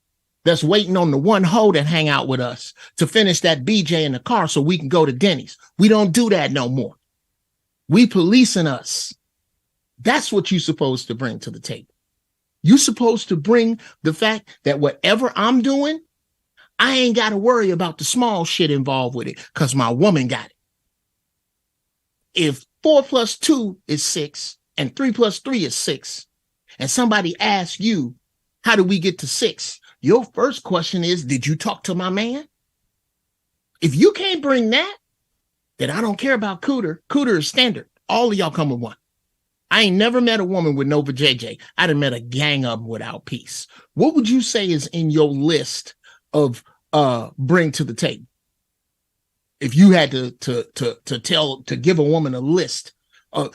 that's waiting on the one hoe that hang out with us to finish that BJ in the car so we can go to Denny's. We don't do that no more. We policing us. That's what you're supposed to bring to the table. You're supposed to bring the fact that whatever I'm doing, I ain't got to worry about the small shit involved with it because my woman got it. If 4 + 2 is 6 and 3 + 3 is 6, and somebody asks you, how do we get to 6? Your first question is, did you talk to my man? If you can't bring that, then I don't care about Cooter. Cooter is standard. All of y'all come with one. I ain't never met a woman with no vajayjay. I done met a gang of them without peace. What would you say is in your list of bring to the table? If you had to give a woman a list of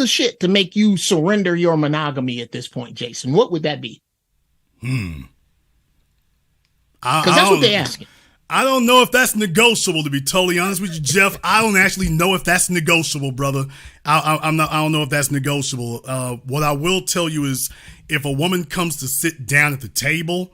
shit to make you surrender your monogamy at this point, Jason, what would that be? Because that's what they're asking. I don't know if that's negotiable, to be totally honest with you, Jeff. I don't actually know if that's negotiable, brother. I don't know if that's negotiable. What I will tell you is if a woman comes to sit down at the table,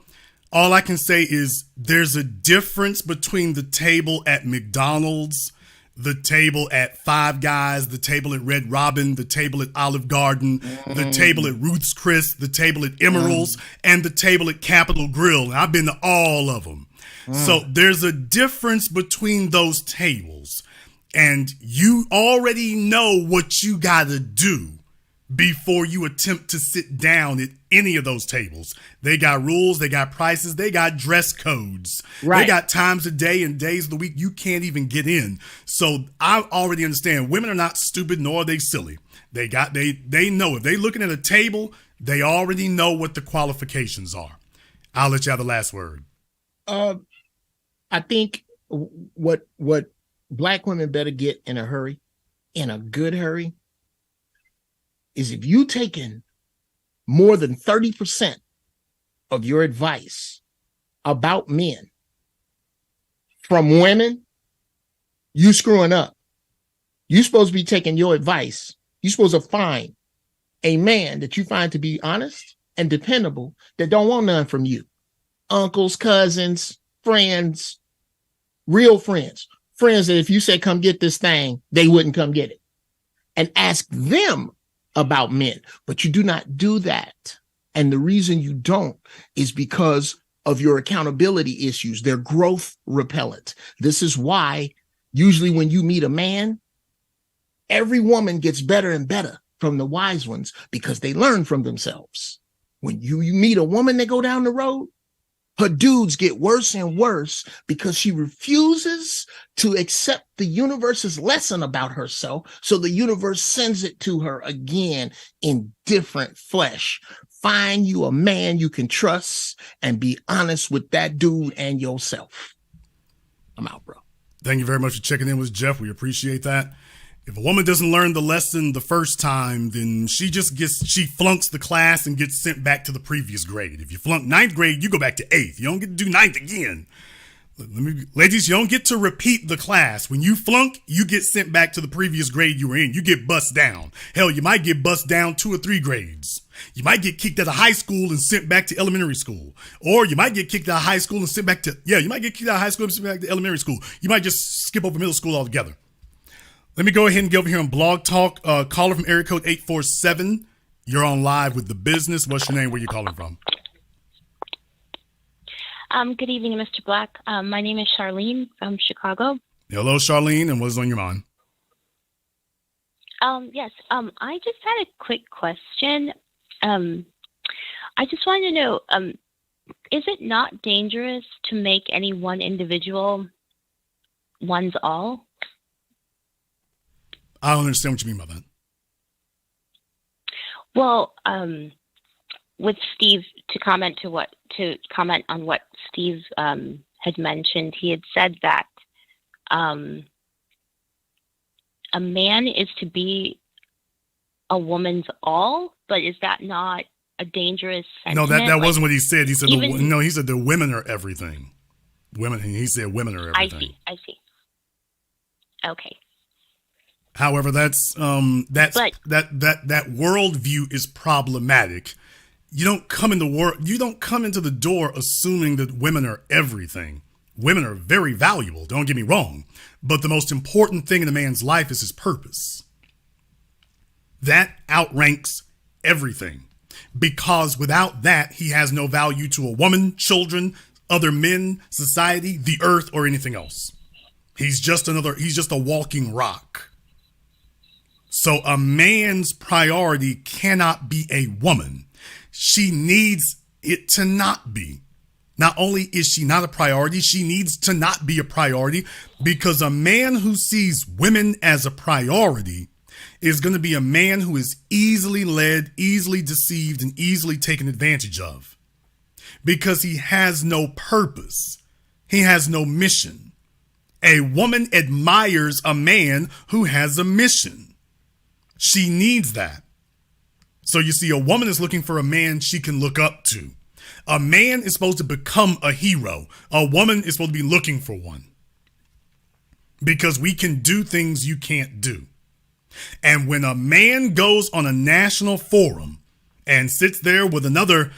all I can say is there's a difference between the table at McDonald's, the table at Five Guys, the table at Red Robin, the table at Olive Garden, the table at Ruth's Chris, the table at Emeril's, and the table at Capitol Grill. And I've been to all of them. So there's a difference between those tables. And you already know what you got to do before you attempt to sit down at any of those tables. They got rules, they got prices, they got dress codes. Right. They got times of day and days of the week you can't even get in. So I already understand women are not stupid, nor are they silly. They know if they're looking at a table, they already know what the qualifications are. I'll let you have the last word. I think what black women better get in a hurry, in a good hurry, is if you taking more than 30% of your advice about men from women, you screwing up. You're supposed to be taking your advice. You're supposed to find a man that you find to be honest and dependable that don't want none from you. Uncles, cousins, friends, real friends that if you say, come get this thing, they wouldn't come get it. And ask them about men, but you do not do that. And the reason you don't is because of your accountability issues. They're growth repellent. This is why usually when you meet a man, every woman gets better and better from the wise ones because they learn from themselves. When you meet a woman that go down the road, her dudes get worse and worse because she refuses to accept the universe's lesson about herself. So the universe sends it to her again in different flesh. Find you a man you can trust and be honest with that dude and yourself. I'm out, bro. Thank you very much for checking in with Jeff. We appreciate that. If a woman doesn't learn the lesson the first time, then she flunks the class and gets sent back to the previous grade. If you flunk 9th grade, you go back to 8th. You don't get to do 9th again. Ladies, you don't get to repeat the class. When you flunk, you get sent back to the previous grade you were in. You get bussed down. Hell, you might get bussed down 2 or 3 grades. You might get kicked out of high school and sent back to elementary school. Or you might get kicked out of high school and sent back to, you might get kicked out of high school and sent back to elementary school. You might just skip over middle school altogether. Let me go ahead and get over here on Blog Talk. Caller from area code 847. You're on live with The Business. What's your name? Where you calling from? Good evening, Mr. Black. My name is Charlene from Chicago. Hello, Charlene, and what's on your mind? Yes, I just had a quick question. I just wanted to know, is it not dangerous to make any one individual one's all? I don't understand what you mean by that. Well, with Steve, to comment on what Steve had mentioned, he had said that a man is to be a woman's all, but is that not a dangerous sentiment? No, that wasn't what he said. He said he said the women are everything. He said women are everything. I see. Okay. However, that worldview is problematic. You don't come into the door assuming that women are everything. Women are very valuable, don't get me wrong, but the most important thing in a man's life is his purpose. That outranks everything, because without that, he has no value to a woman, children, other men, society, the earth, or anything else. He's just a walking rock. So a man's priority cannot be a woman. She needs it to not be. Not only is she not a priority, she needs to not be a priority, because a man who sees women as a priority is going to be a man who is easily led, easily deceived, and easily taken advantage of, because he has no purpose. He has no mission. A woman admires a man who has a mission. She needs that. So you see, a woman is looking for a man she can look up to. A man is supposed to become a hero. A woman is supposed to be looking for one. Because we can do things you can't do. And when a man goes on a national forum and sits there with another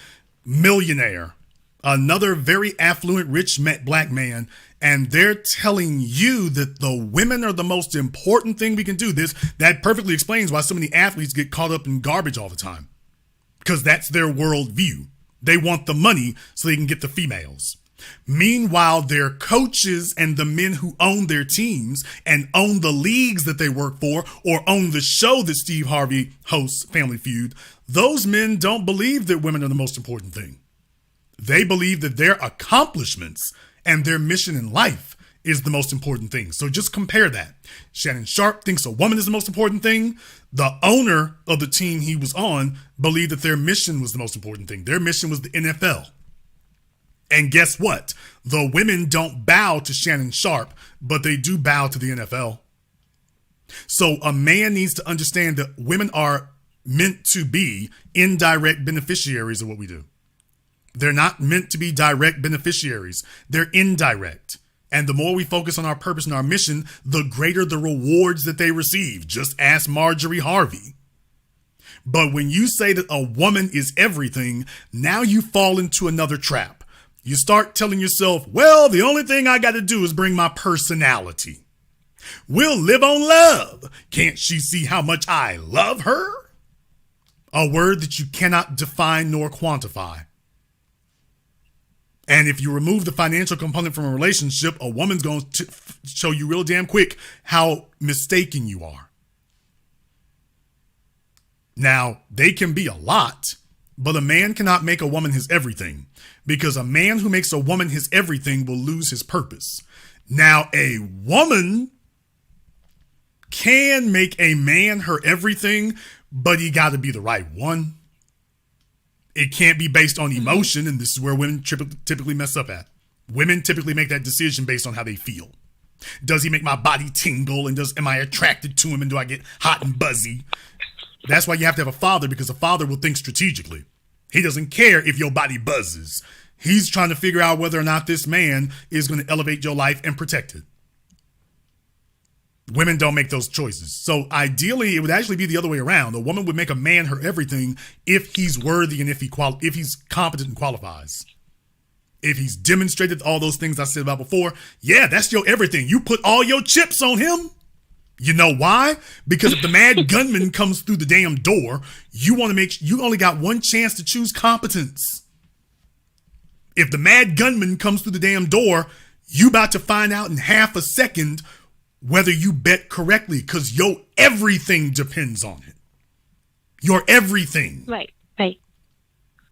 millionaire, another very affluent, rich black man, and they're telling you that the women are the most important thing we can do, that perfectly explains why so many athletes get caught up in garbage all the time. Because that's their worldview. They want the money so they can get the females. Meanwhile, their coaches and the men who own their teams and own the leagues that they work for, or own the show that Steve Harvey hosts, Family Feud, those men don't believe that women are the most important thing. They believe that their accomplishments and their mission in life is the most important thing. So just compare that. Shannon Sharpe thinks a woman is the most important thing. The owner of the team he was on believed that their mission was the most important thing. Their mission was the NFL. And guess what? The women don't bow to Shannon Sharpe, but they do bow to the NFL. So a man needs to understand that women are meant to be indirect beneficiaries of what we do. They're not meant to be direct beneficiaries. They're indirect. And the more we focus on our purpose and our mission, the greater the rewards that they receive. Just ask Marjorie Harvey. But when you say that a woman is everything, now you fall into another trap. You start telling yourself, well, the only thing I got to do is bring my personality. We'll live on love. Can't she see how much I love her? A word that you cannot define nor quantify. And if you remove the financial component from a relationship, a woman's going to show you real damn quick how mistaken you are. Now, they can be a lot, but a man cannot make a woman his everything, because a man who makes a woman his everything will lose his purpose. Now, a woman can make a man her everything, but he got to be the right one. It can't be based on emotion, and this is where women typically mess up at. Women typically make that decision based on how they feel. Does he make my body tingle, and am I attracted to him, and do I get hot and buzzy? That's why you have to have a father, because a father will think strategically. He doesn't care if your body buzzes. He's trying to figure out whether or not this man is going to elevate your life and protect it. Women don't make those choices. So ideally, it would actually be the other way around. A woman would make a man her everything if he's worthy and if he's competent and qualifies. If he's demonstrated all those things I said about before, yeah, that's your everything. You put all your chips on him. You know why? Because if the mad gunman comes through the damn door, you only got one chance to choose competence. If the mad gunman comes through the damn door, you about to find out in half a second whether you bet correctly, because your everything depends on it. Your everything. Right.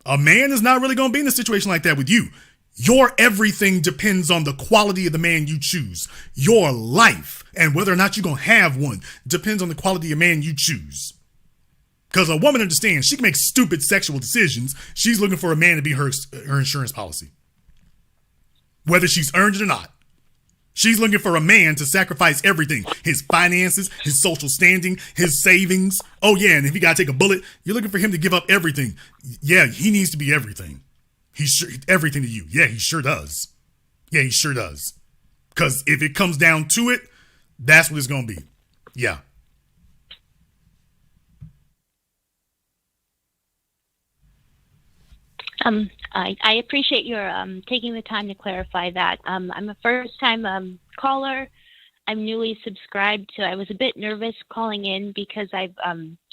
A man is not really going to be in a situation like that with you. Your everything depends on the quality of the man you choose. Your life and whether or not you're going to have one depends on the quality of man you choose. Because a woman understands she can make stupid sexual decisions. She's looking for a man to be her insurance policy. Whether she's earned it or not. She's looking for a man to sacrifice everything. His finances, his social standing, his savings. Oh yeah, and if he got to take a bullet, you're looking for him to give up everything. Yeah, he needs to be everything. He's everything to you. Yeah, he sure does. Because if it comes down to it, that's what it's going to be. Yeah. I appreciate your taking the time to clarify that. I'm a first-time caller. I'm newly subscribed, so I was a bit nervous calling in because I've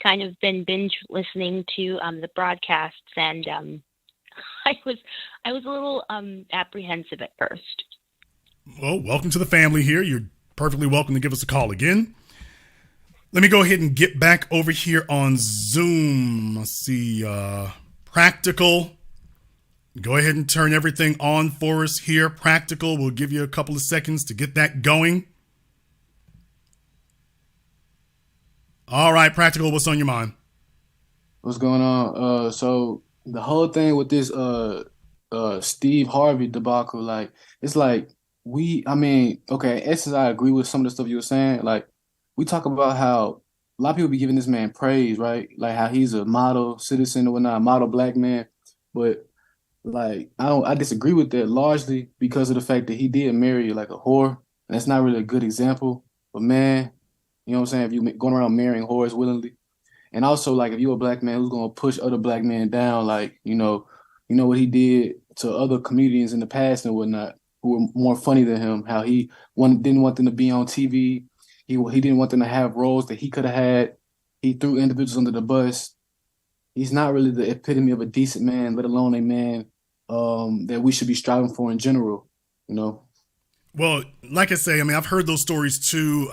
kind of been binge listening to the broadcasts, and I was a little apprehensive at first. Well, welcome to the family here. You're perfectly welcome to give us a call again. Let me go ahead and get back over here on Zoom. Let's see, Practical. Go ahead and turn everything on for us here. Practical, we'll give you a couple of seconds to get that going. All right, Practical, what's on your mind? What's going on? So the whole thing with this Steve Harvey debacle, like, it's like okay, in essence, I agree with some of the stuff you were saying. Like, we talk about how a lot of people be giving this man praise, right? Like how he's a model citizen or whatnot, model black man. But like, I disagree with that largely because of the fact that he did marry like a whore. And that's not really a good example. But man, you know what I'm saying? If you going around marrying whores willingly. And also, like, if you're a black man who's going to push other black men down, like, you know what he did to other comedians in the past and whatnot who were more funny than him, how he didn't want them to be on TV. He didn't want them to have roles that he could have had. He threw individuals under the bus. He's not really the epitome of a decent man, let alone a man that we should be striving for in general, you know? Well, like I say, I've heard those stories too.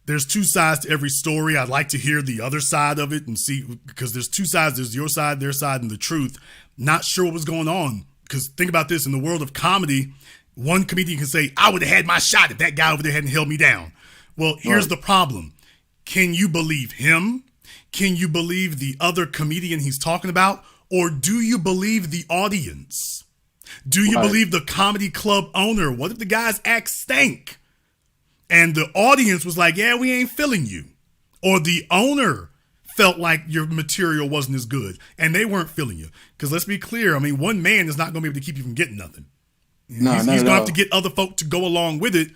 There's two sides to every story. I'd like to hear the other side of it and see, because there's two sides. There's your side, their side, and the truth. Not sure what was going on. Because think about this, in the world of comedy, one comedian can say, I would have had my shot if that guy over there hadn't held me down. Well, here's the problem. Can you believe him? Can you believe the other comedian he's talking about? Or do you believe the audience? Do you believe the comedy club owner? What if the guy's act stank? And the audience was like, yeah, we ain't feeling you. Or the owner felt like your material wasn't as good and they weren't feeling you. Because let's be clear, one man is not going to be able to keep you from getting nothing. He's going to have to get other folk to go along with it.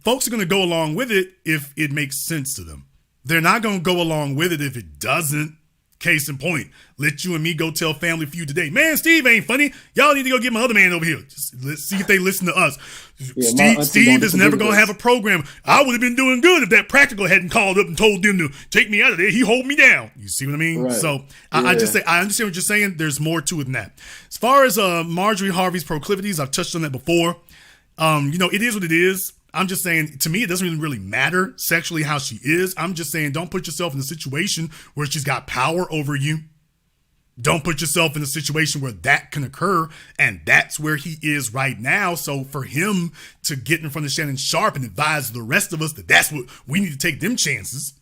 Folks are going to go along with it if it makes sense to them. They're not going to go along with it if it doesn't, Case in point, let you and me go tell Family Feud today, man, Steve ain't funny. Y'all need to go get my other man over here. Just let's see if they listen to us. Steve is never going to have a program. I would have been doing good if that practical hadn't called up and told them to take me out of there. He hold me down. You see what I mean? Right. So I just say, I understand what you're saying. There's more to it than that. As far as Marjorie Harvey's proclivities, I've touched on that before. It is what it is. I'm just saying, to me, it doesn't even really matter sexually how she is. I'm just saying, don't put yourself in a situation where she's got power over you. Don't put yourself in a situation where that can occur. And that's where he is right now. So for him to get in front of Shannon Sharpe and advise the rest of us that that's what we need to take them chances.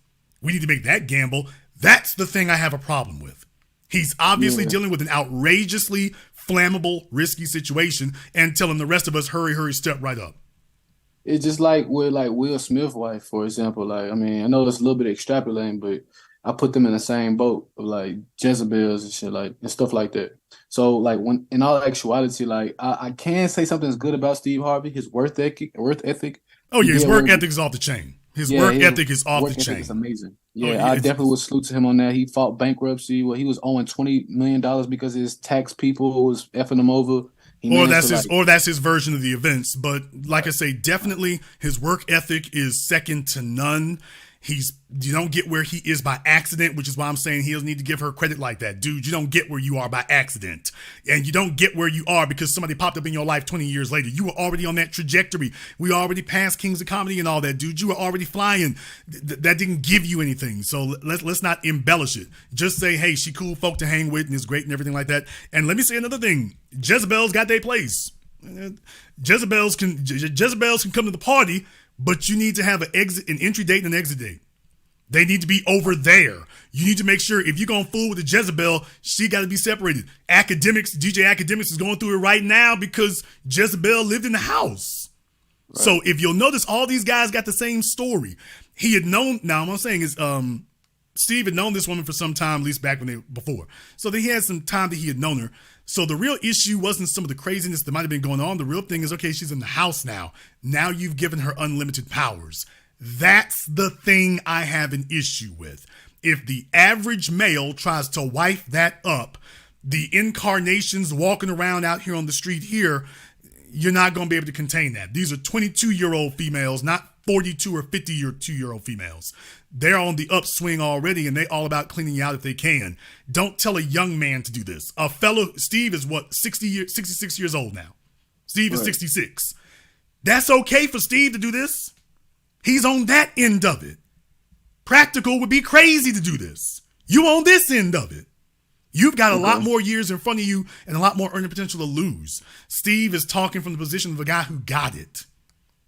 We need to make that gamble. That's the thing I have a problem with. He's obviously dealing with an outrageously flammable, risky situation and telling the rest of us, hurry, step right up. It's just like with like Will Smith's wife, for example. Like, I mean, I know it's a little bit extrapolating, but I put them in the same boat of like Jezebels and shit, like, and stuff like that. So like, when in all actuality, like I can say something's good about Steve Harvey, his work ethic. Oh yeah, his work ethic is off the chain. His work ethic is off the chain. It's amazing. Yeah, I definitely would salute to him on that. He fought bankruptcy. Well, he was owing $20 million because his tax people was effing him over. Or that's his version of the events. But like I say, definitely his work ethic is second to none. You don't get where he is by accident, which is why I'm saying he doesn't need to give her credit like that. Dude, you don't get where you are by accident. And you don't get where you are because somebody popped up in your life 20 years later. You were already on that trajectory. We already passed Kings of Comedy and all that, dude. You were already flying. That didn't give you anything. So let's not embellish it. Just say, hey, she cool folk to hang with and is great and everything like that. And let me say another thing. Jezebel's got their place. Jezebels can come to the party, but you need to have an entry date and an exit date. They need to be over there. You need to make sure if you're going to fool with the Jezebel, she got to be separated. DJ Academics is going through it right now because Jezebel lived in the house. Right. So if you'll notice, all these guys got the same story. He had known, now what I'm saying is Steve had known this woman for some time, at least back before. So he had some time that he had known her. So the real issue wasn't some of the craziness that might have been going on. The real thing is, okay, she's in the house now. Now you've given her unlimited powers. That's the thing I have an issue with. If the average male tries to wipe that up, the incarnations walking around out here on the street here, you're not going to be able to contain that. These are 22-year-old females, not 42 or 52-year-old females. They're on the upswing already, and they all about cleaning you out if they can. Don't tell a young man to do this. Steve is 66 years old now. Steve is 66. That's okay for Steve to do this. He's on that end of it. Practical would be crazy to do this. You on this end of it. You've got a lot more years in front of you and a lot more earning potential to lose. Steve is talking from the position of a guy who got it,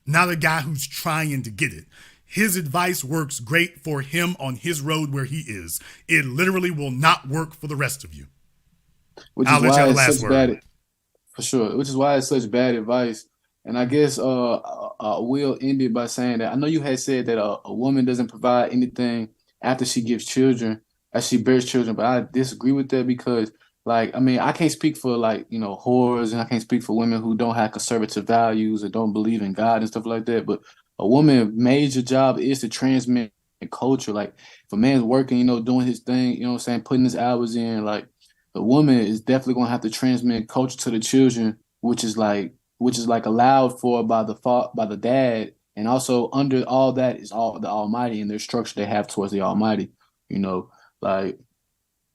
not a guy who's trying to get it. His advice works great for him on his road where he is. It literally will not work for the rest of you. Which is why it's such bad, for sure. Which is why it's such bad advice. And I guess Will ended by saying that I know you had said that a woman doesn't provide anything after she gives children, as she bears children, but I disagree with that because, like, I mean, I can't speak for, like, you know, whores, and I can't speak for women who don't have conservative values or don't believe in God and stuff like that, but a woman's major job is to transmit culture. Like, if a man's working, you know, doing his thing, you know what I'm saying, putting his hours in, like, the woman is definitely going to have to transmit culture to the children, which is like allowed for by the dad, and also under all that is all the Almighty and their structure they have towards the Almighty. You know, like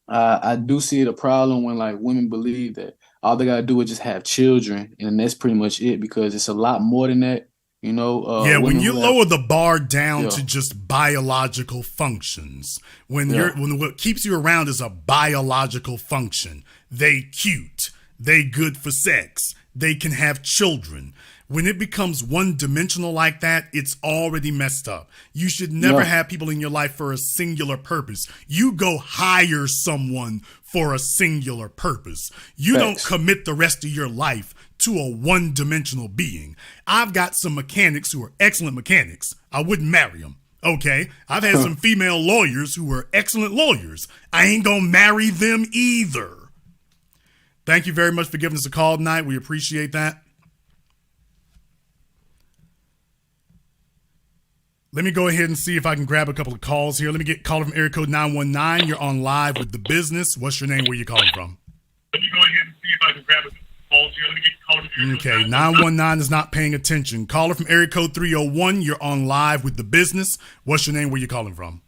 I do see it a problem when like women believe that all they gotta do is just have children, and that's pretty much it, because it's a lot more than that. You know, when you lower the bar down to just biological functions, when what keeps you around is a biological function, they cute, they good for sex, they can have children. When it becomes one-dimensional like that, it's already messed up. You should never have people in your life for a singular purpose. You go hire someone for a singular purpose. You don't commit the rest of your life to a one-dimensional being. I've got some mechanics who are excellent mechanics. I wouldn't marry them. Okay? I've had some female lawyers who were excellent lawyers. I ain't gonna marry them either. Thank you very much for giving us a call tonight. We appreciate that. Let me go ahead and see if I can grab a couple of calls here. Let me get caller from area code 919. You're on live with The Business. What's your name? Where you calling from? Let me go ahead and see if I can grab a couple of calls here. Let me get caller from area code Okay, 919 is not paying attention. Caller from area code 301. You're on live with The Business. What's your name? Where you calling from?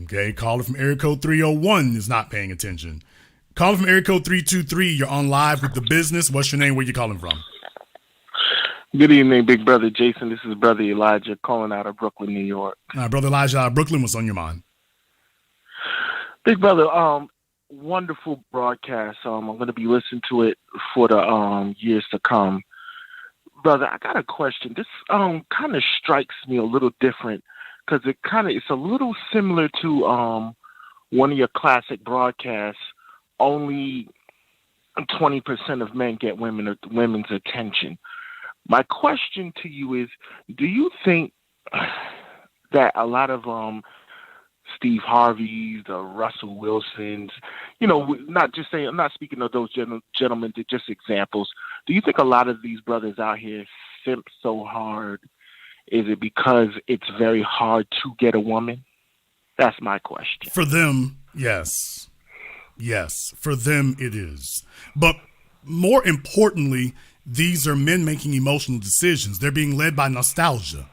Okay, caller from area code 301 is not paying attention. Caller from area code 323. You're on live with The Business. What's your name? Where you calling from? Good evening, big brother Jason. This is brother Elijah calling out of Brooklyn, New York. Brother Elijah out of Brooklyn, what's on your mind? Big brother, wonderful broadcast. I'm going to be listening to it for the years to come. Brother, I got a question. This kind of strikes me a little different because it's a little similar to one of your classic broadcasts. Only 20% of men get women's attention. My question to you is, do you think that a lot of Steve Harveys, the Russell Wilsons, I'm not speaking of those gentlemen, they're just examples. Do you think a lot of these brothers out here simp so hard? Is it because it's very hard to get a woman? That's my question. For them, yes. Yes, for them it is. But more importantly, these are men making emotional decisions. They're being led by nostalgia.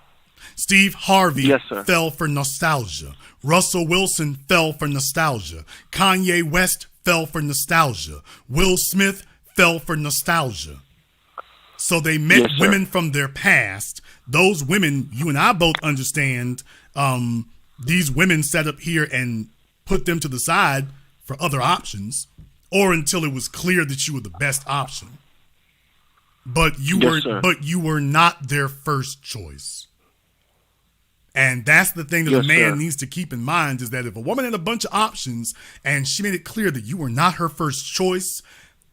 Steve Harvey fell for nostalgia. Russell Wilson fell for nostalgia. Kanye West fell for nostalgia. Will Smith fell for nostalgia. So they met women from their past. Those women, you and I both understand, these women sat up here and put them to the side for other options, or until it was clear that you were the best option. But you were not their first choice. And that's the thing that a man needs to keep in mind, is that if a woman had a bunch of options and she made it clear that you were not her first choice,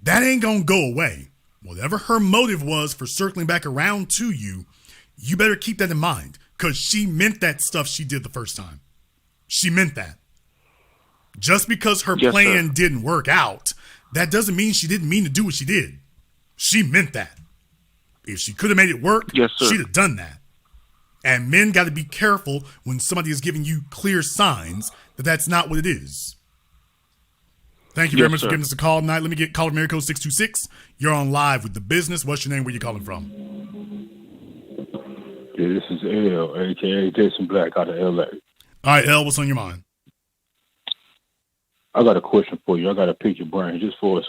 that ain't gonna go away. Whatever her motive was for circling back around to you, you better keep that in mind, because she meant that stuff she did the first time. She meant that. Just because her plan didn't work out, that doesn't mean she didn't mean to do what she did. She meant that. If she could have made it work, she'd have done that. And men got to be careful when somebody is giving you clear signs that that's not what it is. Thank you very much for giving us a call tonight. Let me get caller from area code 626. You're on live with The Business. What's your name? Where you calling from? Yeah, this is L, a.k.a. Jason Black out of L.A. All right, L, what's on your mind? I got a question for you. I got to pick your brain just for a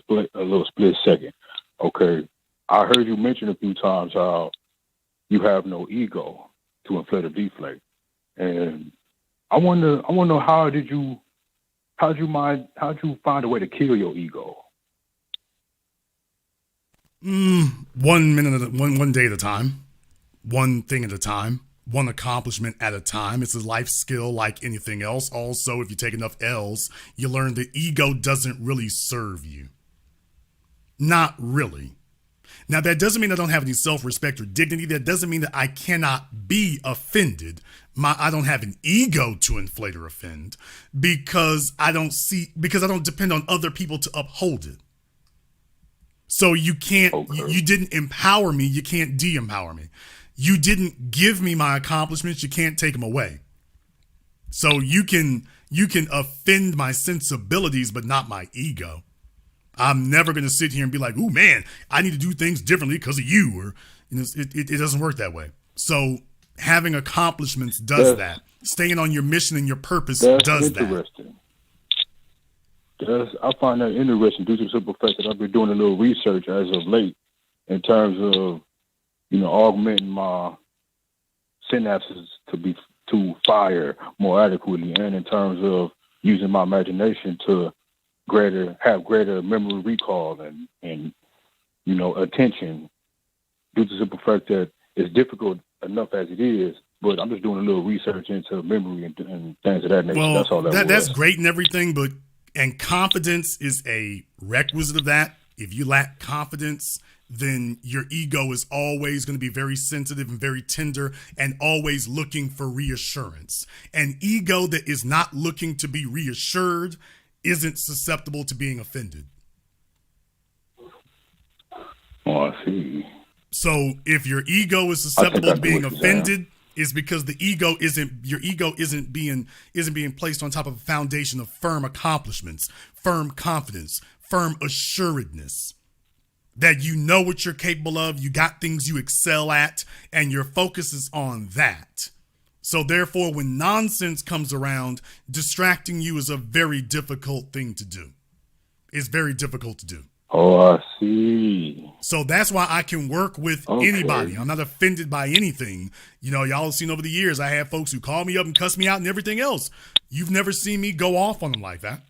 little split second. Okay. I heard you mention a few times how you have no ego to inflate or deflate. And I wonder how did you find a way to kill your ego? One day at a time, one thing at a time, one accomplishment at a time. It's a life skill like anything else. Also, if you take enough L's, you learn that ego doesn't really serve you. Not really. Now, that doesn't mean I don't have any self-respect or dignity. That doesn't mean that I cannot be offended. I don't have an ego to inflate or offend because I don't depend on other people to uphold it. So you can't, you didn't empower me. You can't de-empower me. You didn't give me my accomplishments. You can't take them away. So you can offend my sensibilities, but not my ego. I'm never going to sit here and be like, "Ooh, man, I need to do things differently because of you." Or it doesn't work that way. So having accomplishments does that. Staying on your mission and your purpose does that. I find that interesting due to the simple fact that I've been doing a little research as of late in terms of, augmenting my synapses to fire more adequately, and in terms of using my imagination to have greater memory recall and attention, due to the simple fact that it's difficult enough as it is, but I'm just doing a little research into memory and things of that nature. Well, that's all that's great and everything, and confidence is a requisite of that. If you lack confidence, then your ego is always going to be very sensitive and very tender and always looking for reassurance. An ego that is not looking to be reassured isn't susceptible to being offended. Oh, I see. So if your ego is susceptible to being offended, it's because the ego isn't being placed on top of a foundation of firm accomplishments, firm confidence, firm assuredness. That you know what you're capable of, you got things you excel at, and your focus is on that. So therefore, when nonsense comes around, distracting you is a very difficult thing to do. It's very difficult to do. Oh, I see. So that's why I can work with anybody. I'm not offended by anything. You know, y'all have seen over the years, I have folks who call me up and cuss me out and everything else. You've never seen me go off on them like that.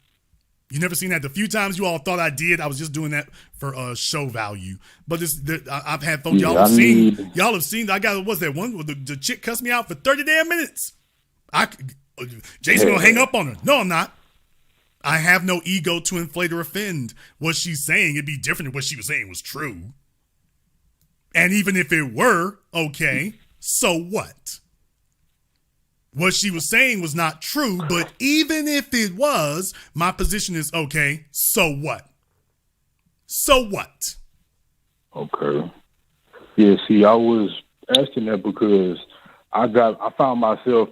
You never seen that. The few times you all thought I did, I was just doing that for show value. But I've had folks, y'all have seen. I got, what's that one? The chick cussed me out for 30 damn minutes. Jason gonna hang up on her. No, I'm not. I have no ego to inflate or offend. What she's saying, it'd be different if what she was saying was true. And even if it were, okay, so what? What she was saying was not true, but even if it was, my position is, okay, so what? So what? Okay. Yeah, see, I was asking that because I found myself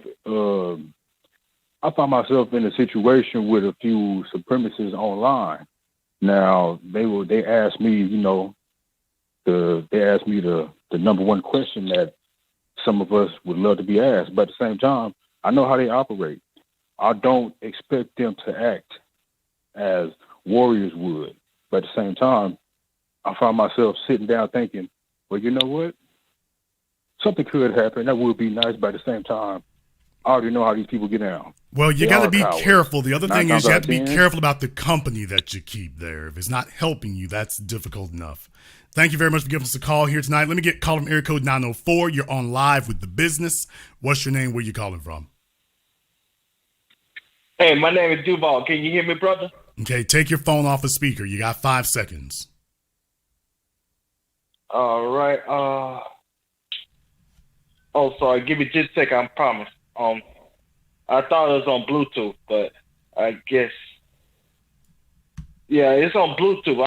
in a situation with a few supremacists online. Now, they asked me, you know, the number one question that some of us would love to be asked, but at the same time, I know how they operate. I don't expect them to act as warriors would, but at the same time, I found myself sitting down thinking, well, you know what? Something could happen. That would be nice, but at the same time, I already know how these people get down. Well, you got to be careful. The other thing is you have to be careful about the company that you keep there. If it's not helping you, that's difficult enough. Thank you very much for giving us a call here tonight. Let me get call from area code 904. You're on live with The Business. What's your name? Where you calling from? Hey, my name is Duval. Can you hear me, brother? Okay, take your phone off a speaker. You got 5 seconds. All right. Sorry. Give me just a second. I promise. I thought it was on Bluetooth, but I guess, yeah, it's on Bluetooth.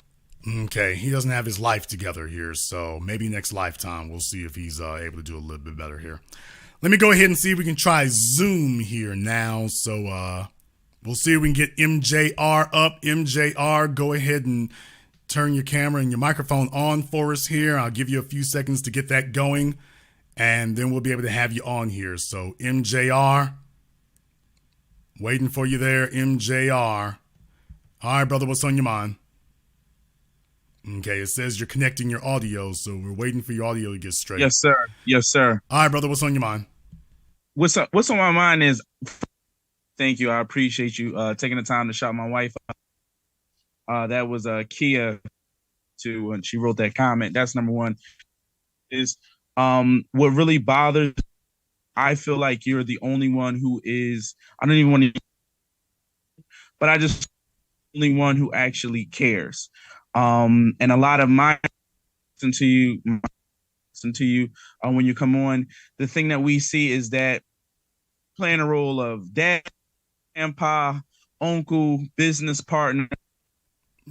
Okay, he doesn't have his life together here, so maybe next lifetime we'll see if he's able to do a little bit better here. Let me go ahead and see if we can try Zoom here now. So we'll see if we can get MJR up. MJR, go ahead and turn your camera and your microphone on for us here. I'll give you a few seconds to get that going, and then we'll be able to have you on here. So MJR, waiting for you there, MJR. All right, brother, what's on your mind? Okay, it says you're connecting your audio, so we're waiting for your audio to get straight. Yes, sir. Yes, sir. All right, brother, what's on your mind? What's on my mind is, thank you. I appreciate you taking the time to shout my wife out. That was Kia to when she wrote that comment. That's number one. Is what really bothers. I feel like you're the only one who is. I don't even want to, but I just only one who actually cares. And a lot of my listen to you when you come on. The thing that we see is that playing a role of dad, grandpa, uncle, business partner,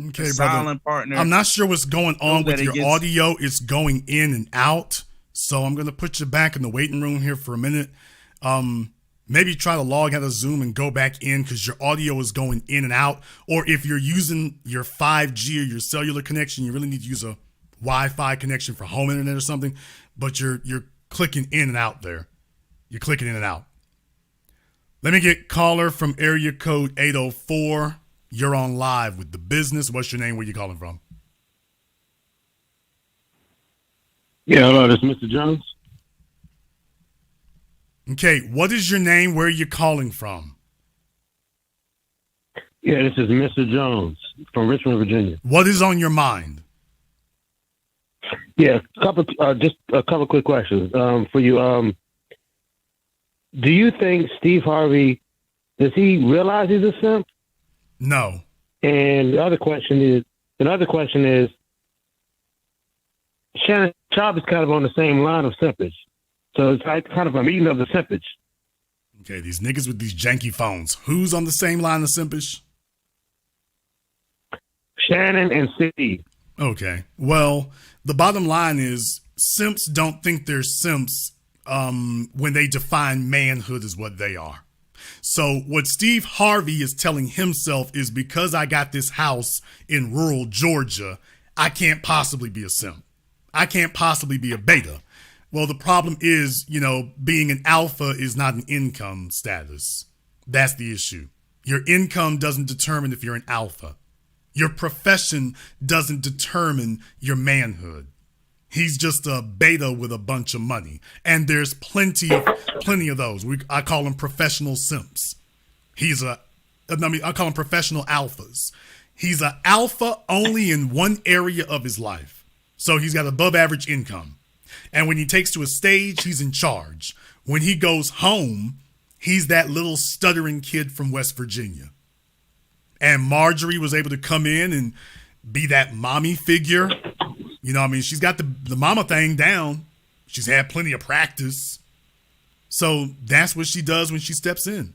okay, silent brother. partner. I'm not sure what's going on with your audio. It's going in and out, so I'm going to put you back in the waiting room here for a minute. Maybe try to log out of Zoom and go back in because your audio is going in and out. Or if you're using your 5G or your cellular connection, you really need to use a Wi-Fi connection for home internet or something. But you're clicking in and out there. You're clicking in and out. Let me get caller from area code 804. You're on live with The Business. What's your name? Where you calling from? Yeah, hello, this is Mr. Jones. Okay, what is your name? Where are you calling from? Yeah, this is Mr. Jones from Richmond, Virginia. What is on your mind? Yeah, just a couple quick questions for you. Do you think Steve Harvey, does he realize he's a simp? No. And the other question is, Shannon Sharp is kind of on the same line of simpage. So it's like kind of a meeting of the simpage. Okay, these niggas with these janky phones. Who's on the same line of simpage? Shannon and Steve. Okay. Well, the bottom line is simps don't think they're simps when they define manhood as what they are. So what Steve Harvey is telling himself is, because I got this house in rural Georgia, I can't possibly be a simp. I can't possibly be a beta. Well, the problem is, being an alpha is not an income status. That's the issue. Your income doesn't determine if you're an alpha. Your profession doesn't determine your manhood. He's just a beta with a bunch of money. And there's plenty of those. I call them professional simps. I call them professional alphas. He's an alpha only in one area of his life. So he's got above average income. And when he takes to a stage, he's in charge. When he goes home, he's that little stuttering kid from West Virginia. And Marjorie was able to come in and be that mommy figure. She's got the mama thing down. She's had plenty of practice. So that's what she does when she steps in.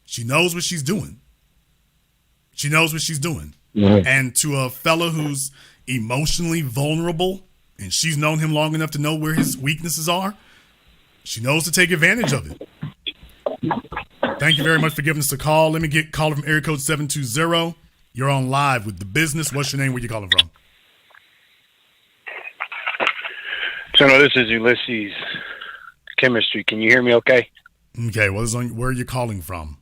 She knows what she's doing. Yeah. And to a fella who's emotionally vulnerable, and she's known him long enough to know where his weaknesses are, she knows to take advantage of it. Thank you very much for giving us a call. Let me get caller from area code 720. You're on live with The Business. What's your name? Where you calling from? General, this is Ulysses Chemistry. Can you hear me okay? Okay. Where are you calling from?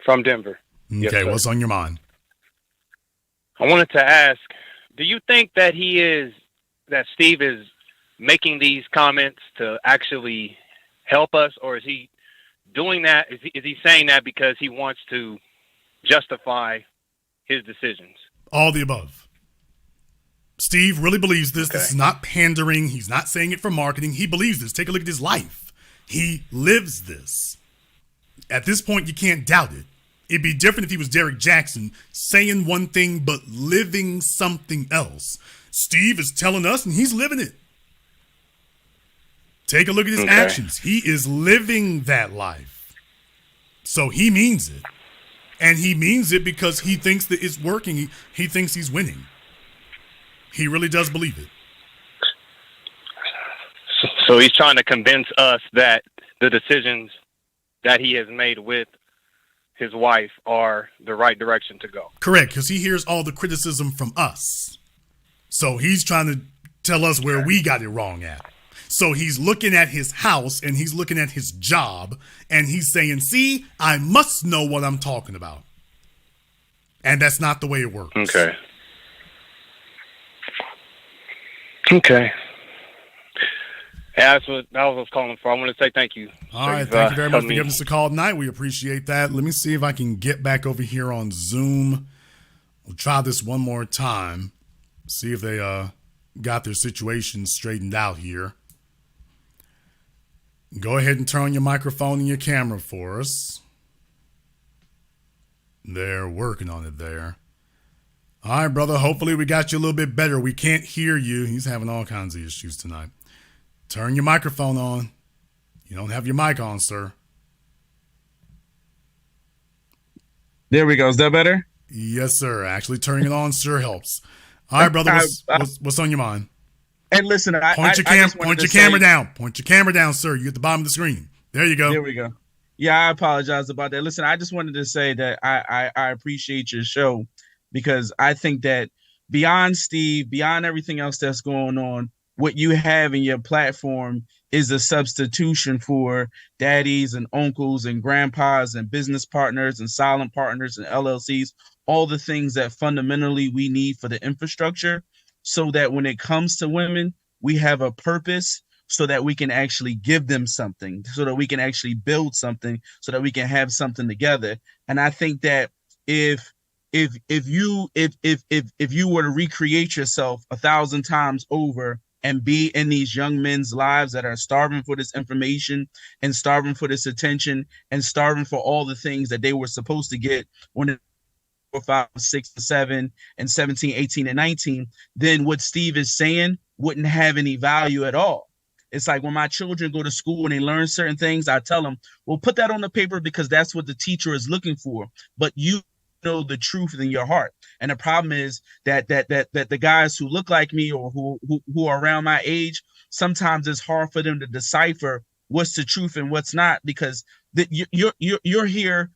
From Denver. Okay. What's on your mind? I wanted to ask, do you think that Steve is making these comments to actually help us, or is he doing that? Is he saying that because he wants to justify his decisions? All the above. Steve really believes this. Okay. This is not pandering. He's not saying it for marketing. He believes this. Take a look at his life. He lives this. At this point, you can't doubt it. It'd be different if he was Derek Jackson, saying one thing but living something else. Steve is telling us, and he's living it. Take a look at his actions. He is living that life. So he means it. And he means it because he thinks that it's working. He thinks he's winning. He really does believe it. So he's trying to convince us that the decisions that he has made with his wife are the right direction to go. Correct, because he hears all the criticism from us. So he's trying to tell us where we got it wrong at. So he's looking at his house and he's looking at his job and he's saying, see, I must know what I'm talking about. And that's not the way it works. Okay. Yeah, that was what I was calling for. I want to say thank you. All right. Thank you very much for giving us a call tonight. We appreciate that. Let me see if I can get back over here on Zoom. We'll try this one more time. See if they got their situation straightened out here. Go ahead and turn on your microphone and your camera for us. They're working on it there. All right, brother. Hopefully we got you a little bit better. We can't hear you. He's having all kinds of issues tonight. Turn your microphone on. You don't have your mic on, sir. There we go. Is that better? Yes, sir. Actually, turning it on sure helps. All right, brother. What's on your mind? And listen, point your camera down. Point your camera down, sir. You at the bottom of the screen. There you go. There we go. Yeah, I apologize about that. Listen, I just wanted to say that I appreciate your show, because I think that beyond Steve, beyond everything else that's going on, what you have in your platform is a substitution for daddies and uncles and grandpas and business partners and silent partners and LLCs, all the things that fundamentally we need for the infrastructure, so that when it comes to women, we have a purpose, so that we can actually give them something, so that we can actually build something, so that we can have something together. And I think that if you were to recreate yourself 1,000 times over and be in these young men's lives that are starving for this information and starving for this attention and starving for all the things that they were supposed to get when they were 5, 6, 7, and 17, 18, and 19, then what Steve is saying wouldn't have any value at all. It's like when my children go to school and they learn certain things, I tell them, well, put that on the paper because that's what the teacher is looking for. But you know the truth in your heart. And the problem is that the guys who look like me or who are around my age, sometimes it's hard for them to decipher what's the truth and what's not, because you're here,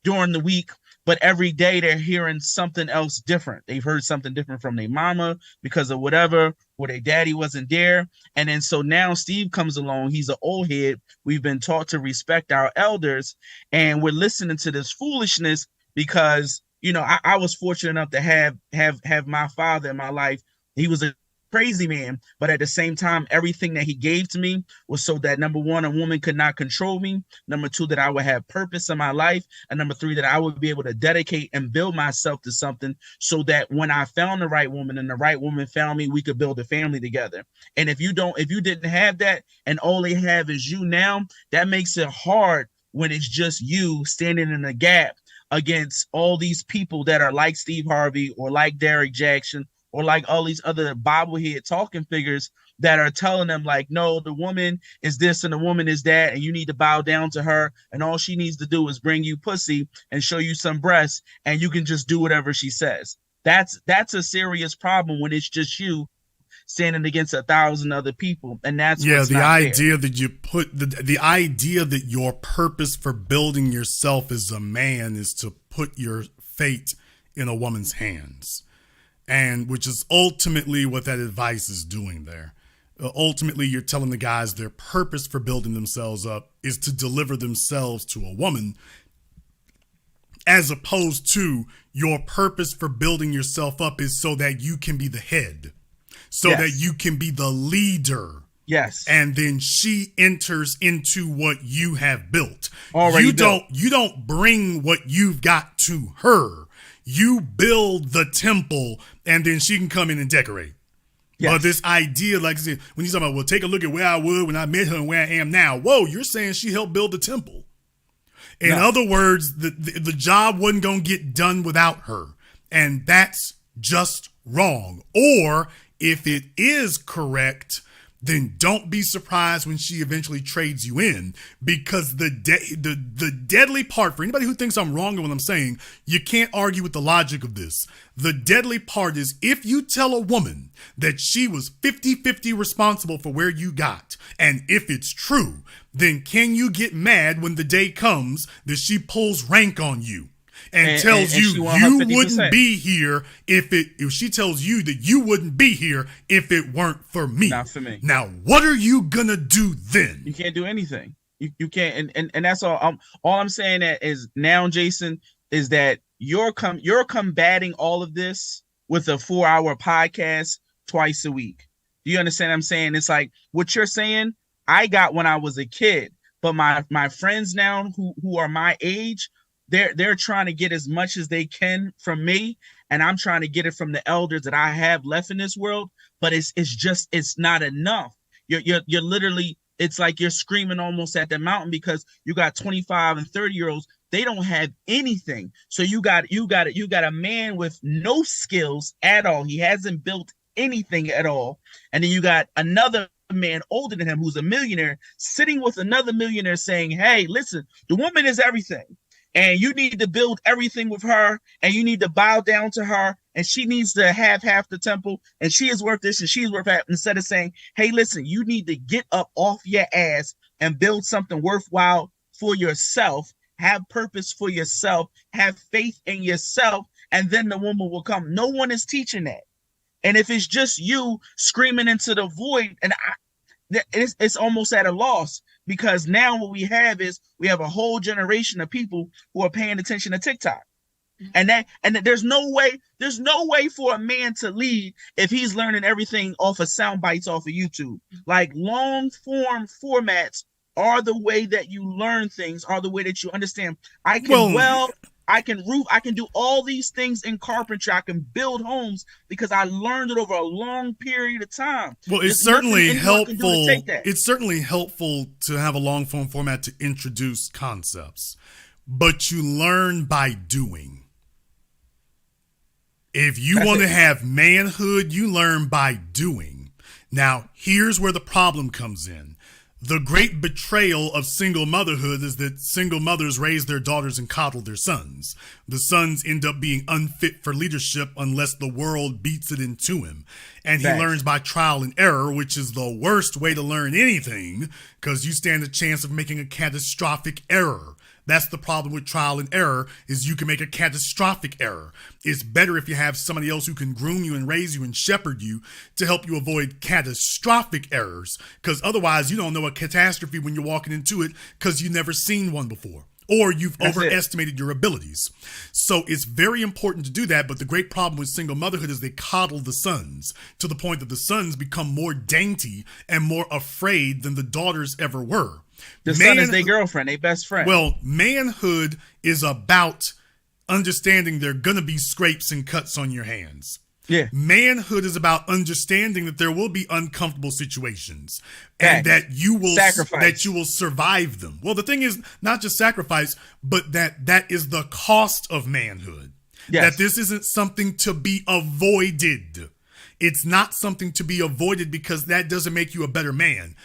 during the week, but every day they're hearing something else different. They've heard something different from their mama because of whatever, or their daddy wasn't there. And then so now Steve comes along. He's an old head. We've been taught to respect our elders, and we're listening to this foolishness because, I was fortunate enough to have my father in my life. He was a crazy man, but at the same time, everything that he gave to me was so that, number one, a woman could not control me, number two, that I would have purpose in my life, and number three, that I would be able to dedicate and build myself to something, so that when I found the right woman and the right woman found me, we could build a family together. And if you didn't have that, and all they have is you now, that makes it hard when it's just you standing in the gap against all these people that are like Steve Harvey or like Derek Jackson or like all these other bobblehead talking figures that are telling them, like, no, the woman is this and the woman is that, and you need to bow down to her, and all she needs to do is bring you pussy and show you some breasts, and you can just do whatever she says. That's a serious problem when it's just you standing against 1,000 other people, and that's the idea fair. that you put the idea that your purpose for building yourself as a man is to put your fate in a woman's hands. And which is ultimately what that advice is doing there. Ultimately, you're telling the guys their purpose for building themselves up is to deliver themselves to a woman, as opposed to your purpose for building yourself up is so that you can be the head, so that you can be the leader. Yes. And then she enters into what you have built. You don't bring what you've got to her. You build the temple, and then she can come in and decorate. Yes. But this idea, like I said, when you're talking about, well, take a look at where I was when I met her and where I am now. Whoa, you're saying she helped build the temple. In other words, the job wasn't going to get done without her. And that's just wrong. Or if it is correct, then don't be surprised when she eventually trades you in, because the deadly part, for anybody who thinks I'm wrong in what I'm saying, you can't argue with the logic of this. The deadly part is if you tell a woman that she was 50-50 responsible for where you got, and if it's true, then can you get mad when the day comes that she pulls rank on you? And tells you wouldn't be here if she tells you that you wouldn't be here if it weren't for me. Not for me. Now, what are you gonna do then? You can't do anything. You can't, and that's all. All I'm saying that is now, Jason, is that you're combating all of this with a 4-hour podcast twice a week. Do you understand what I'm saying? It's like what you're saying, I got when I was a kid, but my friends now who are my age, they're trying to get as much as they can from me, and I'm trying to get it from the elders that I have left in this world. But it's not enough. You're literally, it's like you're screaming almost at the mountain, because you got 25 and 30-year-olds. They don't have anything. So you got a man with no skills at all. He hasn't built anything at all. And then you got another man older than him who's a millionaire sitting with another millionaire saying, hey, listen, the woman is everything. And you need to build everything with her, and you need to bow down to her, and she needs to have half the temple, and she is worth this, and she's worth that. Instead of saying, hey, listen, you need to get up off your ass and build something worthwhile for yourself, have purpose for yourself, have faith in yourself, and then the woman will come. No one is teaching that. And if it's just you screaming into the void, and it's almost at a loss. Because now what we have is we have a whole generation of people who are paying attention to TikTok. And there's no way for a man to lead if he's learning everything off of sound bites off of YouTube. Like long form formats are the way that you learn things, are the way that you understand. I can roof, I can do all these things in carpentry. I can build homes because I learned it over a long period of time. Well, it's certainly helpful. It's certainly helpful to have a long form format to introduce concepts, but you learn by doing. If you want to have manhood, you learn by doing. Now, here's where the problem comes in. The great betrayal of single motherhood is that single mothers raise their daughters and coddle their sons. The sons end up being unfit for leadership unless the world beats it into him. And he learns by trial and error, which is the worst way to learn anything, because you stand a chance of making a catastrophic error. That's the problem with trial and error, is you can make a catastrophic error. It's better if you have somebody else who can groom you and raise you and shepherd you to help you avoid catastrophic errors, because otherwise you don't know a catastrophe when you're walking into it because you've never seen one before, or you've overestimated your abilities. So it's very important to do that, but the great problem with single motherhood is they coddle the sons to the point that the sons become more dainty and more afraid than the daughters ever were. The son is their girlfriend, their best friend. Well, manhood is about understanding there are going to be scrapes and cuts on your hands. Yeah. Manhood is about understanding that there will be uncomfortable situations and that you will survive them. Well, the thing is not just sacrifice, but that is the cost of manhood. Yes. That this isn't something to be avoided. It's not something to be avoided because that doesn't make you a better man.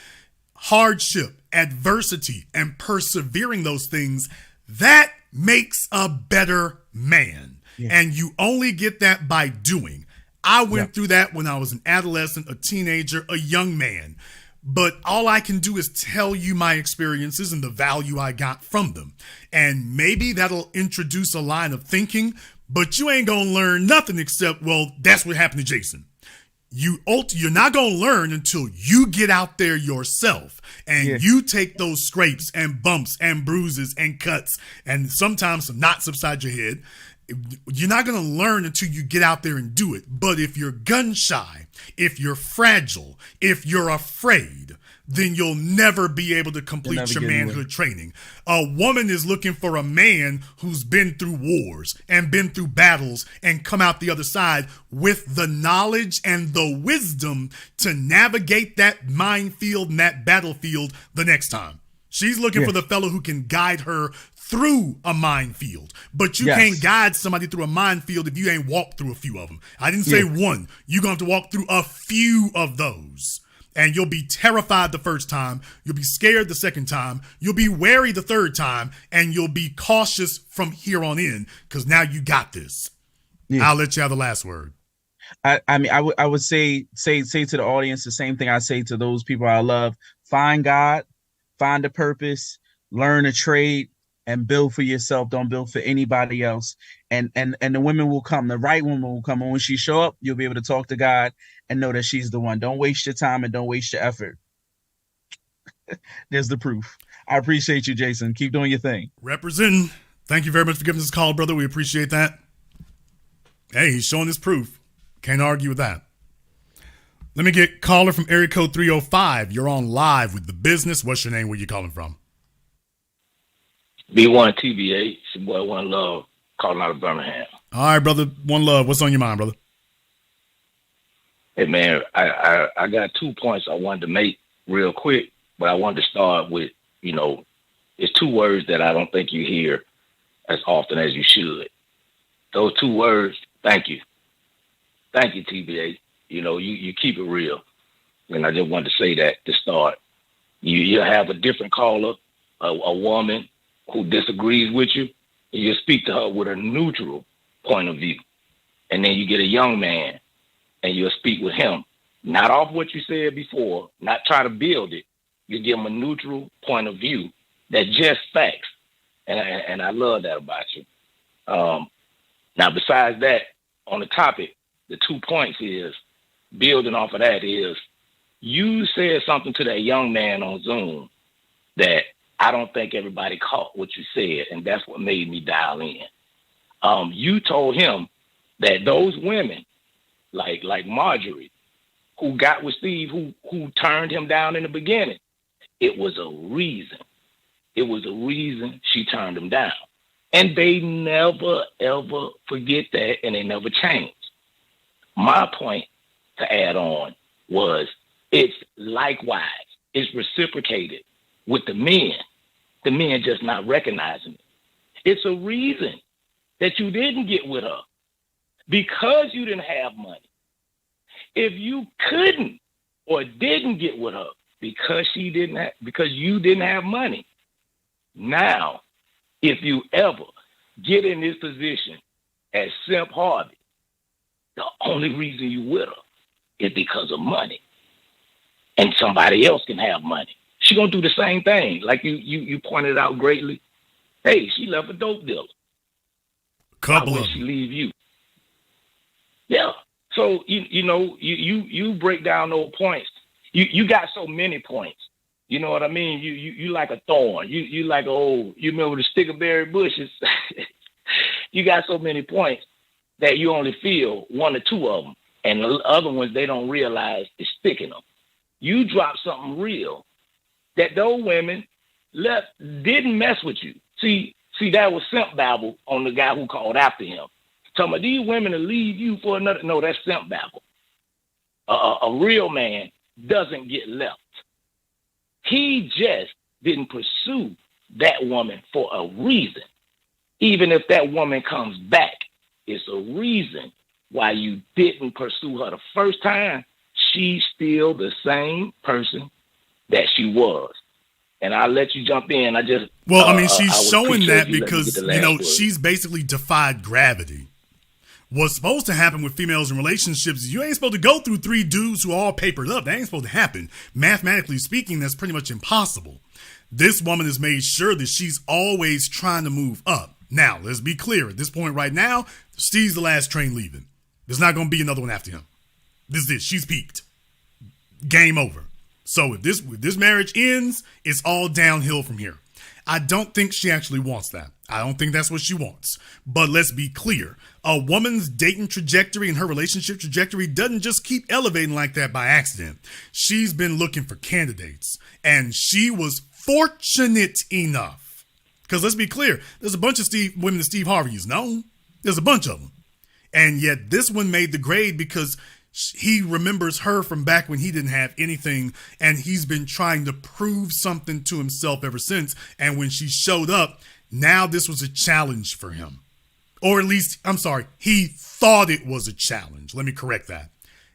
Hardship, adversity, and persevering those things, that makes a better man. Yeah. And you only get that by doing. I went through that when I was an adolescent, a teenager, a young man. But all I can do is tell you my experiences and the value I got from them. And maybe that'll introduce a line of thinking, but you ain't gonna learn nothing except, well, that's what happened to Jason. You're not going to learn until you get out there yourself and you take those scrapes and bumps and bruises and cuts and sometimes some knots upside your head. You're not going to learn until you get out there and do it. But if you're gun shy, if you're fragile, if you're afraid, then you'll never be able to complete your manhood training. A woman is looking for a man who's been through wars and been through battles and come out the other side with the knowledge and the wisdom to navigate that minefield and that battlefield the next time. She's looking for the fellow who can guide her through a minefield. But you can't guide somebody through a minefield if you ain't walked through a few of them. I didn't say one. You're going to have to walk through a few of those. And you'll be terrified the first time. You'll be scared the second time. You'll be wary the third time. And you'll be cautious from here on in because now you got this. Yeah. I'll let you have the last word. I would say to the audience the same thing I say to those people I love. Find God, find a purpose, learn a trade, and build for yourself. Don't build for anybody else. And the women will come. The right woman will come. And when she show up, you'll be able to talk to God and know that she's the one. Don't waste your time and don't waste your effort. There's the proof. I appreciate you, Jason. Keep doing your thing. Representing. Thank you very much for giving us a call, brother. We appreciate that. Hey, he's showing his proof. Can't argue with that. Let me get caller from area code 305. You're on live with The Business. What's your name? Where you calling from? B1 TBA. It's your boy One Love calling out of Birmingham. All right, brother. One Love. What's on your mind, brother? Hey, man, I got 2 points I wanted to make real quick, but I wanted to start with, it's 2 words that I don't think you hear as often as you should. Those 2 words, thank you. Thank you, TBA. You keep it real. And I just wanted to say that to start. You have a different caller, a woman who disagrees with you, and you speak to her with a neutral point of view. And then you get a young man, and you'll speak with him, not off what you said before, not try to build it. You give him a neutral point of view that just facts. And I love that about you. Now, besides that, on the topic, the 2 points is, building off of that is, you said something to that young man on Zoom that I don't think everybody caught what you said, and that's what made me dial in. You told him that those women, like Marjorie, who got with Steve, who turned him down in the beginning, it was a reason. It was a reason she turned him down. And they never, ever forget that, and they never change. My point to add on was it's likewise. It's reciprocated with the men. The men just not recognizing it. It's a reason that you didn't get with her because you didn't have money. If you couldn't or didn't get with her because you didn't have money. Now, if you ever get in this position as Simp Harvey, the only reason you with her is because of money. And somebody else can have money. She gonna do the same thing, like you pointed out greatly. Hey, she left a dope dealer. Couple Why of would she leave you? Yeah. So you break down those points. You got so many points. You know what I mean? You like a thorn. You like you remember the stickleberry bushes? You got so many points that you only feel one or two of them, and the other ones they don't realize is sticking them. You drop something real that those women didn't mess with you. See, that was simp babble on the guy who called after him. Talking about these women will leave you for another. No, that's simp babble. A real man doesn't get left. He just didn't pursue that woman for a reason. Even if that woman comes back, it's a reason why you didn't pursue her the first time. She's still the same person that she was. And I'll let you jump in. She's showing that because, she's basically defied gravity. What's supposed to happen with females in relationships is you ain't supposed to go through 3 dudes who are all papered up. That ain't supposed to happen. Mathematically speaking, that's pretty much impossible. This woman has made sure that she's always trying to move up. Now, let's be clear. At this point right now, Steve's the last train leaving. There's not going to be another one after him. This is it. She's peaked. Game over. So if this marriage ends, it's all downhill from here. I don't think she actually wants that. I don't think that's what she wants. But let's be clear. A woman's dating trajectory and her relationship trajectory doesn't just keep elevating like that by accident. She's been looking for candidates, and she was fortunate enough. Because let's be clear, there's a bunch of women that Steve Harvey has known. There's a bunch of them. And yet this one made the grade because he remembers her from back when he didn't have anything, and he's been trying to prove something to himself ever since. And when she showed up, now this was a challenge for him. Or at least, he thought it was a challenge. Let me correct that.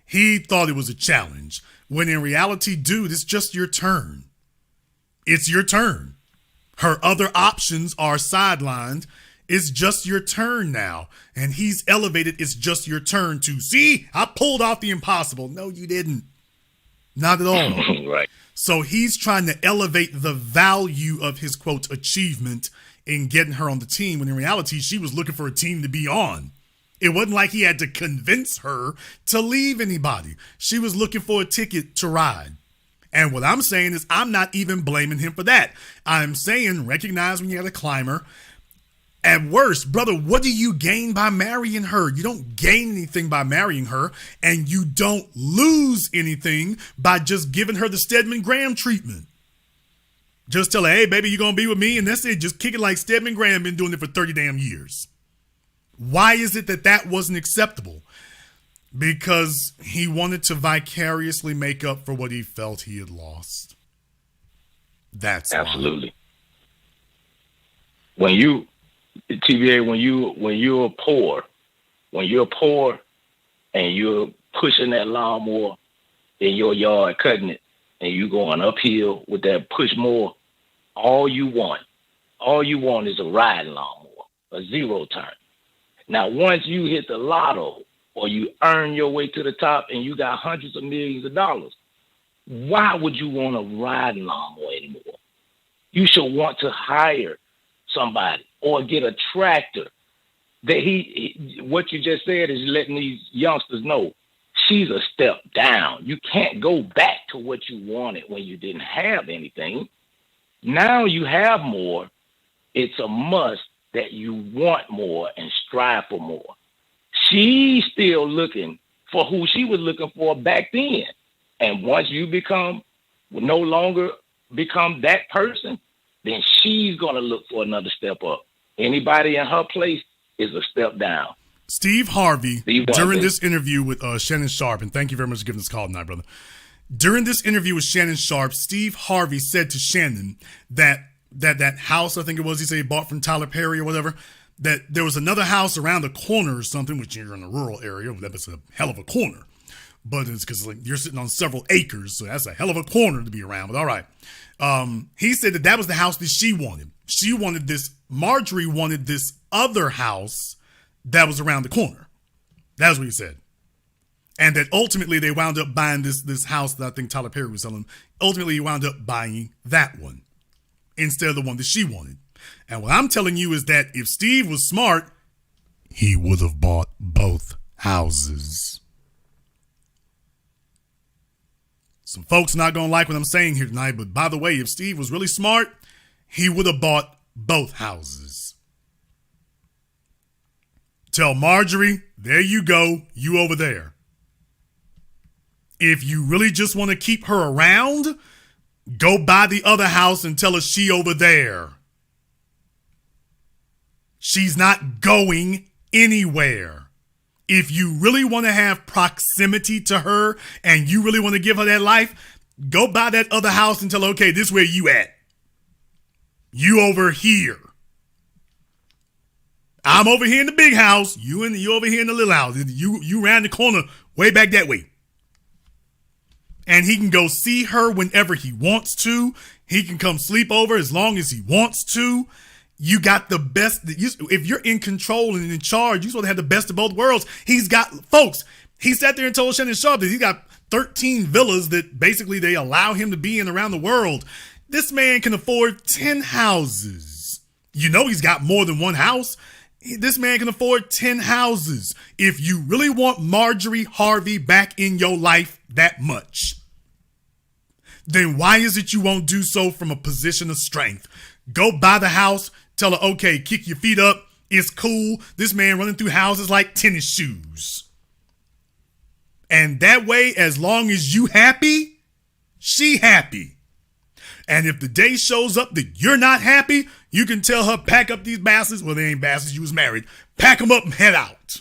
He thought it was a challenge. When in reality, dude, it's just your turn. It's your turn. Her other options are sidelined. It's just your turn now. And he's elevated, it's just your turn to, see, I pulled off the impossible. No, you didn't. Not at all. Right. So he's trying to elevate the value of his, quote, achievement in getting her on the team, when in reality, she was looking for a team to be on. It wasn't like he had to convince her to leave anybody. She was looking for a ticket to ride. And what I'm saying is I'm not even blaming him for that. I'm saying recognize when you got a climber. At worst, brother, what do you gain by marrying her? You don't gain anything by marrying her, and you don't lose anything by just giving her the Stedman Graham treatment. Just tell her, hey, baby, you're going to be with me, and that's it. Just kick it like Stedman Graham been doing it for 30 damn years. Why is it that wasn't acceptable? Because he wanted to vicariously make up for what he felt he had lost. That's absolutely. Why. TVA, when you're poor and you're pushing that lawnmower in your yard, cutting it, and you going uphill with that push mower, all you want is a riding lawnmower, a zero turn. Now, once you hit the lotto or you earn your way to the top and you got hundreds of millions of dollars, why would you want a riding lawnmower anymore? You should want to hire somebody or get a tractor. That what you just said is letting these youngsters know she's a step down. You can't go back to what you wanted when you didn't have anything. Now you have more. It's a must that you want more and strive for more. She's still looking for who she was looking for back then. And once you no longer become that person, then she's going to look for another step up. Anybody in her place is a step down. Steve Harvey, during this interview with Shannon Sharpe, and thank you very much for giving this call tonight, brother. During this interview with Shannon Sharpe, Steve Harvey said to Shannon that house, I think it was, he said he bought from Tyler Perry or whatever, that there was another house around the corner or something, which you're in a rural area, that was a hell of a corner. but it's because like you're sitting on several acres, so that's a hell of a corner to be around. But all right, he said that was the house that she wanted. She wanted this. Marjorie wanted this other house that was around the corner. That's what he said. And that ultimately they wound up buying this house that I think Tyler Perry was selling. Ultimately, he wound up buying that one instead of the one that she wanted. And what I'm telling you is that if Steve was smart, he would have bought both houses. Some folks are not going to like what I'm saying here tonight, but by the way, if Steve was really smart, he would have bought both houses. Tell Marjorie, there you go, you over there. If you really just want to keep her around, go buy the other house and tell her she over there. She's not going anywhere. If you really want to have proximity to her and you really want to give her that life, go buy that other house and tell her, okay, this is where you at. You over here. I'm over here in the big house. You over here in the little house. You around the corner, way back that way. And he can go see her whenever he wants to. He can come sleep over as long as he wants to. You got the best. If you're in control and in charge, you're supposed to have the best of both worlds. He's got, folks, he sat there and told Shannon Sharpe that he got 13 villas that basically they allow him to be in around the world. This man can afford 10 houses. You know he's got more than one house. This man can afford 10 houses. If you really want Marjorie Harvey back in your life that much, then why is it you won't do so from a position of strength? Go buy the house, tell her, okay, kick your feet up, it's cool. This man running through houses like tennis shoes. And that way, as long as you happy, she happy. And if the day shows up that you're not happy, you can tell her, pack up these bastards. Well, they ain't bastards, you was married. Pack them up and head out.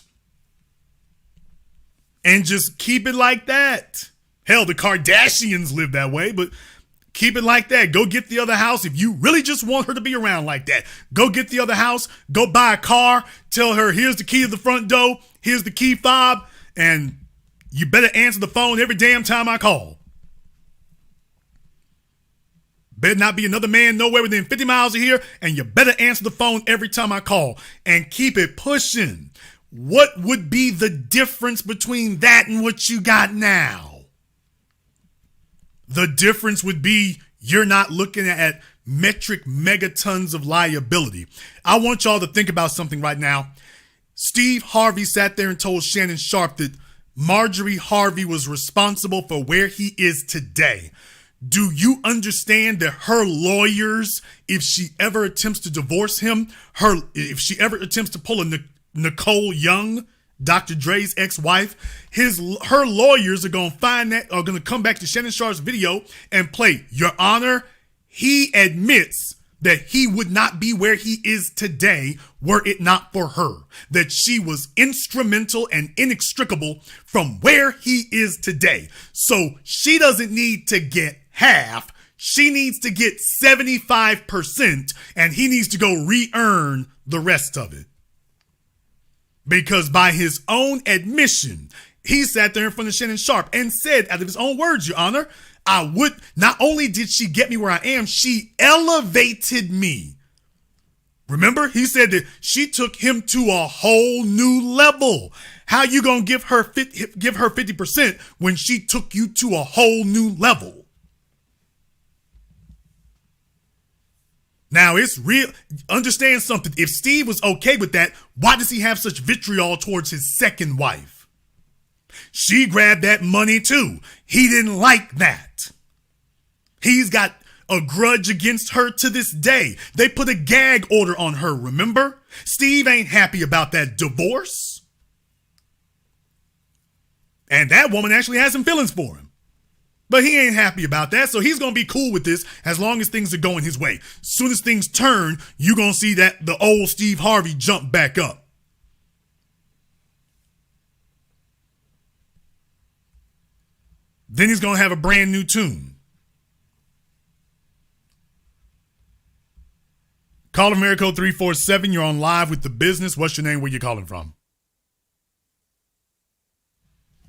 And just keep it like that. Hell, the Kardashians live that way, but keep it like that. Go get the other house. If you really just want her to be around like that, go get the other house. Go buy a car. Tell her, here's the key to the front door. Here's the key fob. And you better answer the phone every damn time I call. Better not be another man nowhere within 50 miles of here, and you better answer the phone every time I call and keep it pushing. What would be the difference between that and what you got now? The difference would be you're not looking at metric megatons of liability. I want y'all to think about something right now. Steve Harvey sat there and told Shannon Sharpe that Marjorie Harvey was responsible for where he is today. Do you understand that her lawyers, if she ever attempts to divorce him, if she ever attempts to pull a Nicole Young, Dr. Dre's ex-wife, her lawyers are going to come back to Shannon Sharpe's video and play, Your Honor, he admits that he would not be where he is today were it not for her, that she was instrumental and inextricable from where he is today. So she doesn't need to get half. She needs to get 75%, and he needs to go re-earn the rest of it. Because by his own admission, he sat there in front of Shannon Sharpe and said, out of his own words, Your Honor, not only did she get me where I am, she elevated me. Remember, he said that she took him to a whole new level. How you gonna give her 50% when she took you to a whole new level? Now, it's real. Understand something. If Steve was okay with that, why does he have such vitriol towards his second wife? She grabbed that money too. He didn't like that. He's got a grudge against her to this day. They put a gag order on her, remember? Steve ain't happy about that divorce. And that woman actually has some feelings for him. But he ain't happy about that, so he's going to be cool with this as long as things are going his way. Soon as things turn, you're going to see that the old Steve Harvey jump back up. Then he's going to have a brand new tune. Call America 347. You're on live with The Business. What's your name? Where you calling from?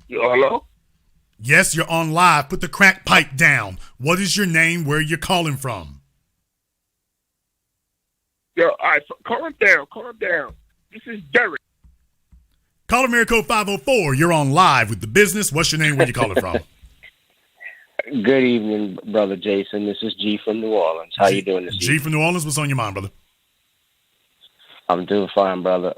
Hello? Yes, you're on live. Put the crack pipe down. What is your name? Where you're calling from? Yo, all right, so calm down. This is Derek. Caller Miracle 504. You're on live with The Business. What's your name? Where you calling from? Good evening, Brother Jason. This is G from New Orleans. How you doing this evening? G from New Orleans. What's on your mind, brother? I'm doing fine, brother.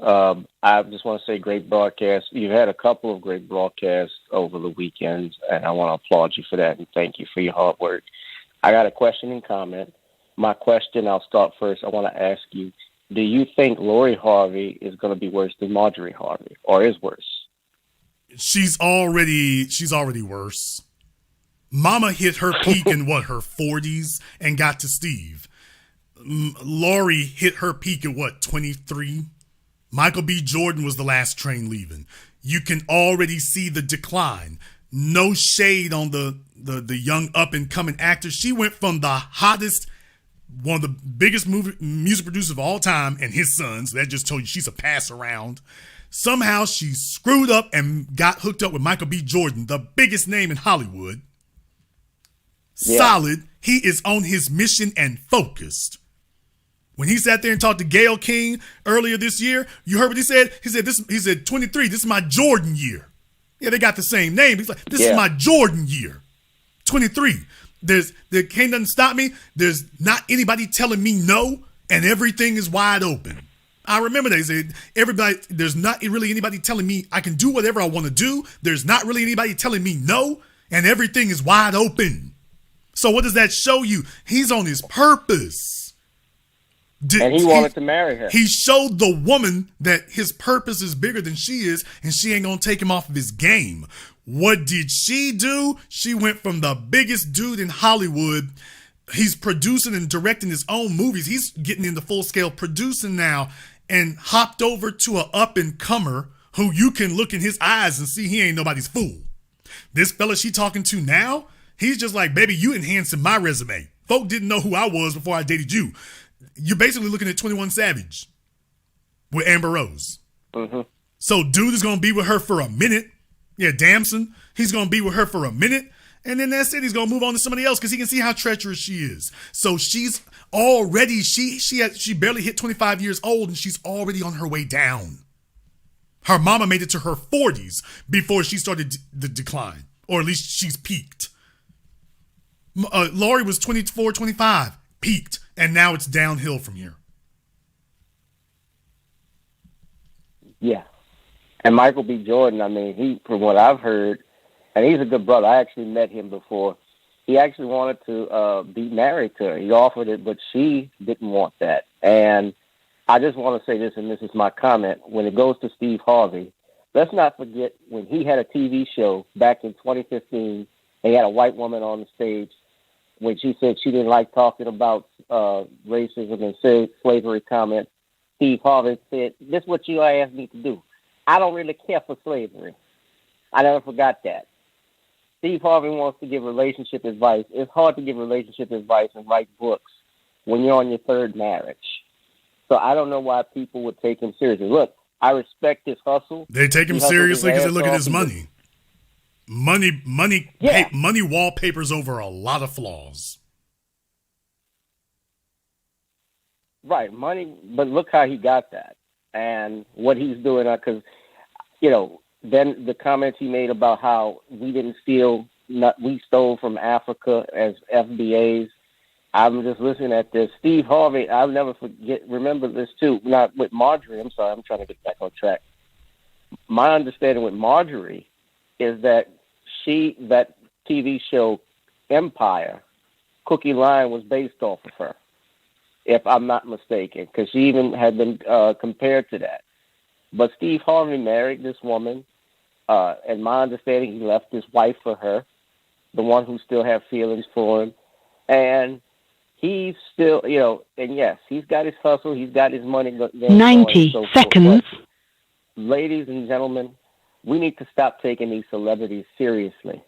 I just want to say great broadcast. You've had a couple of great broadcasts over the weekends, and I want to applaud you for that and thank you for your hard work. I got a question and comment. My question, I'll start first. I want to ask you, do you think Laurie Harvey is going to be worse than Marjorie Harvey, or is worse? She's already worse. Mama hit her peak in her 40s and got to Steve. Laurie hit her peak at 23? Michael B. Jordan was the last train leaving. You can already see the decline. No shade on the young up and coming actor. She went from the hottest, one of the biggest music producers of all time, and his sons. That just told you she's a pass around. Somehow she screwed up and got hooked up with Michael B. Jordan, the biggest name in Hollywood. Yeah. Solid. He is on his mission and focused. When he sat there and talked to Gayle King earlier this year, you heard what he said? He said 23, this is my Jordan year. Yeah, they got the same name. He's like, this is my Jordan year. 23. There can't nothing stop me. There's not anybody telling me no, and everything is wide open. I remember that. He said, there's not really anybody telling me I can do whatever I want to do. There's not really anybody telling me no, and everything is wide open. So what does that show you? He's on his purpose. And he wanted to marry her. He showed the woman that his purpose is bigger than she is, and she ain't going to take him off of his game. What did she do? She went from the biggest dude in Hollywood. He's producing and directing his own movies. He's getting into full-scale producing now, and hopped over to a up-and-comer who you can look in his eyes and see he ain't nobody's fool. This fella she talking to now, he's just like, baby, you enhancing my resume. Folk didn't know who I was before I dated you. You're basically looking at 21 Savage with Amber Rose. Mm-hmm. So dude is going to be with her for a minute. Yeah, Damson. He's going to be with her for a minute. And then that's it. He's going to move on to somebody else because he can see how treacherous she is. So she's already, she barely hit 25 years old and she's already on her way down. Her mama made it to her 40s before she started the decline. Or at least she's peaked. Laurie was 24, 25, peaked. And now it's downhill from here. Yeah. And Michael B. Jordan, I mean, he, from what I've heard, and he's a good brother. I actually met him before. He actually wanted to be married to her. He offered it, but she didn't want that. And I just want to say this, and this is my comment. When it goes to Steve Harvey, let's not forget when he had a TV show back in 2015, and he had a white woman on the stage when she said she didn't like talking about racism and slavery comment. Steve Harvey said, this is what you asked me to do. I don't really care for slavery. I never forgot that. Steve Harvey wants to give relationship advice. It's hard to give relationship advice and write books when you're on your third marriage. So I don't know why people would take him seriously. Look, I respect his hustle. They take him seriously because they look at his money. Money wallpapers over a lot of flaws. Right, money, but look how he got that and what he's doing. Because, then the comments he made about how we didn't steal, we stole from Africa as FBAs. I'm just listening at this. Steve Harvey, I'll never remember this too, not with Marjorie. I'm sorry, I'm trying to get back on track. My understanding with Marjorie is that that TV show Empire, Cookie Lyon was based off of her, if I'm not mistaken, because she even had been compared to that. But Steve Harvey married this woman, and my understanding, he left his wife for her, the one who still had feelings for him. And he's still, and yes, he's got his hustle, he's got his money. 90 seconds. Ladies and gentlemen, we need to stop taking these celebrities seriously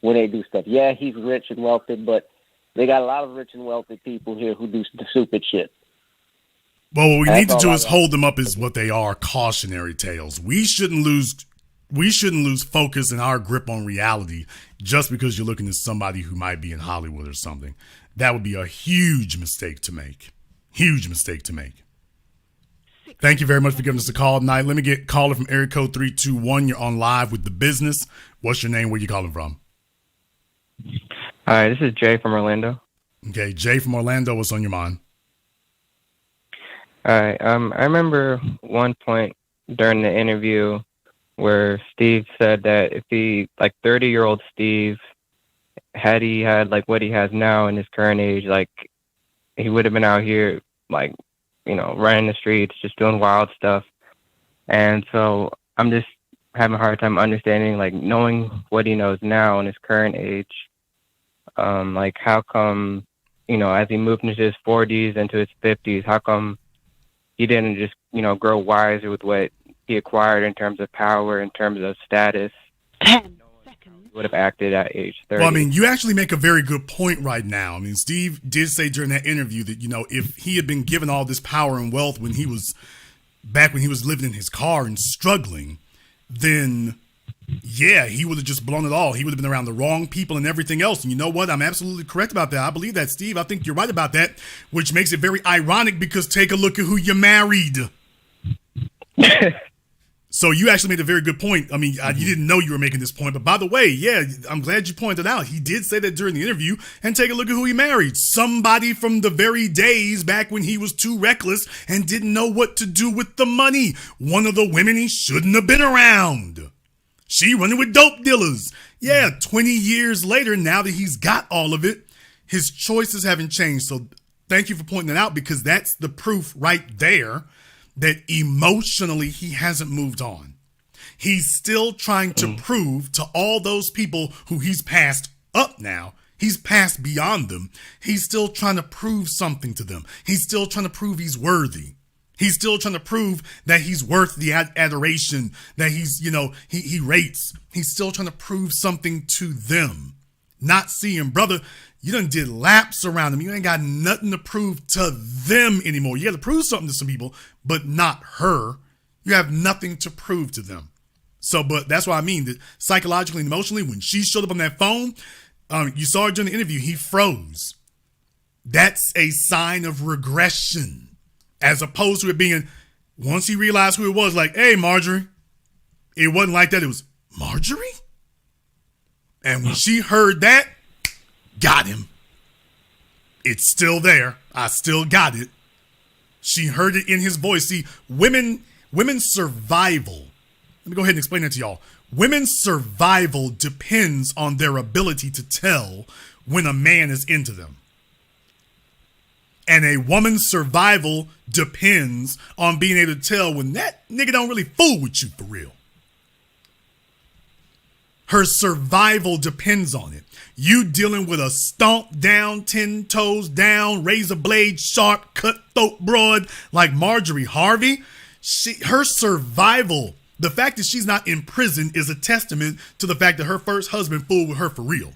when they do stuff. Yeah, he's rich and wealthy, but they got a lot of rich and wealthy people here who do stupid shit. Well, what we need to do is hold them up as what they are, cautionary tales. We shouldn't lose we shouldn't lose focus in our grip on reality just because you're looking at somebody who might be in Hollywood or something. That would be a huge mistake to make. Huge mistake to make. Thank you very much for giving us a call tonight. Let me get caller from area code 321. You're on live with The Business. What's your name? Where you calling from? Hi, this is Jay from Orlando. Okay, Jay from Orlando. What's on your mind? All right. I remember one point during the interview where Steve said that if he, like 30-year-old Steve, had he had like what he has now in his current age, like he would have been out here, like, you know, running the streets, just doing wild stuff. And so I'm just having a hard time understanding, like, knowing what he knows now in his current age, like, how come, you know, as he moved into his 40s, into his 50s, how come he didn't just, you know, grow wiser with what he acquired in terms of power, in terms of status? 10 seconds. Would have acted at age 30. Well, I mean, you actually make a very good point right now. I mean, Steve did say during that interview that, you know, if he had been given all this power and wealth when he was living in his car and struggling, then yeah, he would have just blown it all. He would have been around the wrong people and everything else. And you know what? I'm absolutely correct about that. I believe that, Steve. I think you're right about that, which makes it very ironic because take a look at who you married. So you actually made a very good point. I mean, you didn't know you were making this point, but by the way, yeah, I'm glad you pointed out. He did say that during the interview, and take a look at who he married. Somebody from the very days back when he was too reckless and didn't know what to do with the money. One of the women he shouldn't have been around. She running with dope dealers. Yeah, 20 years later, now that he's got all of it, his choices haven't changed. So thank you for pointing that out, because that's the proof right there that emotionally he hasn't moved on. He's still trying to prove to all those people who he's passed up now, he's passed beyond them. He's still trying to prove something to them. He's still trying to prove he's worthy. He's still trying to prove that he's worth the adoration, that he's, you know, he rates. He's still trying to prove something to them. Not seeing, brother, you done did laps around them. You ain't got nothing to prove to them anymore. You got to prove something to some people, but not her. You have nothing to prove to them. So, but that's what I mean, that psychologically and emotionally, when she showed up on that phone, you saw her during the interview, he froze. That's a sign of regression. As opposed to it being, once he realized who it was, like, hey, Marjorie. It wasn't like that. It was, Marjorie? And when she heard that, got him. It's still there. I still got it. She heard it in his voice. See, women's survival. Let me go ahead and explain that to y'all. Women's survival depends on their ability to tell when a man is into them. And a woman's survival depends on being able to tell when that nigga don't really fool with you for real. Her survival depends on it. You dealing with a stomp down, 10 toes down, razor blade, sharp, cutthroat broad like Marjorie Harvey. Her survival, the fact that she's not in prison is a testament to the fact that her first husband fooled with her for real.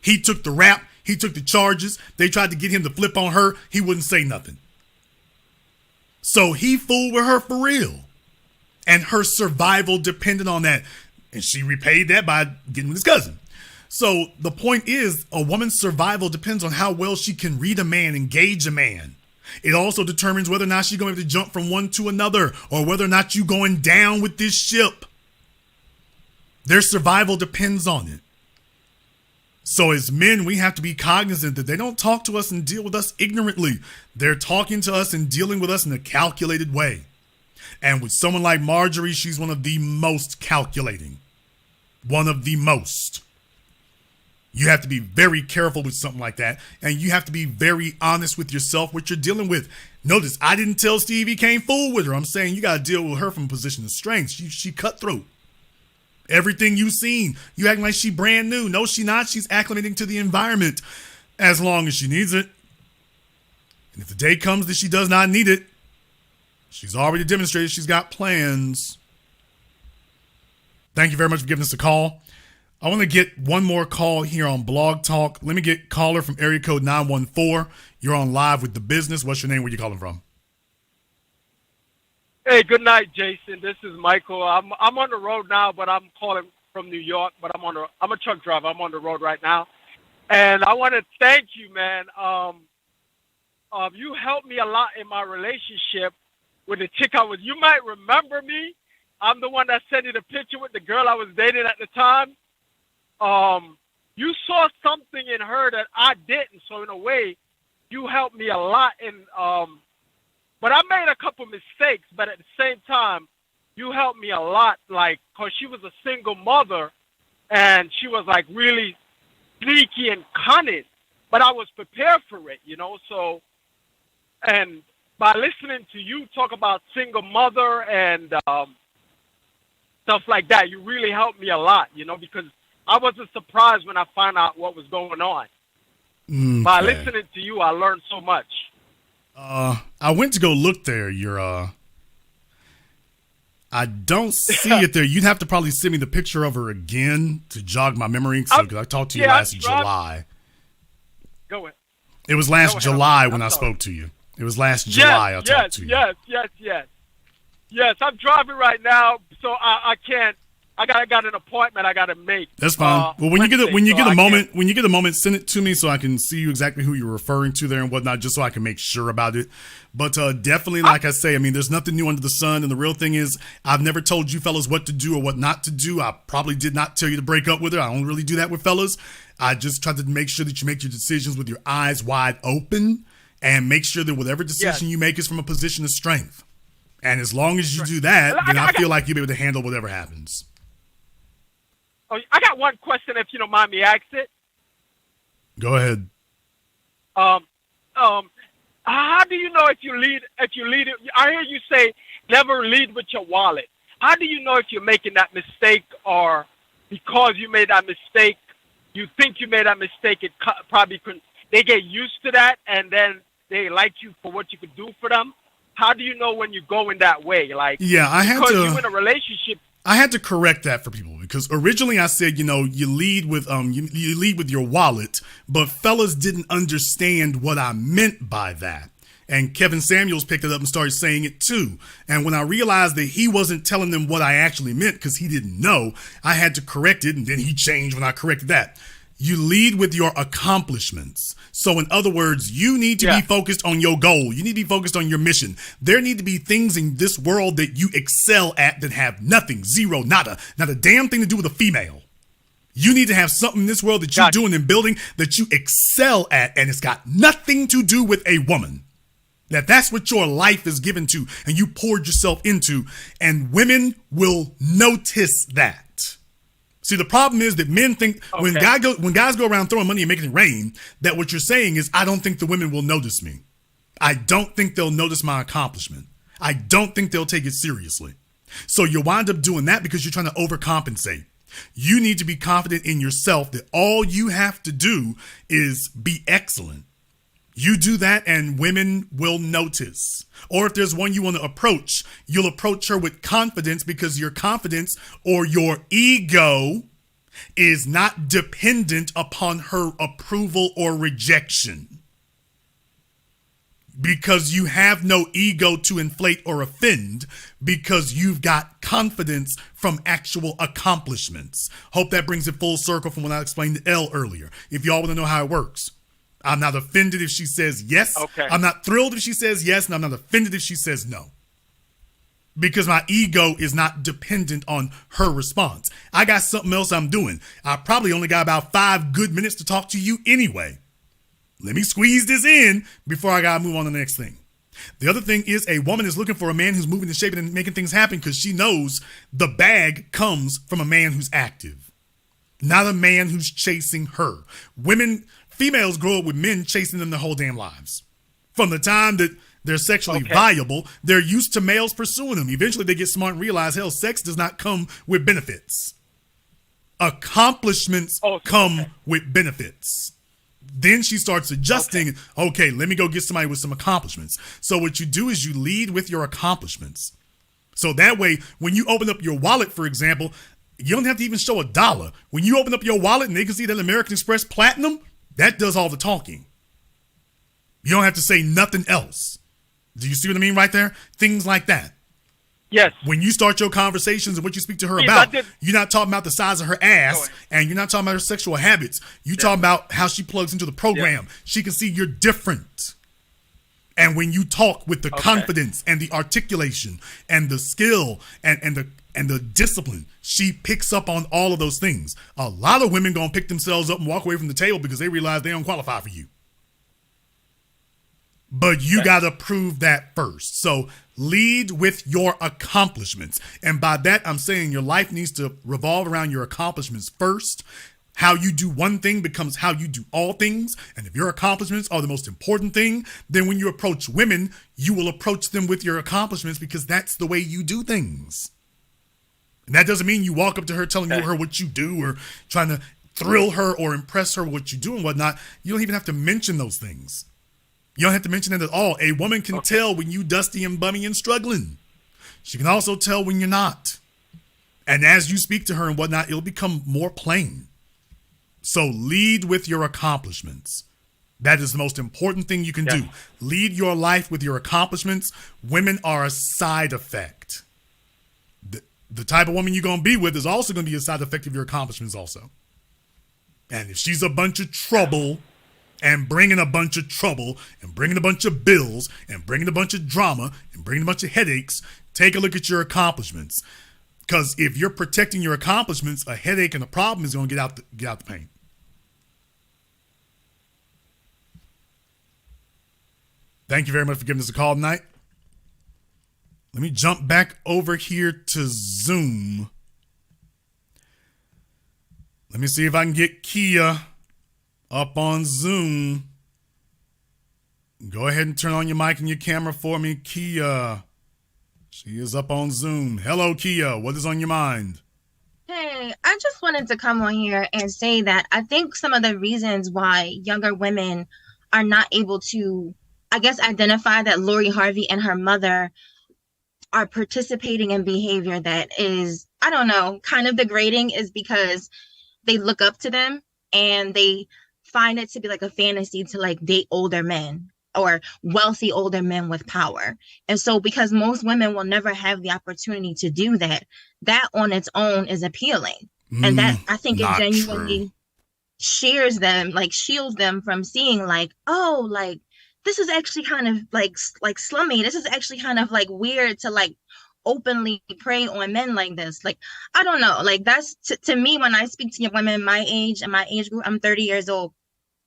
He took the rap. He took the charges. They tried to get him to flip on her. He wouldn't say nothing. So he fooled with her for real. And her survival depended on that. And she repaid that by getting with his cousin. So the point is, a woman's survival depends on how well she can read a man, engage a man. It also determines whether or not she's going to jump from one to another, or whether or not you going down with this ship. Their survival depends on it. So as men, we have to be cognizant that they don't talk to us and deal with us ignorantly. They're talking to us and dealing with us in a calculated way. And with someone like Marjorie, she's one of the most calculating. One of the most. You have to be very careful with something like that. And you have to be very honest with yourself, what you're dealing with. Notice, I didn't tell Steve he can't fool with her. I'm saying you got to deal with her from a position of strength. She cutthroat. Everything you've seen, you acting like she brand new. No, she not. She's acclimating to the environment as long as she needs it. And if the day comes that she does not need it, she's already demonstrated she's got plans. Thank you very much for giving us a call. I want to get one more call here on Blog Talk. Let me get caller from area code 914. You're on live with The Business. What's your name? Where you calling from? Hey, good night, Jason. This is Michael. I'm on the road now, but I'm calling from New York. But I'm a truck driver. I'm on the road right now, and I want to thank you, man. You helped me a lot in my relationship with the chick I was. You might remember me. I'm the one that sent you the picture with the girl I was dating at the time. You saw something in her that I didn't. So in a way, you helped me a lot. But I made a couple mistakes. But at the same time, you helped me a lot. Like, cause she was a single mother, and she was like really sneaky and cunning. But I was prepared for it, you know. So, and by listening to you talk about single mother and stuff like that, you really helped me a lot, you know, because I wasn't surprised when I found out what was going on. Okay. By listening to you, I learned so much. I went to go look there. I don't see it there. You'd have to probably send me the picture of her again to jog my memory. So, because I talked to you last July. Go ahead. It was last July when I spoke to you. It was last July I talked to you. Yes, I'm driving right now, so I can't. I got an appointment I got to make. That's fine. Well, when you get a moment, send it to me so I can see you exactly who you're referring to there and whatnot, just so I can make sure about it. But definitely, like I say, I mean, there's nothing new under the sun. And the real thing is, I've never told you fellas what to do or what not to do. I probably did not tell you to break up with her. I don't really do that with fellas. I just try to make sure that you make your decisions with your eyes wide open and make sure that whatever decision you make is from a position of strength. And as long as you do that, then I feel like you'll be able to handle whatever happens. Oh, I got one question, if you don't mind me asking it. Go ahead. How do you know if you lead? I hear you say never lead with your wallet. How do you know if you're making that mistake, or because you made that mistake, you think you made that mistake? It probably couldn't. They get used to that, and then they like you for what you could do for them. How do you know when you're going that way? Like, yeah, because you're in a relationship. I had to correct that for people because originally I said, you know, you lead with you lead with your wallet, but fellas didn't understand what I meant by that. And Kevin Samuels picked it up and started saying it too. And when I realized that he wasn't telling them what I actually meant because he didn't know, I had to correct it, and then he changed when I corrected that. You lead with your accomplishments. So in other words, you need to be focused on your goal. You need to be focused on your mission. There need to be things in this world that you excel at that have nothing, zero, nada, not a damn thing to do with a female. You need to have something in this world that you're doing and building that you excel at, and it's got nothing to do with a woman. That's what your life is given to, and you poured yourself into, and women will notice that. See, the problem is that men think when guys go around throwing money and making it rain, that what you're saying is, I don't think the women will notice me. I don't think they'll notice my accomplishment. I don't think they'll take it seriously. So you wind up doing that because you're trying to overcompensate. You need to be confident in yourself that all you have to do is be excellent. You do that and women will notice. Or if there's one you want to approach, you'll approach her with confidence because your confidence or your ego is not dependent upon her approval or rejection. Because you have no ego to inflate or offend because you've got confidence from actual accomplishments. Hope that brings it full circle from when I explained the L earlier. If y'all want to know how it works. I'm not offended if she says yes. Okay. I'm not thrilled if she says yes, and I'm not offended if she says no. Because my ego is not dependent on her response. I got something else I'm doing. I probably only got about 5 good minutes to talk to you anyway. Let me squeeze this in before I gotta move on to the next thing. The other thing is a woman is looking for a man who's moving and shaping and making things happen because she knows the bag comes from a man who's active, not a man who's chasing her. Females grow up with men chasing them their whole damn lives. From the time that they're sexually viable, they're used to males pursuing them. Eventually they get smart and realize, hell, sex does not come with benefits. Accomplishments come with benefits. Then she starts adjusting. Okay, let me go get somebody with some accomplishments. So what you do is you lead with your accomplishments. So that way, when you open up your wallet, for example, you don't have to even show $1. When you open up your wallet and they can see that American Express Platinum, that does all the talking. You don't have to say nothing else. Do you see what I mean right there? Things like that. Yes. When you start your conversations and what you speak to her Yes, about, I did. you're not talking about the size of her ass, and you're not talking about her sexual habits. You're talking about how she plugs into the program. She can see you're different. And when you talk with the confidence and the articulation and the skill and the discipline, she picks up on all of those things. A lot of women gonna pick themselves up and walk away from the table because they realize they don't qualify for you. But you got to prove that first. So lead with your accomplishments. And by that, I'm saying your life needs to revolve around your accomplishments first. How you do one thing becomes how you do all things. And if your accomplishments are the most important thing, then when you approach women, you will approach them with your accomplishments because that's the way you do things. And that doesn't mean you walk up to her telling her what you do or trying to thrill her or impress her with what you do and whatnot. You don't even have to mention those things. You don't have to mention it at all. A woman can tell when you dusty and bummy and struggling. She can also tell when you're not. And as you speak to her and whatnot, it'll become more plain. So lead with your accomplishments. That is the most important thing you can do. Lead your life with your accomplishments. Women are a side effect. The type of woman you're going to be with is also going to be a side effect of your accomplishments also. And if she's a bunch of trouble and bringing a bunch of trouble and bringing a bunch of bills and bringing a bunch of drama and bringing a bunch of headaches, take a look at your accomplishments. Because if you're protecting your accomplishments, a headache and a problem is going to get out the pain. Thank you very much for giving us a call tonight. Let me jump back over here to Zoom. Let me see if I can get Kia up on Zoom. Go ahead and turn on your mic and your camera for me, Kia. She is up on Zoom. Hello, Kia. What is on your mind? Hey, I just wanted to come on here and say that I think some of the reasons why younger women are not able to, I guess, identify that Laurie Harvey and her mother are participating in behavior that is, I don't know, kind of degrading is because they look up to them and they find it to be like a fantasy to like date older men or wealthy older men with power. And so because most women will never have the opportunity to do that, that on its own is appealing. And that I think it genuinely shields them from seeing like, oh, like this is actually kind of like slummy. This is actually kind of like weird to like openly prey on men like this. Like, I don't know. Like that's to me, when I speak to women my age and my age group, I'm 30 years old.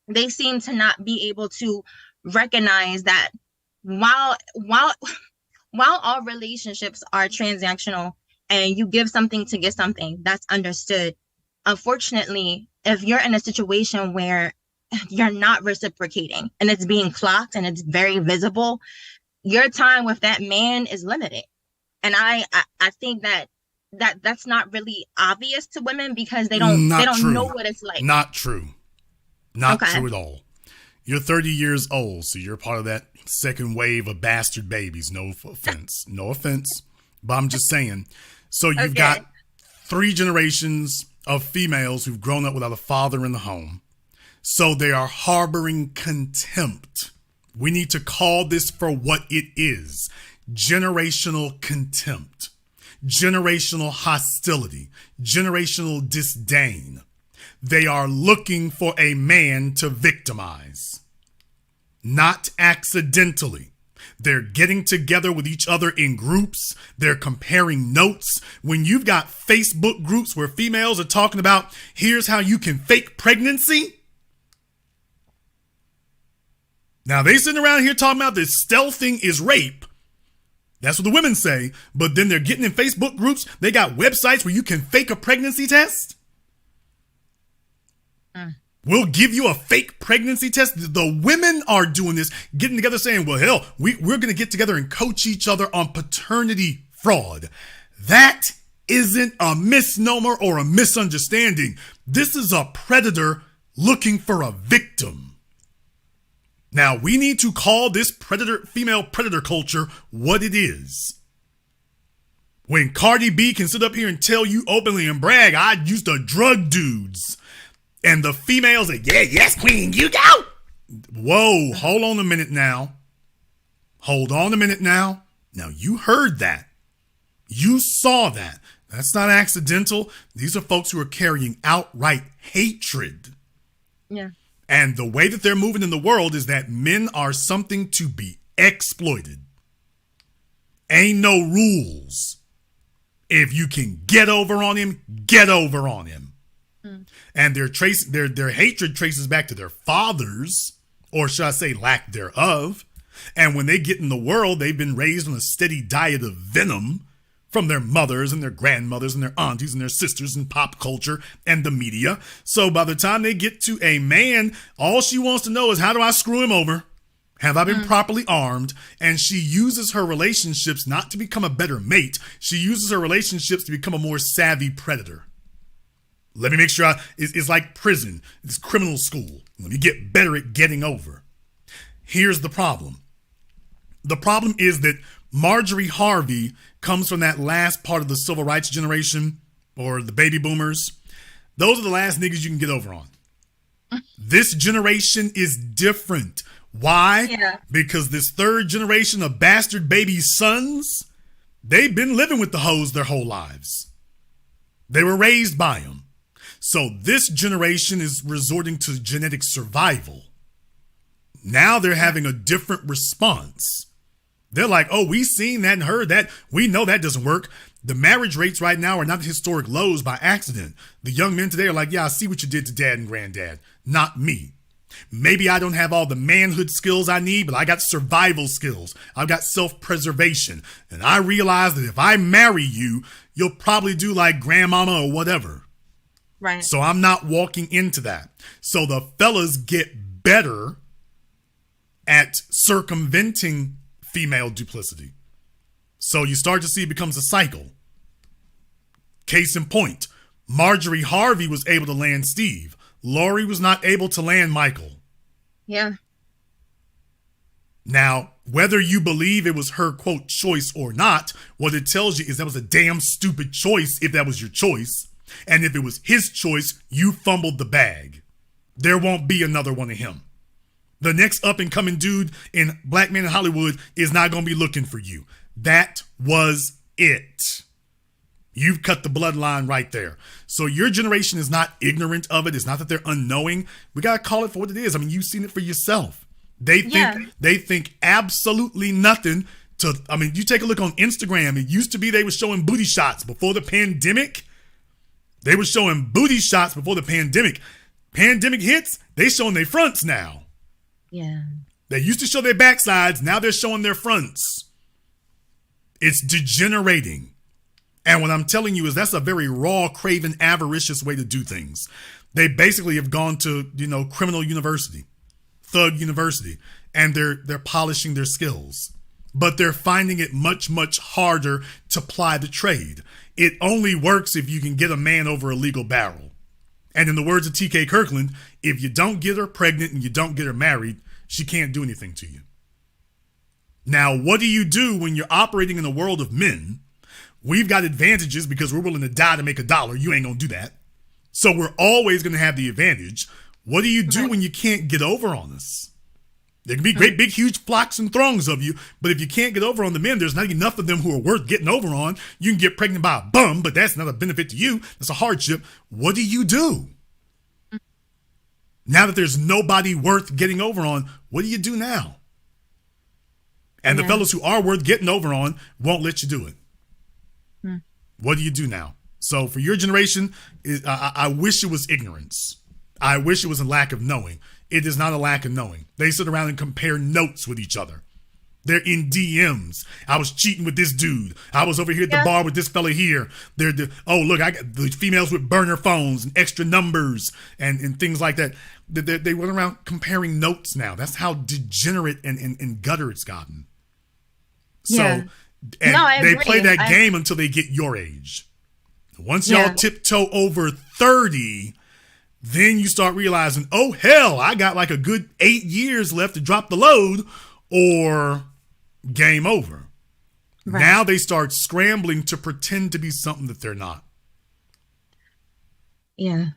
They seem to not be able to recognize that while all relationships are transactional and you give something to get something, that's understood. Unfortunately, if you're in a situation where you're not reciprocating and it's being clocked and it's very visible, your time with that man is limited. And I think that's not really obvious to women because they don't know what it's like. Not true. Not true at all. You're 30 years old, so you're part of that second wave of bastard babies. No offense. No offense. But I'm just saying. So you've got 3 generations of females who've grown up without a father in the home. So they are harboring contempt. We need to call this for what it is. Generational contempt. Generational hostility. Generational disdain. They are looking for a man to victimize. Not accidentally. They're getting together with each other in groups. They're comparing notes. When you've got Facebook groups where females are talking about, here's how you can fake pregnancy. Now they sitting around here talking about this stealthing is rape. That's what the women say. But then they're getting in Facebook groups. They got websites where you can fake a pregnancy test. We'll give you a fake pregnancy test. The women are doing this, getting together saying, well, hell, we're going to get together and coach each other on paternity fraud. That isn't a misnomer or a misunderstanding. This is a predator looking for a victim. Now, we need to call this female predator culture what it is. When Cardi B can sit up here and tell you openly and brag, I used to drug dudes. And the females are, yes, queen, you go. Whoa, hold on a minute now. Hold on a minute now. Now, you heard that. You saw that. That's not accidental. These are folks who are carrying outright hatred. Yeah. And the way that they're moving in the world is that men are something to be exploited. Ain't no rules. If you can get over on him, get over on him. And their hatred traces back to their fathers, or should I say lack thereof. And when they get in the world, they've been raised on a steady diet of venom from their mothers and their grandmothers and their aunties and their sisters and pop culture and the media. So by the time they get to a man, all she wants to know is, how do I screw him over? Have I been properly armed? And she uses her relationships not to become a better mate. She uses her relationships to become a more savvy predator. Let me make sure it's like prison. It's criminal school. Let me get better at getting over. Here's the problem. The problem is that Marjorie Harvey comes from that last part of the civil rights generation, or the baby boomers. Those are the last niggas you can get over on. This generation is different. Why? Yeah. Because this third generation of bastard baby sons, they've been living with the hoes their whole lives. They were raised by them. So this generation is resorting to genetic survival. Now they're having a different response. They're like, oh, we seen that and heard that. We know that doesn't work. The marriage rates right now are not at historic lows by accident. The young men today are like, yeah, I see what you did to dad and granddad. Not me. Maybe I don't have all the manhood skills I need, but I got survival skills. I've got self-preservation. And I realize that if I marry you, you'll probably do like grandmama or whatever. Right. So I'm not walking into that. So the fellas get better at circumventing female duplicity. So you start to see it becomes a cycle. Case in point, Marjorie Harvey was able to land Steve. Laurie was not able to land Michael. Yeah. Now, whether you believe it was her, quote, choice or not, what it tells you is that was a damn stupid choice if that was your choice. And if it was his choice, you fumbled the bag. There won't be another one of him. The next up-and-coming dude in Black Men in Hollywood is not going to be looking for you. That was it. You've cut the bloodline right there. So your generation is not ignorant of it. It's not that they're unknowing. We got to call it for what it is. I mean, you've seen it for yourself. They think absolutely nothing to, I mean, you take a look on Instagram. It used to be they were showing booty shots before the pandemic. They were showing booty shots before the pandemic. Pandemic hits, they showing their fronts now. Yeah. They used to show their backsides. Now they're showing their fronts. It's degenerating. And what I'm telling you is that's a very raw, craven, avaricious way to do things. They basically have gone to, criminal university, thug university, and they're polishing their skills. But they're finding it much, much harder to ply the trade. It only works if you can get a man over a legal barrel. And in the words of T.K. Kirkland, if you don't get her pregnant and you don't get her married, she can't do anything to you. Now, what do you do when you're operating in a world of men? We've got advantages because we're willing to die to make a dollar. You ain't going to do that. So we're always going to have the advantage. What do you do when you can't get over on us? There can be great, big, huge flocks and throngs of you, but if you can't get over on the men, there's not enough of them who are worth getting over on. You can get pregnant by a bum, but that's not a benefit to you. That's a hardship. What do you do? Now that there's nobody worth getting over on, what do you do now? And the fellas who are worth getting over on won't let you do it. What do you do now? So for your generation, I wish it was ignorance. I wish it was a lack of knowing. It is not a lack of knowing. They sit around and compare notes with each other. They're in DMs. I was cheating with this dude. I was over here at the bar with this fella here. Oh, look, I got the females with burner phones and extra numbers and things like that. They went around comparing notes now. That's how degenerate and gutter it's gotten. So, they play that game until they get your age. Once y'all tiptoe over 30, then you start realizing, oh, hell, I got like a good 8 years left to drop the load or game over. Right. Now they start scrambling to pretend to be something that they're not. Yeah.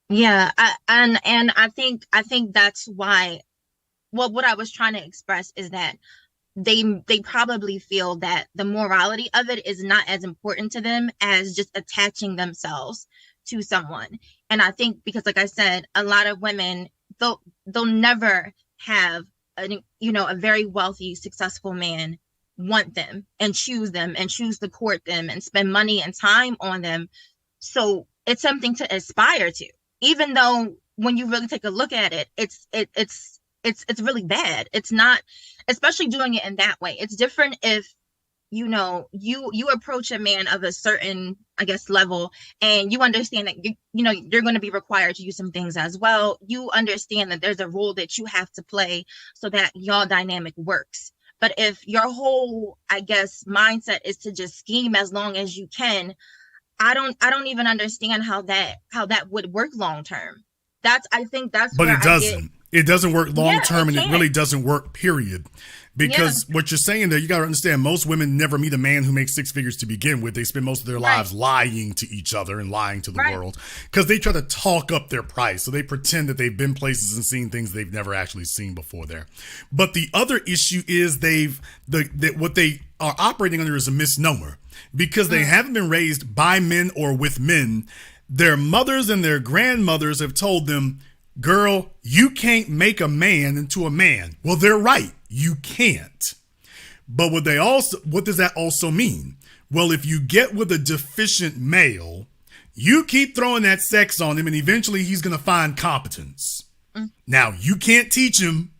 Yeah. I think that's why, what I was trying to express is that they probably feel that the morality of it is not as important to them as just attaching themselves to someone. And I think because, like I said, a lot of women, they'll never have a very wealthy, successful man want them and choose to court them and spend money and time on them. So it's something to aspire to, even though when you really take a look at it, it's really bad. It's not, especially doing it in that way. It's different if you approach a man of a certain, I guess, level, and you understand that you're going to be required to use some things as well. You understand that there's a role that you have to play so that y'all dynamic works. But if your whole, I guess, mindset is to just scheme as long as you can, I don't even understand how that would work long term. I think that's but where it doesn't. It doesn't work long term, and it really can't. doesn't work, period. Because what you're saying there, you got to understand, most women never meet a man who makes six figures to begin with. They spend most of their lives lying to each other and lying to the world because they try to talk up their price. So they pretend that they've been places and seen things they've never actually seen before there. But the other issue is what they are operating under is a misnomer because they haven't been raised by men or with men. Their mothers and their grandmothers have told them, girl, you can't make a man into a man. Well, they're right. You can't. But what does that also mean? Well, if you get with a deficient male, you keep throwing that sex on him and eventually he's going to find competence. Now, you can't teach him,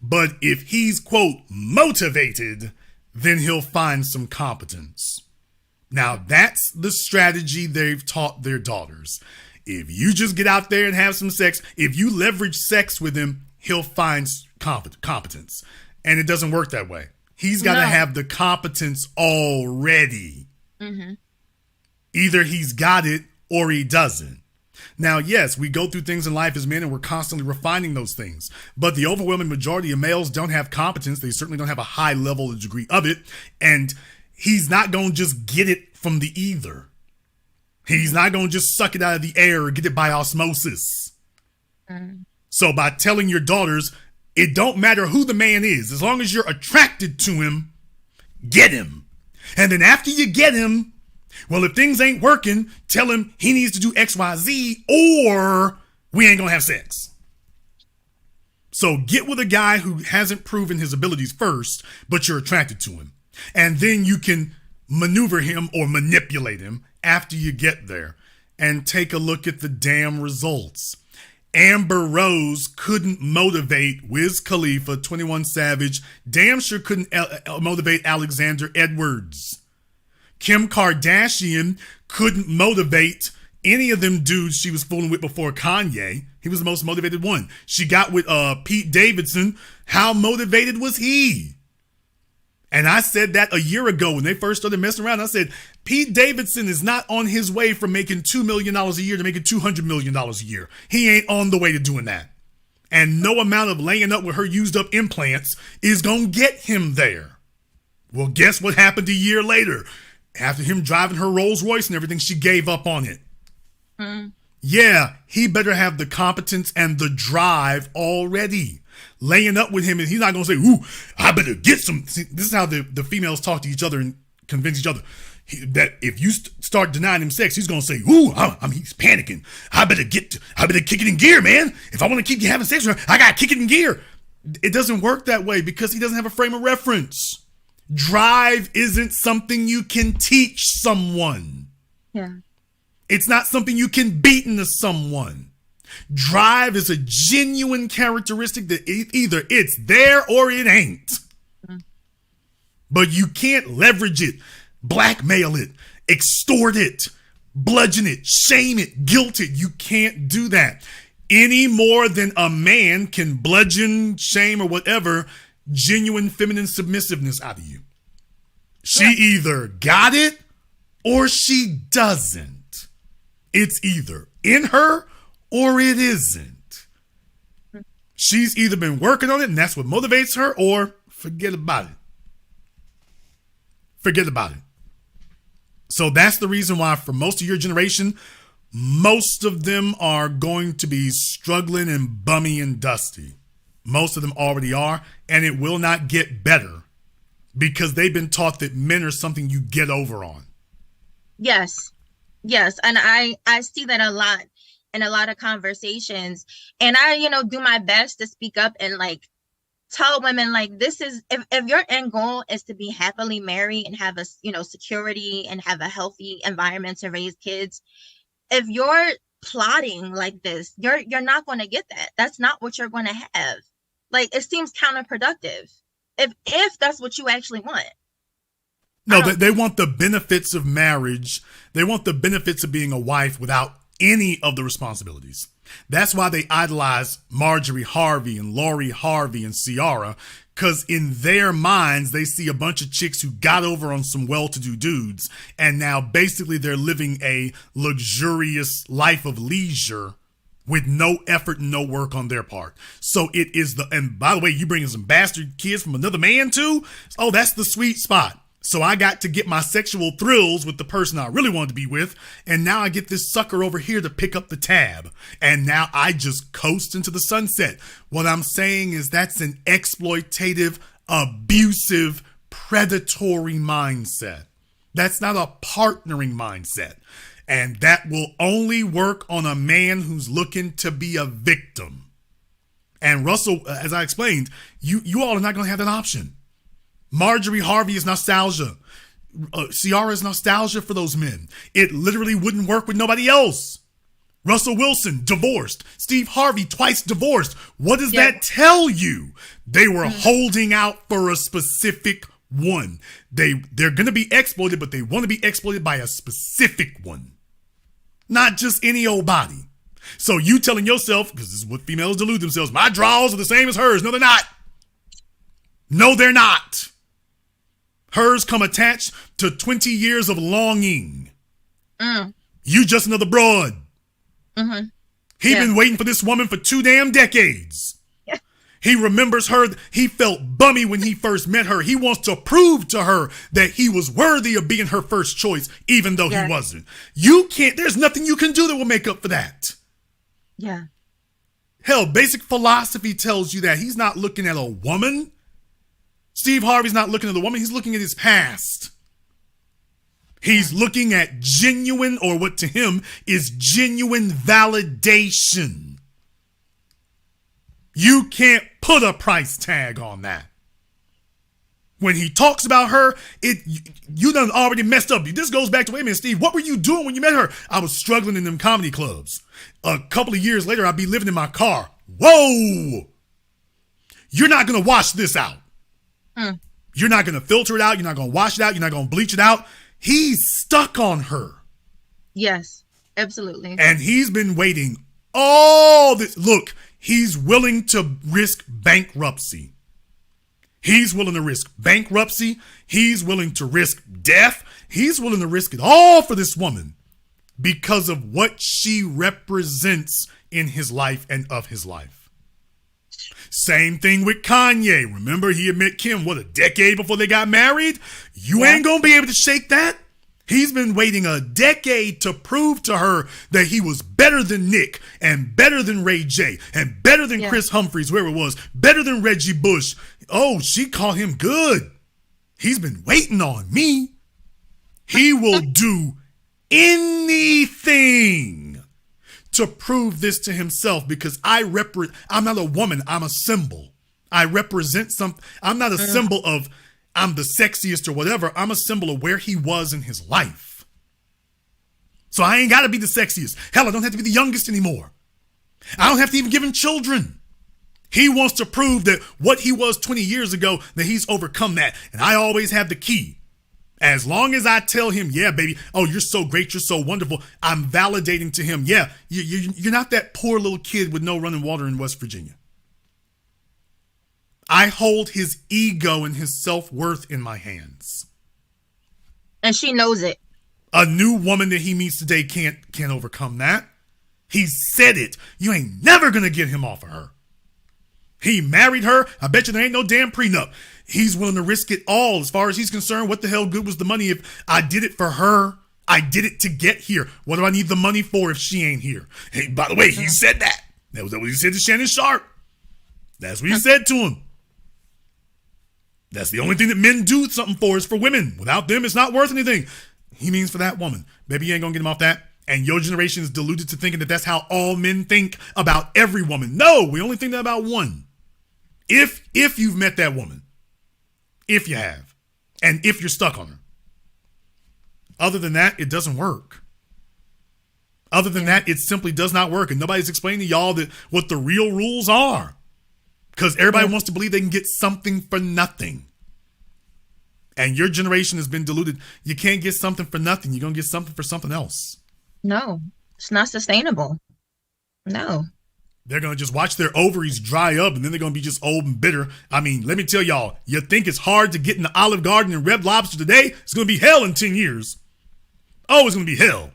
but if he's, quote, motivated, then he'll find some competence. Now, that's the strategy they've taught their daughters. If you just get out there and have some sex, if you leverage sex with him, he'll find competence. And it doesn't work that way. He's got to have the competence already. Mm-hmm. Either he's got it or he doesn't. Now, yes, we go through things in life as men and we're constantly refining those things. But the overwhelming majority of males don't have competence. They certainly don't have a high level or degree of it. And he's not going to just get it from the ether. He's not going to just suck it out of the air or get it by osmosis. So by telling your daughters, it don't matter who the man is, as long as you're attracted to him, get him. And then after you get him, well, if things ain't working, tell him he needs to do X, Y, Z, or we ain't going to have sex. So get with a guy who hasn't proven his abilities first, but you're attracted to him. And then you can maneuver him or manipulate him after you get there. And take a look at the damn results. Amber Rose couldn't motivate Wiz Khalifa, 21 Savage. Damn sure couldn't motivate Alexander Edwards. Kim Kardashian couldn't motivate any of them dudes she was fooling with before Kanye. He was the most motivated one. She got with Pete Davidson. How motivated was he? And I said that a year ago when they first started messing around. I said, Pete Davidson is not on his way from making $2 million a year to making $200 million a year. He ain't on the way to doing that. And no amount of laying up with her used up implants is going to get him there. Well, guess what happened a year later? After him driving her Rolls Royce and everything, she gave up on it. Yeah, he better have the competence and the drive already. Laying up with him, and he's not going to say, ooh, I better get some. See, this is how the females talk to each other and convince each other that if you start denying him sex, he's going to say, ooh, he's panicking. I better kick it in gear, man. If I want to keep you having sex with her, I got to kick it in gear. It doesn't work that way because he doesn't have a frame of reference. Drive isn't something you can teach someone. Yeah. It's not something you can beat into someone. Drive is a genuine characteristic that either it's there or it ain't. But you can't leverage it, blackmail it, extort it, bludgeon it, shame it, guilt it. You can't do that any more than a man can bludgeon, shame, or whatever genuine feminine submissiveness out of you. She either got it or she doesn't. It's either in her or it isn't. She's either been working on it and that's what motivates her, or forget about it. Forget about it. So that's the reason why for most of your generation, most of them are going to be struggling and bummy and dusty. Most of them already are, and it will not get better because they've been taught that men are something you get over on. Yes. Yes. And I see that a lot in a lot of conversations. And I, do my best to speak up and like tell women like this is if your end goal is to be happily married and have a security and have a healthy environment to raise kids, if you're plotting like this, you're not going to get that. That's not what you're going to have. Like, it seems counterproductive if that's what you actually want. No, they want the benefits of marriage. They want the benefits of being a wife without any of the responsibilities. That's why they idolize Marjorie Harvey and Laurie Harvey and Ciara, because in their minds, they see a bunch of chicks who got over on some well-to-do dudes, and now basically they're living a luxurious life of leisure with no effort and no work on their part. So it is and by the way, you bringing some bastard kids from another man too? Oh, that's the sweet spot. So I got to get my sexual thrills with the person I really wanted to be with, and now I get this sucker over here to pick up the tab, and now I just coast into the sunset. What I'm saying is that's an exploitative, abusive, predatory mindset. That's not a partnering mindset, and that will only work on a man who's looking to be a victim. And Russell, as I explained, you all are not going to have that option. Marjorie Harvey is nostalgia. Ciara is nostalgia for those men. It literally wouldn't work with nobody else. Russell Wilson, divorced. Steve Harvey, twice divorced. What does that tell you? They were holding out for a specific one. They're going to be exploited, but they want to be exploited by a specific one. Not just any old body. So you telling yourself, because this is what females delude themselves, my draws are the same as hers. No, they're not. No, they're not. Hers come attached to 20 years of longing. You just another broad. He been waiting for this woman for 2 damn decades. He remembers her. He felt bummy when he first met her. He wants to prove to her that he was worthy of being her first choice, even though he wasn't. You can't, there's nothing you can do that will make up for that. Yeah. Hell, basic philosophy tells you that he's not looking at a woman. Steve Harvey's not looking at the woman. He's looking at his past. He's looking at genuine, or what to him is genuine validation. You can't put a price tag on that. When he talks about her, you done already messed up. This goes back to, wait a minute, Steve, what were you doing when you met her? I was struggling in them comedy clubs. A couple of years later, I'd be living in my car. Whoa! You're not going to wash this out. You're not going to filter it out. You're not going to wash it out. You're not going to bleach it out. He's stuck on her. Yes, absolutely. And he's been waiting all this. Look, he's willing to risk bankruptcy. He's willing to risk bankruptcy. He's willing to risk death. He's willing to risk it all for this woman because of what she represents in his life and of his life. Same thing with Kanye. Remember, he had met Kim, a decade before they got married? You ain't going to be able to shake that. He's been waiting a decade to prove to her that he was better than Nick and better than Ray J and better than Chris Humphries, whoever it was, better than Reggie Bush. Oh, she called him good. He's been waiting on me. He will do anything to prove this to himself, because I'm not a woman, I'm a symbol. I represent something. I'm not a symbol of I'm the sexiest or whatever. I'm a symbol of where he was in his life. So I ain't got to be the sexiest. Hell, I don't have to be the youngest anymore. I don't have to even give him children. He wants to prove that what he was 20 years ago, that he's overcome that. And I always have the key. As long as I tell him, yeah, baby, oh, you're so great, you're so wonderful, I'm validating to him, yeah, you're not that poor little kid with no running water in West Virginia. I hold his ego and his self-worth in my hands. And she knows it. A new woman that he meets today can't overcome that. He said it. You ain't never going to get him off of her. He married her. I bet you there ain't no damn prenup. He's willing to risk it all. As far as he's concerned, what the hell good was the money if I did it for her? I did it to get here. What do I need the money for if she ain't here? Hey, by the way, he said that. That was what he said to Shannon Sharp. That's what he said to him. That's the only thing that men do something for is for women. Without them, it's not worth anything. He means for that woman. Baby, you ain't gonna get him off that. And your generation is deluded to thinking that that's how all men think about every woman. No, we only think that about one. If you've met that woman, if you have, and if you're stuck on her. Other than that, it doesn't work. Other than that, it simply does not work. And nobody's explaining to y'all that what the real rules are. Because everybody wants to believe they can get something for nothing. And your generation has been deluded. You can't get something for nothing. You're going to get something for something else. No, it's not sustainable. No. They're going to just watch their ovaries dry up and then they're going to be just old and bitter. I mean, let me tell y'all, you think it's hard to get in the Olive Garden and Red Lobster today? It's going to be hell in 10 years. Oh, it's going to be hell.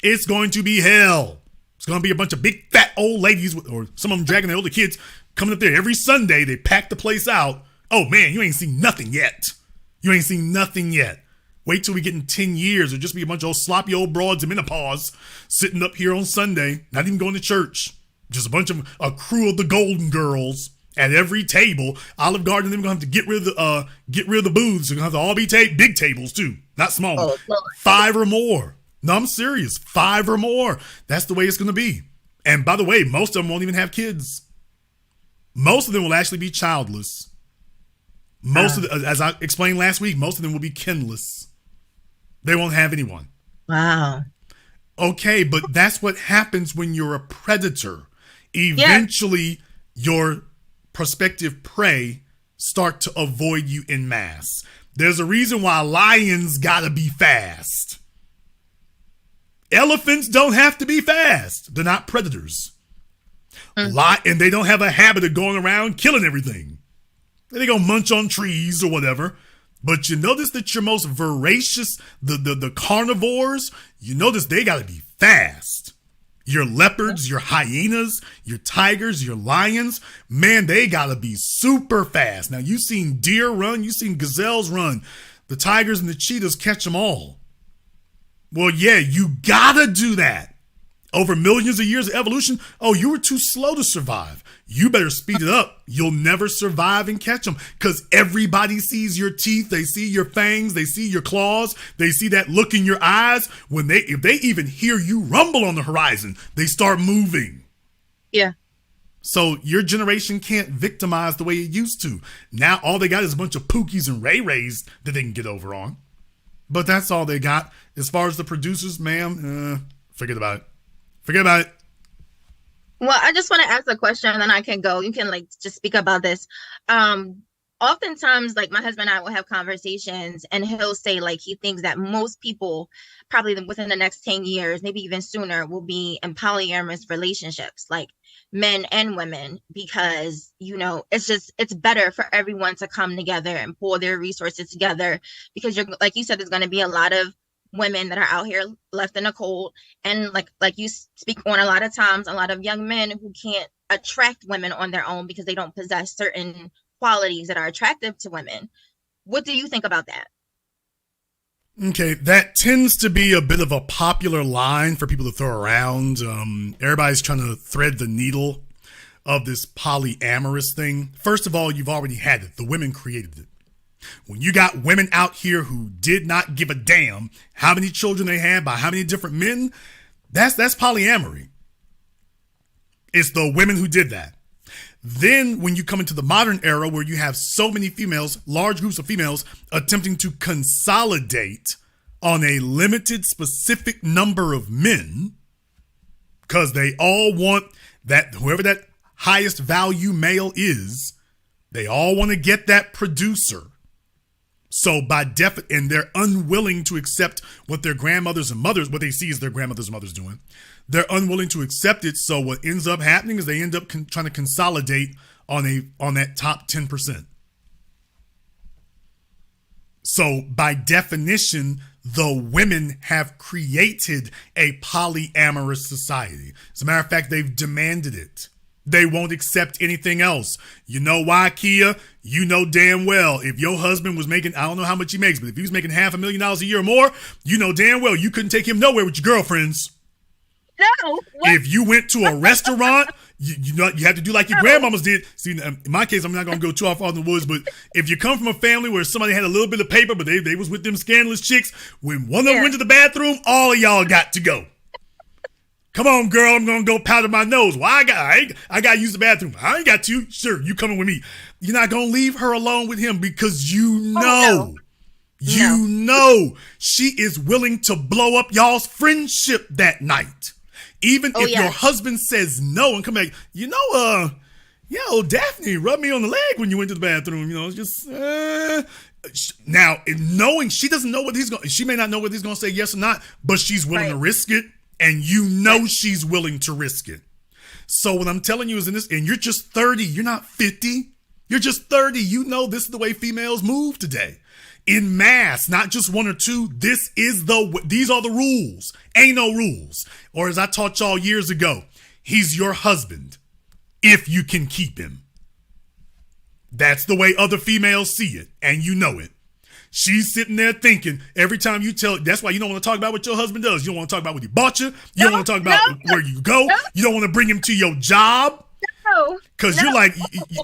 It's going to be hell. It's going to be a bunch of big fat old ladies or some of them dragging their older kids coming up there every Sunday. They pack the place out. Oh man, you ain't seen nothing yet. You ain't seen nothing yet. Wait till we get in 10 years. It'll just be a bunch of old sloppy old broads in menopause sitting up here on Sunday, not even going to church. Just a crew of the Golden Girls at every table. Olive Garden, they're gonna have to get rid of the booths. They're gonna have to all be big tables too, not small. Oh, 5 or more. No, I'm serious. 5 or more. That's the way it's gonna be. And by the way, most of them won't even have kids. Most of them will actually be childless. As I explained last week, most of them will be kinless. They won't have anyone. Wow. Okay, but that's what happens when you're a predator. Eventually, your prospective prey start to avoid you en masse. There's a reason why lions gotta be fast. Elephants don't have to be fast. They're not predators. And they don't have a habit of going around killing everything. They gonna munch on trees or whatever. But you notice that your most voracious, the carnivores, you notice they gotta be fast. Your leopards, your hyenas, your tigers, your lions, man, they gotta be super fast. Now, you've seen deer run, you've seen gazelles run. The tigers and the cheetahs catch them all. Well, yeah, you gotta do that. Over millions of years of evolution, oh, you were too slow to survive. You better speed it up. You'll never survive and catch them because everybody sees your teeth. They see your fangs. They see your claws. They see that look in your eyes. If they even hear you rumble on the horizon, they start moving. Yeah. So your generation can't victimize the way it used to. Now all they got is a bunch of Pookies and Ray Rays that they can get over on. But that's all they got. As far as the producers, ma'am, forget about it. Forget about it. Well, I just want to ask a question and then I can go. You can just speak about this. Oftentimes, my husband and I will have conversations and he'll say he thinks that most people probably within the next 10 years, maybe even sooner, will be in polyamorous relationships, like men and women, because, it's better for everyone to come together and pull their resources together because like you said, there's going to be a lot of women that are out here left in the cold, and like you speak on a lot of times, a lot of young men who can't attract women on their own because they don't possess certain qualities that are attractive to women. What do you think about that? Okay, that tends to be a bit of a popular line for people to throw around. Everybody's trying to thread the needle of this polyamorous thing. First of all, you've already had it. The women created it. When you got women out here who did not give a damn how many children they had by how many different men, that's polyamory. It's the women who did that. Then when you come into the modern era where you have so many females, large groups of females attempting to consolidate on a limited specific number of men, because they all want that, whoever that highest value male is, they all want to get that producer. So and they're unwilling to accept what their grandmothers and mothers, what they see is their grandmothers and mothers doing. They're unwilling to accept it. So what ends up happening is they end up trying to consolidate on that top 10%. So by definition, the women have created a polyamorous society. As a matter of fact, they've demanded it. They won't accept anything else. You know why, Kia? You know damn well if your husband was making, I don't know how much he makes, but if he was making $500,000 a year or more, you know damn well you couldn't take him nowhere with your girlfriends. No. What? If you went to a restaurant, you know you have to do like your grandmamas did. See, in my case, I'm not gonna go too far in the woods, but if you come from a family where somebody had a little bit of paper, but they was with them scandalous chicks, when one of them went to the bathroom, all of y'all got to go. Come on, girl, I'm gonna go powder my nose. Well, I gotta use the bathroom. I ain't got to. Sure, you coming with me. You're not gonna leave her alone with him because you know. You know she is willing to blow up y'all's friendship that night. Even if your husband says no and come back, Daphne rubbed me on the leg when you went to the bathroom. You know, it's just now knowing she doesn't know what she may not know whether he's gonna say yes or not, but she's willing to risk it, and you know she's willing to risk it. So what I'm telling you is and you're just 30, you're not 50, you're just 30. You know this is the way females move today. In mass, not just one or two. These are the rules. Ain't no rules. Or as I taught y'all years ago, he's your husband if you can keep him. That's the way other females see it, and you know it. She's sitting there thinking every time you tell. That's why you don't want to talk about what your husband does. You don't want to talk about what he bought you. You don't want to talk about where you go. You don't want to bring him to your job. Because you're like,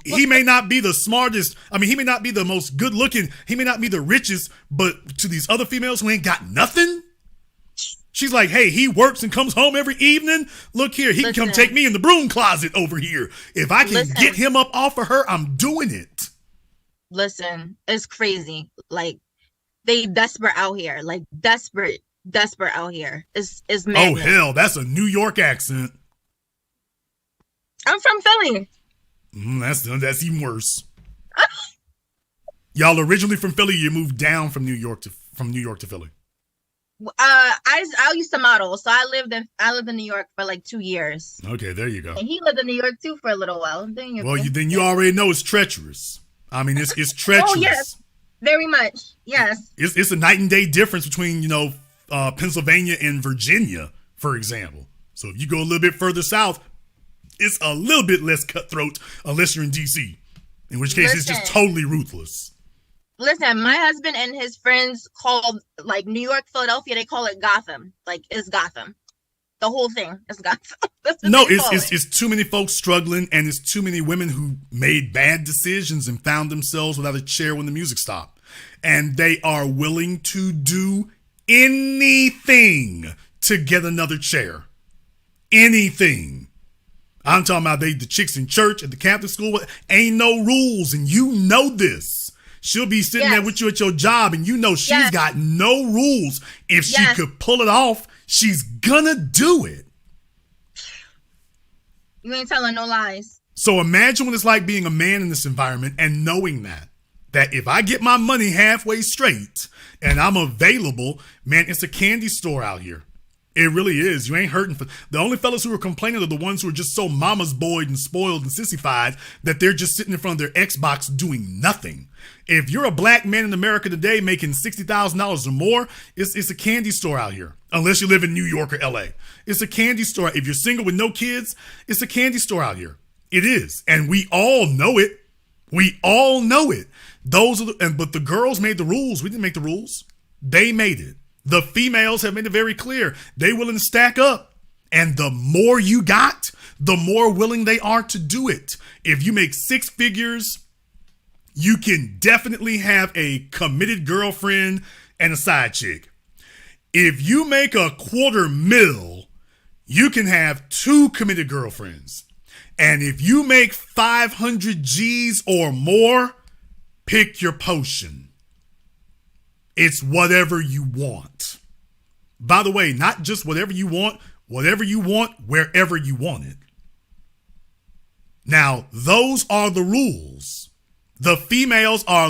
he may not be the smartest. I mean, he may not be the most good looking. He may not be the richest. But to these other females who ain't got nothing, she's like, hey, he works and comes home every evening. Look here, he can come take me in the broom closet over here. If I can get him up off of her, I'm doing it. Listen, it's crazy. Like, they desperate out here. Like, desperate out here. It's madness. Oh, hell, that's a New York accent. I'm from Philly. That's even worse. Y'all originally from Philly. You moved down from New York to Philly. I used to model, so I lived in New York for like 2 years. Okay, there you go. And he lived in New York too for a little while. Then you already know it's treacherous. I mean, it's treacherous. Oh yes, very much. Yes. It's a night and day difference between Pennsylvania and Virginia, for example. So if you go a little bit further south, it's a little bit less cutthroat unless you're in D.C., in which case it's just totally ruthless. Listen, my husband and his friends called, like, New York, Philadelphia, they call it Gotham. Like, it's Gotham. The whole thing is Gotham. No, it's too many folks struggling, and it's too many women who made bad decisions and found themselves without a chair when the music stopped. And they are willing to do anything to get another chair. Anything. I'm talking about the chicks in church at the Catholic school. Ain't no rules, and you know this. She'll be sitting there with you at your job, and you know she's got no rules. If she could pull it off, she's gonna do it. You ain't telling no lies. So imagine what it's like being a man in this environment and knowing that if I get my money halfway straight and I'm available, man, it's a candy store out here. It really is. You ain't hurting for the only fellas who are complaining are the ones who are just so mama's boyed and spoiled and sissified that they're just sitting in front of their Xbox doing nothing. If you're a black man in America today making $60,000 or more, it's a candy store out here. Unless you live in New York or LA. It's a candy store. If you're single with no kids, it's a candy store out here. It is. And we all know it. We all know it. But the girls made the rules. We didn't make the rules. They made it. The females have made it very clear. They willing to stack up. And the more you got, the more willing they are to do it. If you make six figures, you can definitely have a committed girlfriend and a side chick. If you make $250,000, you can have 2 committed girlfriends. And if you make 500 G's or more, pick your potion. It's whatever you want. By the way, not just whatever you want, wherever you want it. Now, those are the rules. The females are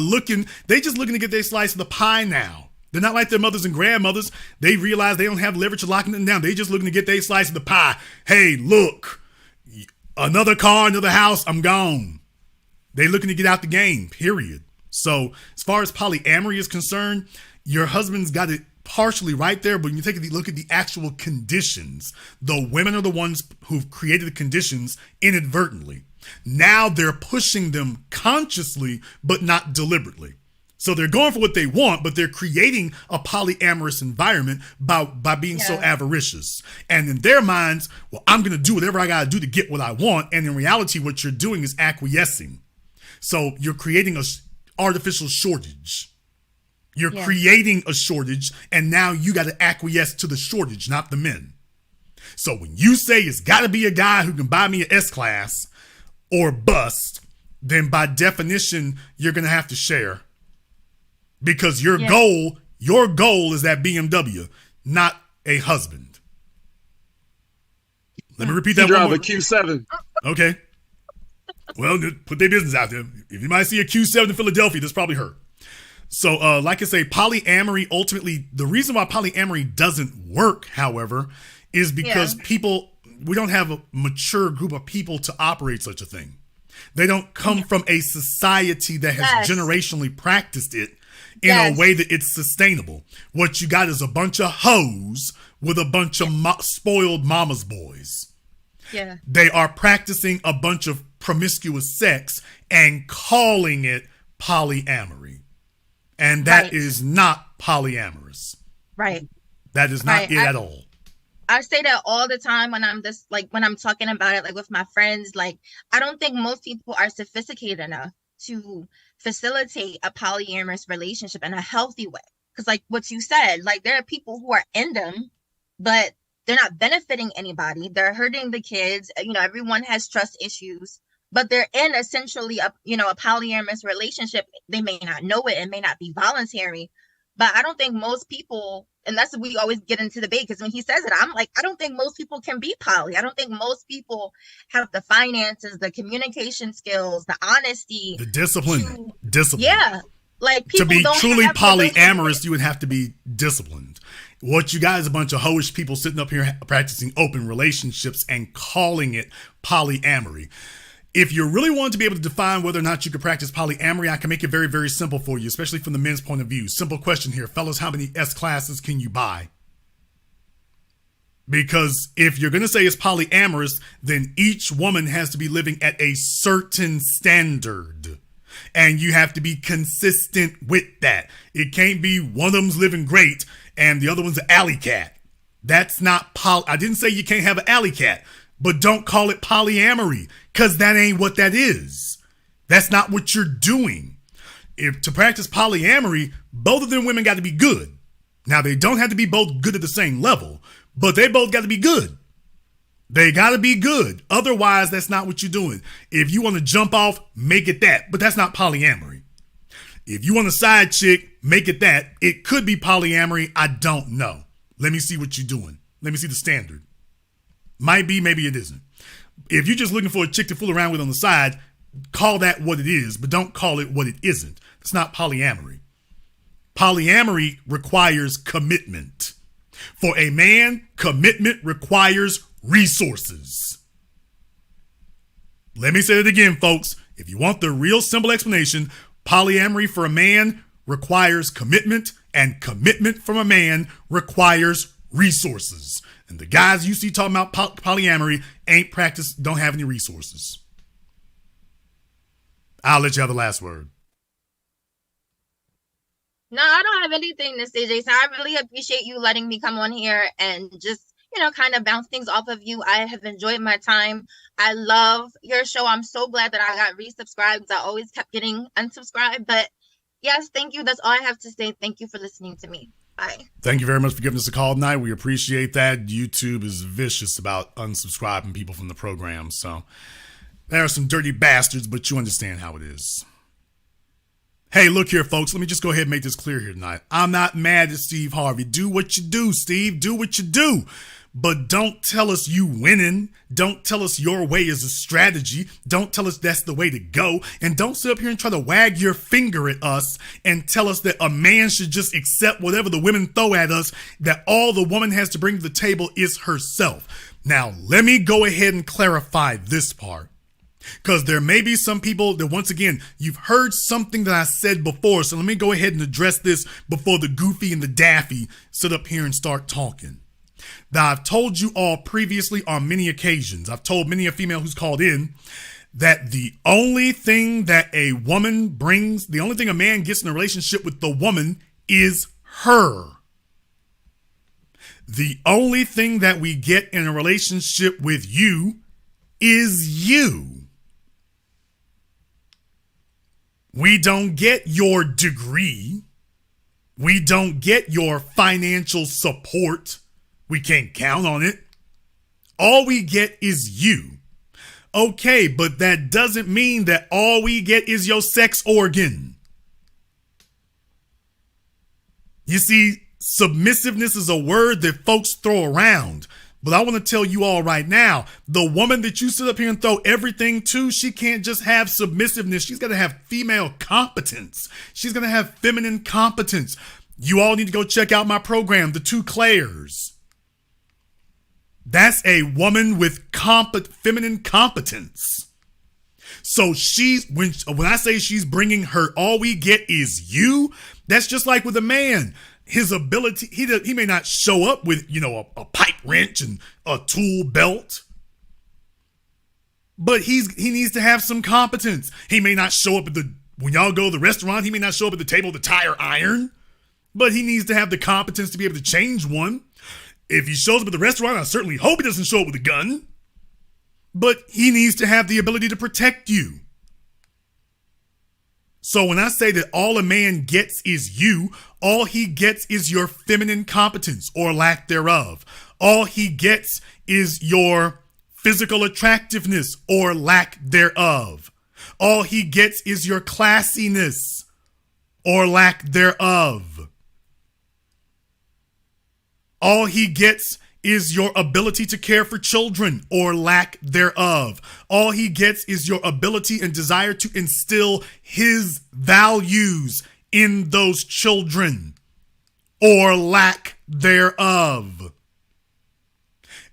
they just looking to get their slice of the pie now. They're not like their mothers and grandmothers. They realize they don't have leverage to locking them down. They just looking to get their slice of the pie. Hey, look, another car, another house, I'm gone. They looking to get out the game, period. So as far as polyamory is concerned, your husband's got it partially right there, but when you take a look at the actual conditions, the women are the ones who've created the conditions inadvertently. Now they're pushing them consciously, but not deliberately. So they're going for what they want, but they're creating a polyamorous environment by being so avaricious. And in their minds, well, I'm going to do whatever I got to do to get what I want. And in reality, what you're doing is acquiescing. So you're creating a artificial shortage. You're creating a shortage, and now you got to acquiesce to the shortage, not the men. So when you say it's got to be a guy who can buy me an S-Class or bust, then by definition, you're going to have to share. Because your goal is that BMW, not a husband. Let me repeat that one more. You drive a Q7. Okay. Well, put their business out there. If you might see a Q7 in Philadelphia, that's probably her. So, like I say, polyamory, ultimately, the reason why polyamory doesn't work, however, is because we don't have a mature group of people to operate such a thing. They don't come from a society that has generationally practiced it in a way that it's sustainable. What you got is a bunch of hoes with a bunch of spoiled mama's boys. Yeah. They are practicing a bunch of promiscuous sex and calling it polyamory. And that is not polyamorous. Right. That is not it at all. I say that all the time when I'm when I'm talking about it, like with my friends. Like, I don't think most people are sophisticated enough to facilitate a polyamorous relationship in a healthy way. Because like what you said, like there are people who are in them, but they're not benefiting anybody. They're hurting the kids. You know, everyone has trust issues, but they're in essentially a polyamorous relationship. They may not know it and may not be voluntary, but I don't think most people, and that's what we always get into debate, because when he says it, I'm like, I don't think most people can be poly. I don't think most people have the finances, the communication skills, the honesty, the discipline. Yeah. Like, people to be don't truly have polyamorous, you would have to be disciplined. What you got is a bunch of hoish people sitting up here practicing open relationships and calling it polyamory. If you really want to be able to define whether or not you can practice polyamory, I can make it very, very simple for you, especially from the men's point of view. Simple question here. Fellas, how many S-classes can you buy? Because if you're going to say it's polyamorous, then each woman has to be living at a certain standard. And you have to be consistent with that. It can't be one of them's living great and the other one's an alley cat. That's not I didn't say you can't have an alley cat, but don't call it polyamory, because that ain't what that is. That's not what you're doing. If to practice polyamory, both of them women got to be good. Now, they don't have to be both good at the same level, but they both got to be good. They got to be good. Otherwise, that's not what you're doing. If you want to jump off, make it that, but that's not polyamory. If you want a side chick, make it that. It could be polyamory. I don't know. Let me see what you're doing. Let me see the standard. Might be, maybe it isn't. If you're just looking for a chick to fool around with on the side, call that what it is, but don't call it what it isn't. It's not polyamory. Polyamory requires commitment. For a man, commitment requires resources. Let me say it again, folks. If you want the real simple explanation, polyamory for a man requires commitment, and commitment from a man requires resources. And the guys you see talking about polyamory ain't practiced, don't have any resources. I'll let you have the last word. No, I don't have anything to say, Jason. I really appreciate you letting me come on here and just, kind of bounce things off of you. I have enjoyed my time. I love your show. I'm so glad that I got resubscribed, because I always kept getting unsubscribed. But yes, thank you. That's all I have to say. Thank you for listening to me. Bye. Thank you very much for giving us a call tonight. We appreciate that. YouTube is vicious about unsubscribing people from the program. So there are some dirty bastards, but you understand how it is. Hey, look here, folks. Let me just go ahead and make this clear here tonight. I'm not mad at Steve Harvey. Do what you do, Steve. Do what you do. But don't tell us you winning. Don't tell us your way is a strategy. Don't tell us that's the way to go. And don't sit up here and try to wag your finger at us and tell us that a man should just accept whatever the women throw at us, that all the woman has to bring to the table is herself. Now, let me go ahead and clarify this part, because there may be some people that, once again, you've heard something that I said before. So let me go ahead and address this before the goofy and the daffy sit up here and start talking. Now, I've told you all previously on many occasions, I've told many a female who's called in that the only thing that a woman brings, the only thing a man gets in a relationship with the woman is her. The only thing that we get in a relationship with you is you. We don't get your degree. We don't get your financial support. We can't count on it. All we get is you. Okay, but that doesn't mean that all we get is your sex organ. You see, submissiveness is a word that folks throw around. But I want to tell you all right now, the woman that you sit up here and throw everything to, she can't just have submissiveness. She's got to have female competence. She's going to have feminine competence. You all need to go check out my program, The Two Claires. That's a woman with feminine competence. So when I say she's bringing her, all we get is you. That's just like with a man. His ability, he may not show up with, a pipe wrench and a tool belt, but he needs to have some competence. He may not show up when y'all go to the restaurant, he may not show up at the table with the tire iron, but he needs to have the competence to be able to change one. If he shows up at the restaurant, I certainly hope he doesn't show up with a gun, but he needs to have the ability to protect you. So when I say that all a man gets is you, all he gets is your feminine competence or lack thereof. All he gets is your physical attractiveness or lack thereof. All he gets is your classiness or lack thereof. All he gets is your ability to care for children or lack thereof. All he gets is your ability and desire to instill his values in those children or lack thereof.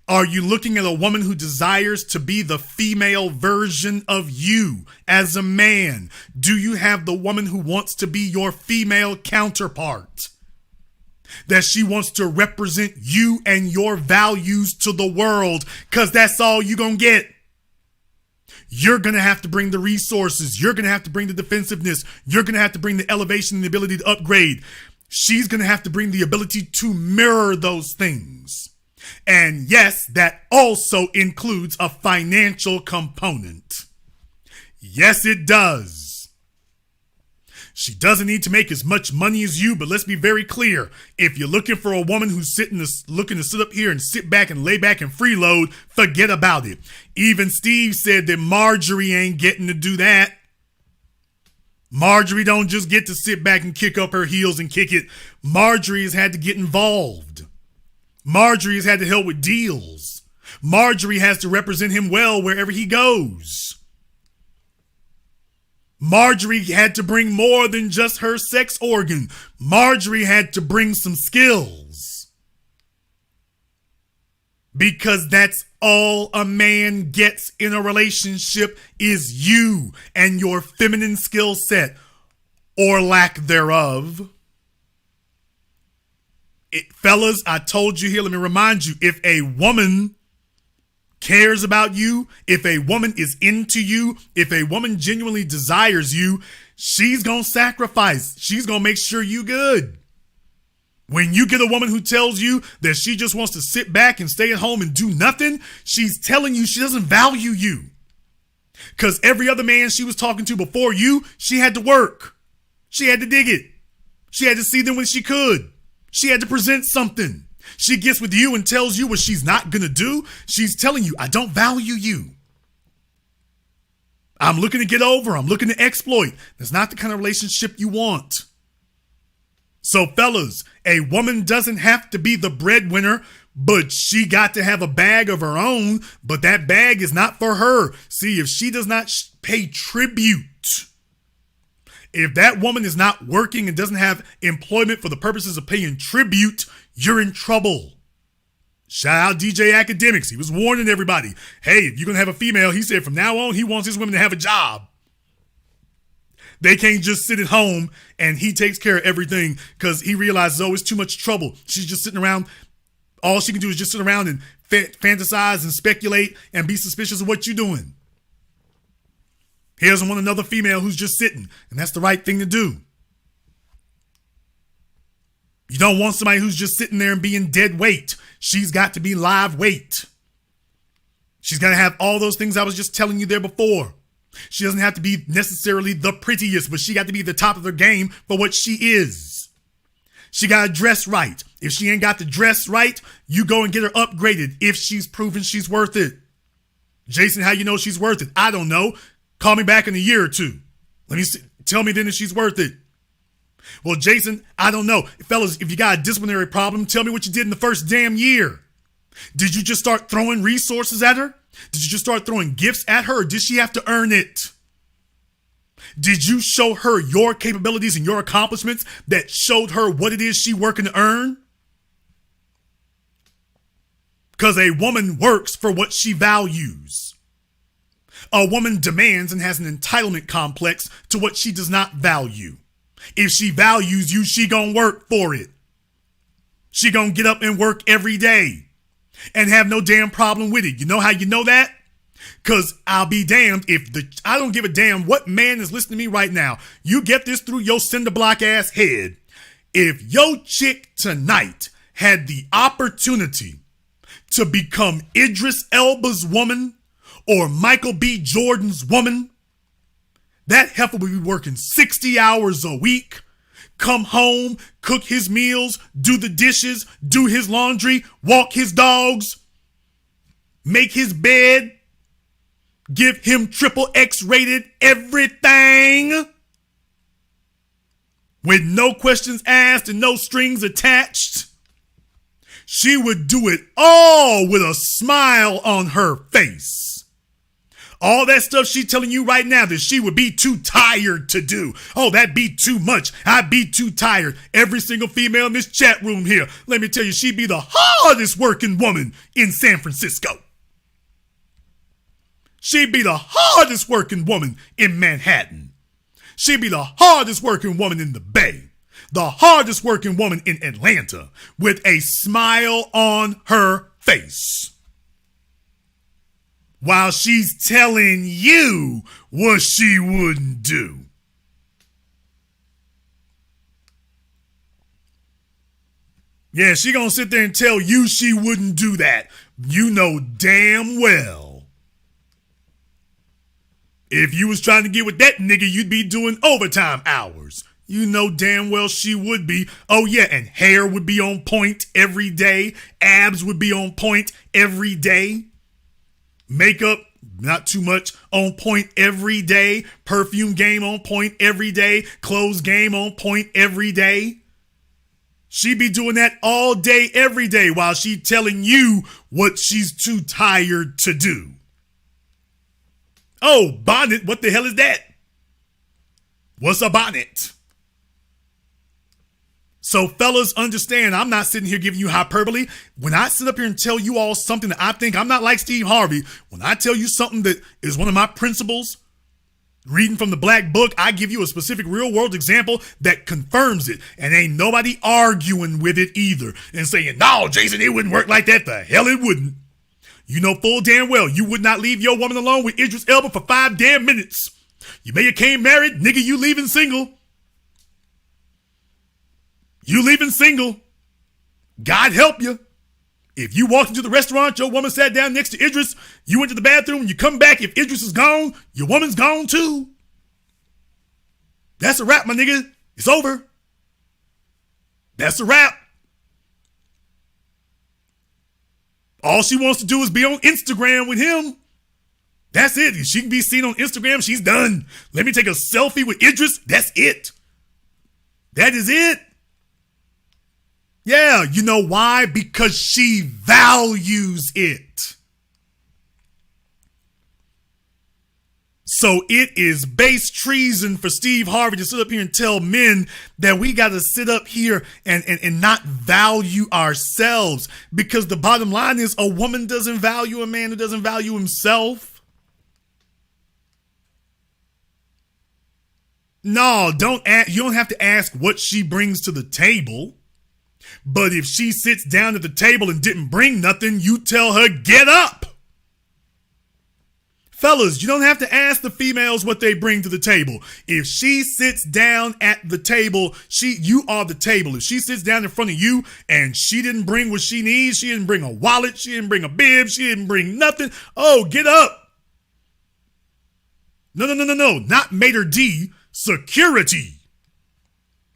Are you looking at a woman who desires to be the female version of you as a man? Do you have the woman who wants to be your female counterpart? That she wants to represent you and your values to the world, because that's all you're going to get. You're going to have to bring the resources. You're going to have to bring the defensiveness. You're going to have to bring the elevation and the ability to upgrade. She's going to have to bring the ability to mirror those things. And yes, that also includes a financial component. Yes, it does. She doesn't need to make as much money as you, but let's be very clear. If you're looking for a woman who's looking to sit up here and sit back and lay back and freeload, forget about it. Even Steve said that Marjorie ain't getting to do that. Marjorie don't just get to sit back and kick up her heels and kick it. Marjorie has had to get involved. Marjorie has had to help with deals. Marjorie has to represent him well wherever he goes. Marjorie had to bring more than just her sex organ. Marjorie had to bring some skills. Because that's all a man gets in a relationship is you and your feminine skill set or lack thereof. Fellas, I told you here, let me remind you, if a woman cares about you, if a woman is into you, if a woman genuinely desires you, she's gonna sacrifice. She's gonna make sure you good. When you get a woman who tells you that she just wants to sit back and stay at home and do nothing, she's telling you she doesn't value you. Because every other man she was talking to before you, she had to work. She had to dig it. She had to see them when she could. She had to present something. She gets with you and tells you what she's not going to do. She's telling you, I don't value you. I'm looking to get over. I'm looking to exploit. That's not the kind of relationship you want. So fellas, a woman doesn't have to be the breadwinner, but she got to have a bag of her own, but that bag is not for her. See, if she does not pay tribute, if that woman is not working and doesn't have employment for the purposes of paying tribute, you're in trouble. Shout out DJ Academics. He was warning everybody. Hey, if you're going to have a female, he said from now on, he wants his women to have a job. They can't just sit at home and he takes care of everything because he realizes, oh, it's too much trouble. She's just sitting around. All she can do is just sit around and fantasize and speculate and be suspicious of what you're doing. He doesn't want another female who's just sitting, and that's the right thing to do. You don't want somebody who's just sitting there and being dead weight. She's got to be live weight. She's got to have all those things I was just telling you there before. She doesn't have to be necessarily the prettiest, but she got to be the top of her game for what she is. She got to dress right. If she ain't got the dress right, you go and get her upgraded if she's proven she's worth it. Jason, how you know she's worth it? I don't know. Call me back in a year or two. Let me see. Tell me then if she's worth it. Well, Jason, I don't know. Fellas, if you got a disciplinary problem, tell me what you did in the first damn year. Did you just start throwing resources at her? Did you just start throwing gifts at her, or did she have to earn it? Did you show her your capabilities and your accomplishments that showed her what it is she working to earn? Because a woman works for what she values. A woman demands and has an entitlement complex to what she does not value. If she values you, she gonna work for it. She gonna get up and work every day and have no damn problem with it. You know how you know that? Because I'll be damned if I don't give a damn what man is listening to me right now. You get this through your cinder block ass head. If your chick tonight had the opportunity to become Idris Elba's woman or Michael B. Jordan's woman, that heifer would be working 60 hours a week, come home, cook his meals, do the dishes, do his laundry, walk his dogs, make his bed, give him triple X rated everything with no questions asked and no strings attached. She would do it all with a smile on her face. All that stuff she's telling you right now that she would be too tired to do. Oh, that'd be too much. I'd be too tired. Every single female in this chat room here, let me tell you, she'd be the hardest working woman in San Francisco. She'd be the hardest working woman in Manhattan. She'd be the hardest working woman in the Bay. The hardest working woman in Atlanta with a smile on her face. While she's telling you what she wouldn't do. Yeah, she gonna sit there and tell you she wouldn't do that. You know damn well. If you was trying to get with that nigga, you'd be doing overtime hours. You know damn well she would be. Oh yeah, and hair would be on point every day. Abs would be on point every day. Makeup, not too much, on point every day. Perfume game on point every day. Clothes game on point every day. She be doing that all day, every day, while she telling you what she's too tired to do. Oh, bonnet, what the hell is that? What's a bonnet? So fellas, understand, I'm not sitting here giving you hyperbole. When I sit up here and tell you all something that I think, I'm not like Steve Harvey. When I tell you something that is one of my principles, reading from the black book, I give you a specific real world example that confirms it. And ain't nobody arguing with it either and saying, no, Jason, it wouldn't work like that. The hell it wouldn't. You know full damn well you would not leave your woman alone with Idris Elba for 5 damn minutes. You may have came married, nigga, you leaving single. You leaving single. God help you. If you walked into the restaurant, your woman sat down next to Idris, you went to the bathroom, and you come back, if Idris is gone, your woman's gone too. That's a wrap, my nigga. It's over. That's a wrap. All she wants to do is be on Instagram with him. That's it. If she can be seen on Instagram, she's done. Let me take a selfie with Idris. That's it. That is it. Yeah, you know why? Because she values it. So it is base treason for Steve Harvey to sit up here and tell men that we got to sit up here and not value ourselves. Because the bottom line is a woman doesn't value a man who doesn't value himself. No, you don't have to ask what she brings to the table. But if she sits down at the table and didn't bring nothing, you tell her, get up. Fellas, you don't have to ask the females what they bring to the table. If she sits down at the table, you are the table. If she sits down in front of you and she didn't bring what she needs, she didn't bring a wallet, she didn't bring a bib, she didn't bring nothing. Oh, get up. No. Not maitre d', security.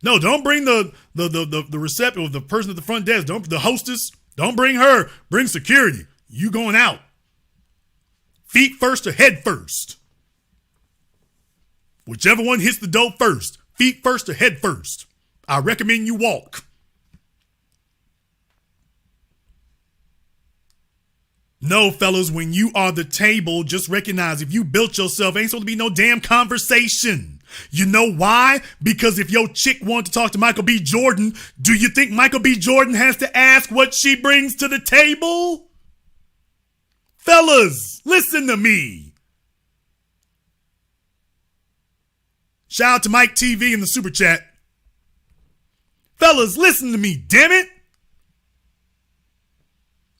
No, don't bring the reception, the person at the front desk, the hostess. Don't bring her. Bring security. You going out. Feet first or head first? Whichever one hits the dough first. Feet first or head first? I recommend you walk. No, fellas, when you are the table, just recognize if you built yourself, ain't supposed to be no damn conversation. You know why? Because if your chick wants to talk to Michael B. Jordan, do you think Michael B. Jordan has to ask what she brings to the table? Fellas, listen to me. Shout out to Mike TV in the super chat. Fellas, listen to me, damn it.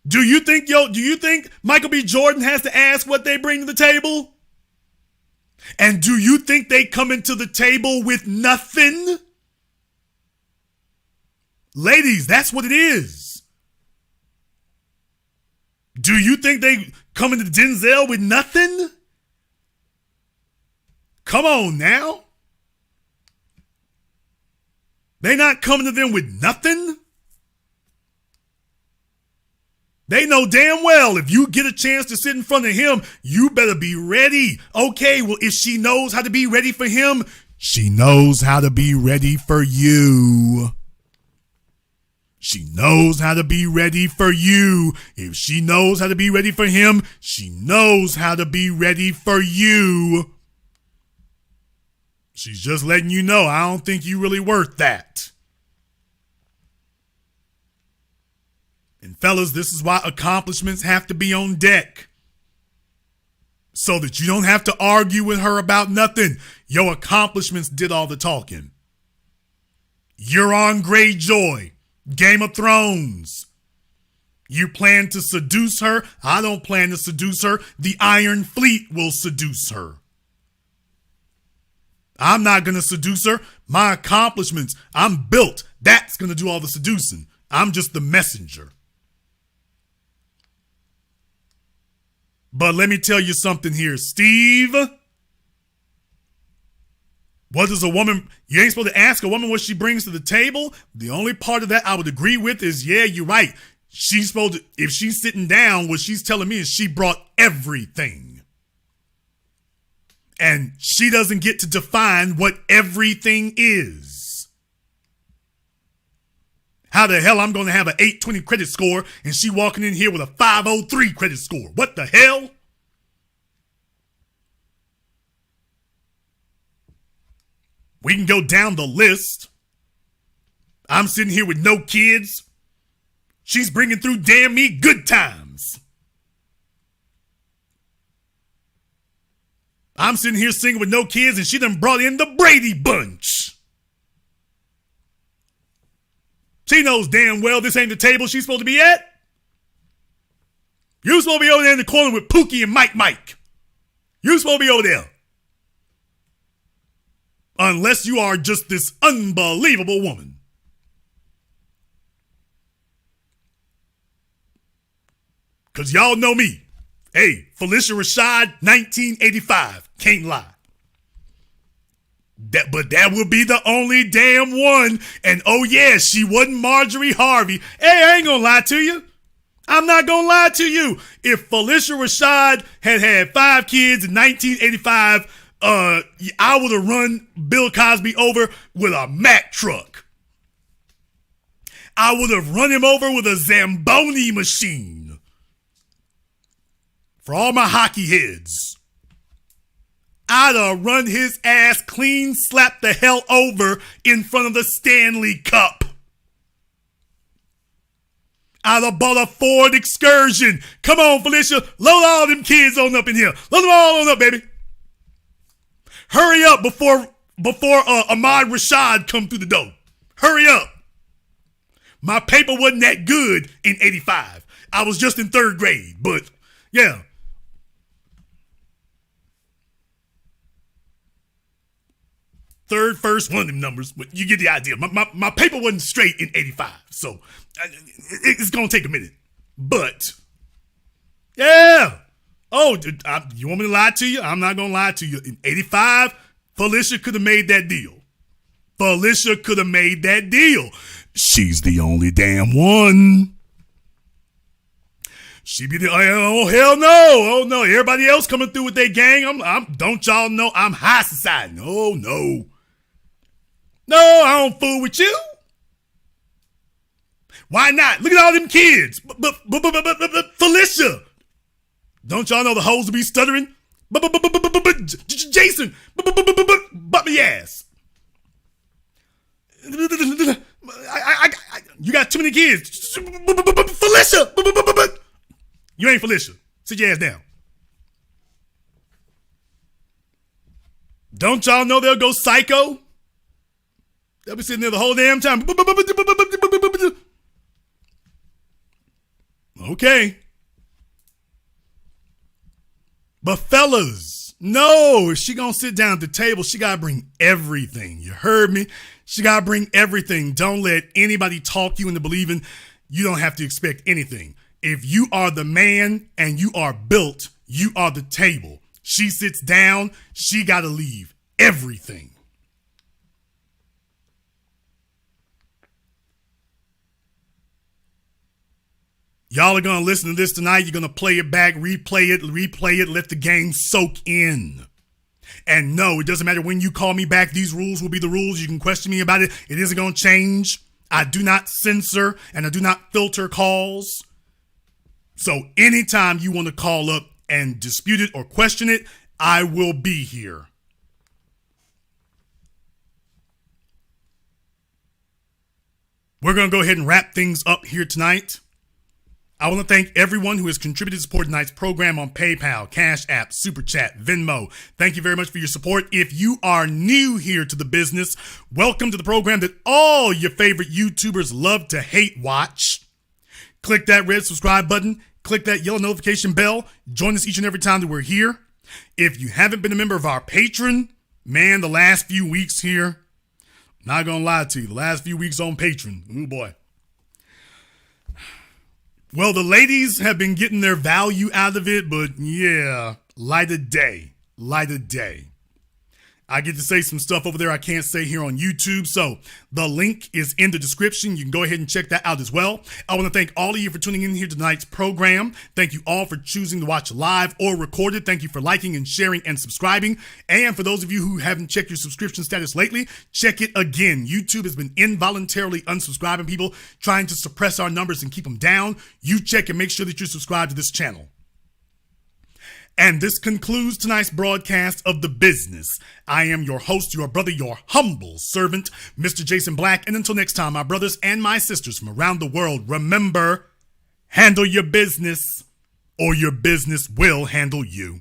Do you think Michael B. Jordan has to ask what they bring to the table? And do you think they come into the table with nothing? Ladies, that's what it is. Do you think they come into Denzel with nothing? Come on now. They not coming to them with nothing? They know damn well if you get a chance to sit in front of him, you better be ready. Okay, well, if she knows how to be ready for him, she knows how to be ready for you. She knows how to be ready for you. If she knows how to be ready for him, she knows how to be ready for you. She's just letting you know, I don't think you really worth that. And fellas, this is why accomplishments have to be on deck. So that you don't have to argue with her about nothing. Your accomplishments did all the talking. You're on Greyjoy. Game of Thrones. You plan to seduce her? I don't plan to seduce her. The Iron Fleet will seduce her. I'm not going to seduce her. My accomplishments, I'm built. That's going to do all the seducing. I'm just the messenger. But let me tell you something here, Steve. What does a woman, you ain't supposed to ask a woman what she brings to the table? The only part of that I would agree with is, yeah, you're right. She's supposed to, if she's sitting down, what she's telling me is she brought everything. And she doesn't get to define what everything is. How the hell I'm going to have an 820 credit score and she walking in here with a 503 credit score? What the hell? We can go down the list. I'm sitting here with no kids. She's bringing through, damn me, good times. I'm sitting here singing with no kids and she done brought in the Brady Bunch. She knows damn well this ain't the table she's supposed to be at. You supposed to be over there in the corner with Pookie and Mike. You supposed to be over there. Unless you are just this unbelievable woman. Because y'all know me. Hey, Felicia Rashad, 1985. Can't lie. But that would be the only damn one. And oh yeah, she wasn't Marjorie Harvey. Hey, I ain't gonna lie to you. I'm not gonna lie to you. If Felicia Rashad had 5 kids in 1985, I would have run Bill Cosby over with a Mack truck. I would have run him over with a Zamboni machine. For all my hockey heads. I'd have run his ass clean, slapped the hell over in front of the Stanley Cup. I'd have bought a Ford Excursion. Come on, Felicia. Load all them kids on up in here. Load them all on up, baby. Hurry up before Ahmad Rashad come through the door. Hurry up. My paper wasn't that good in 85. I was just in 3rd grade, but yeah. third, first, one of them numbers, but you get the idea. My paper wasn't straight in 85, so it's going to take a minute. But, yeah. Oh, you want me to lie to you? I'm not going to lie to you. In 85, Felicia could have made that deal. Felicia could have made that deal. She's the only damn one. She be the, oh, hell no. Oh, no. Everybody else coming through with their gang. Don't y'all know I'm high society? No, no. No, I don't fool with you. Why not? Look at all them kids. But Felicia. Don't y'all know the hoes will be stuttering? Jason. Butt me ass. You got too many kids. Felicia. You ain't Felicia. Sit your ass down. Don't y'all know they'll go psycho? They'll be sitting there the whole damn time. Okay. But fellas, no, if she gonna sit down at the table, she gotta bring everything. You heard me? She gotta bring everything. Don't let anybody talk you into believing you don't have to expect anything. If you are the man and you are built, you are the table. She sits down, she gotta leave everything. Y'all are going to listen to this tonight. You're going to play it back, replay it, let the game soak in. And no, it doesn't matter when you call me back. These rules will be the rules. You can question me about it. It isn't going to change. I do not censor and I do not filter calls. So anytime you want to call up and dispute it or question it, I will be here. We're going to go ahead and wrap things up here tonight. I want to thank everyone who has contributed to support tonight's program on PayPal, CashApp, Super Chat, Venmo. Thank you very much for your support. If you are new here to the business, welcome to the program that all your favorite YouTubers love to hate watch. Click that red subscribe button. Click that yellow notification bell. Join us each and every time that we're here. If you haven't been a member of our Patreon, man, the last few weeks here, not going to lie to you, the last few weeks on Patreon, oh boy. Well, the ladies have been getting their value out of it, but yeah, light of day. I get to say some stuff over there I can't say here on YouTube, so the link is in the description. You can go ahead and check that out as well. I want to thank all of you for tuning in here to tonight's program. Thank you all for choosing to watch live or recorded. Thank you for liking and sharing and subscribing. And for those of you who haven't checked your subscription status lately, check it again. YouTube has been involuntarily unsubscribing people, trying to suppress our numbers and keep them down. You check and make sure that you're subscribed to this channel. And this concludes tonight's broadcast of The Business. I am your host, your brother, your humble servant, Mr. Jason Black. And until next time, my brothers and my sisters from around the world, remember, handle your business or your business will handle you.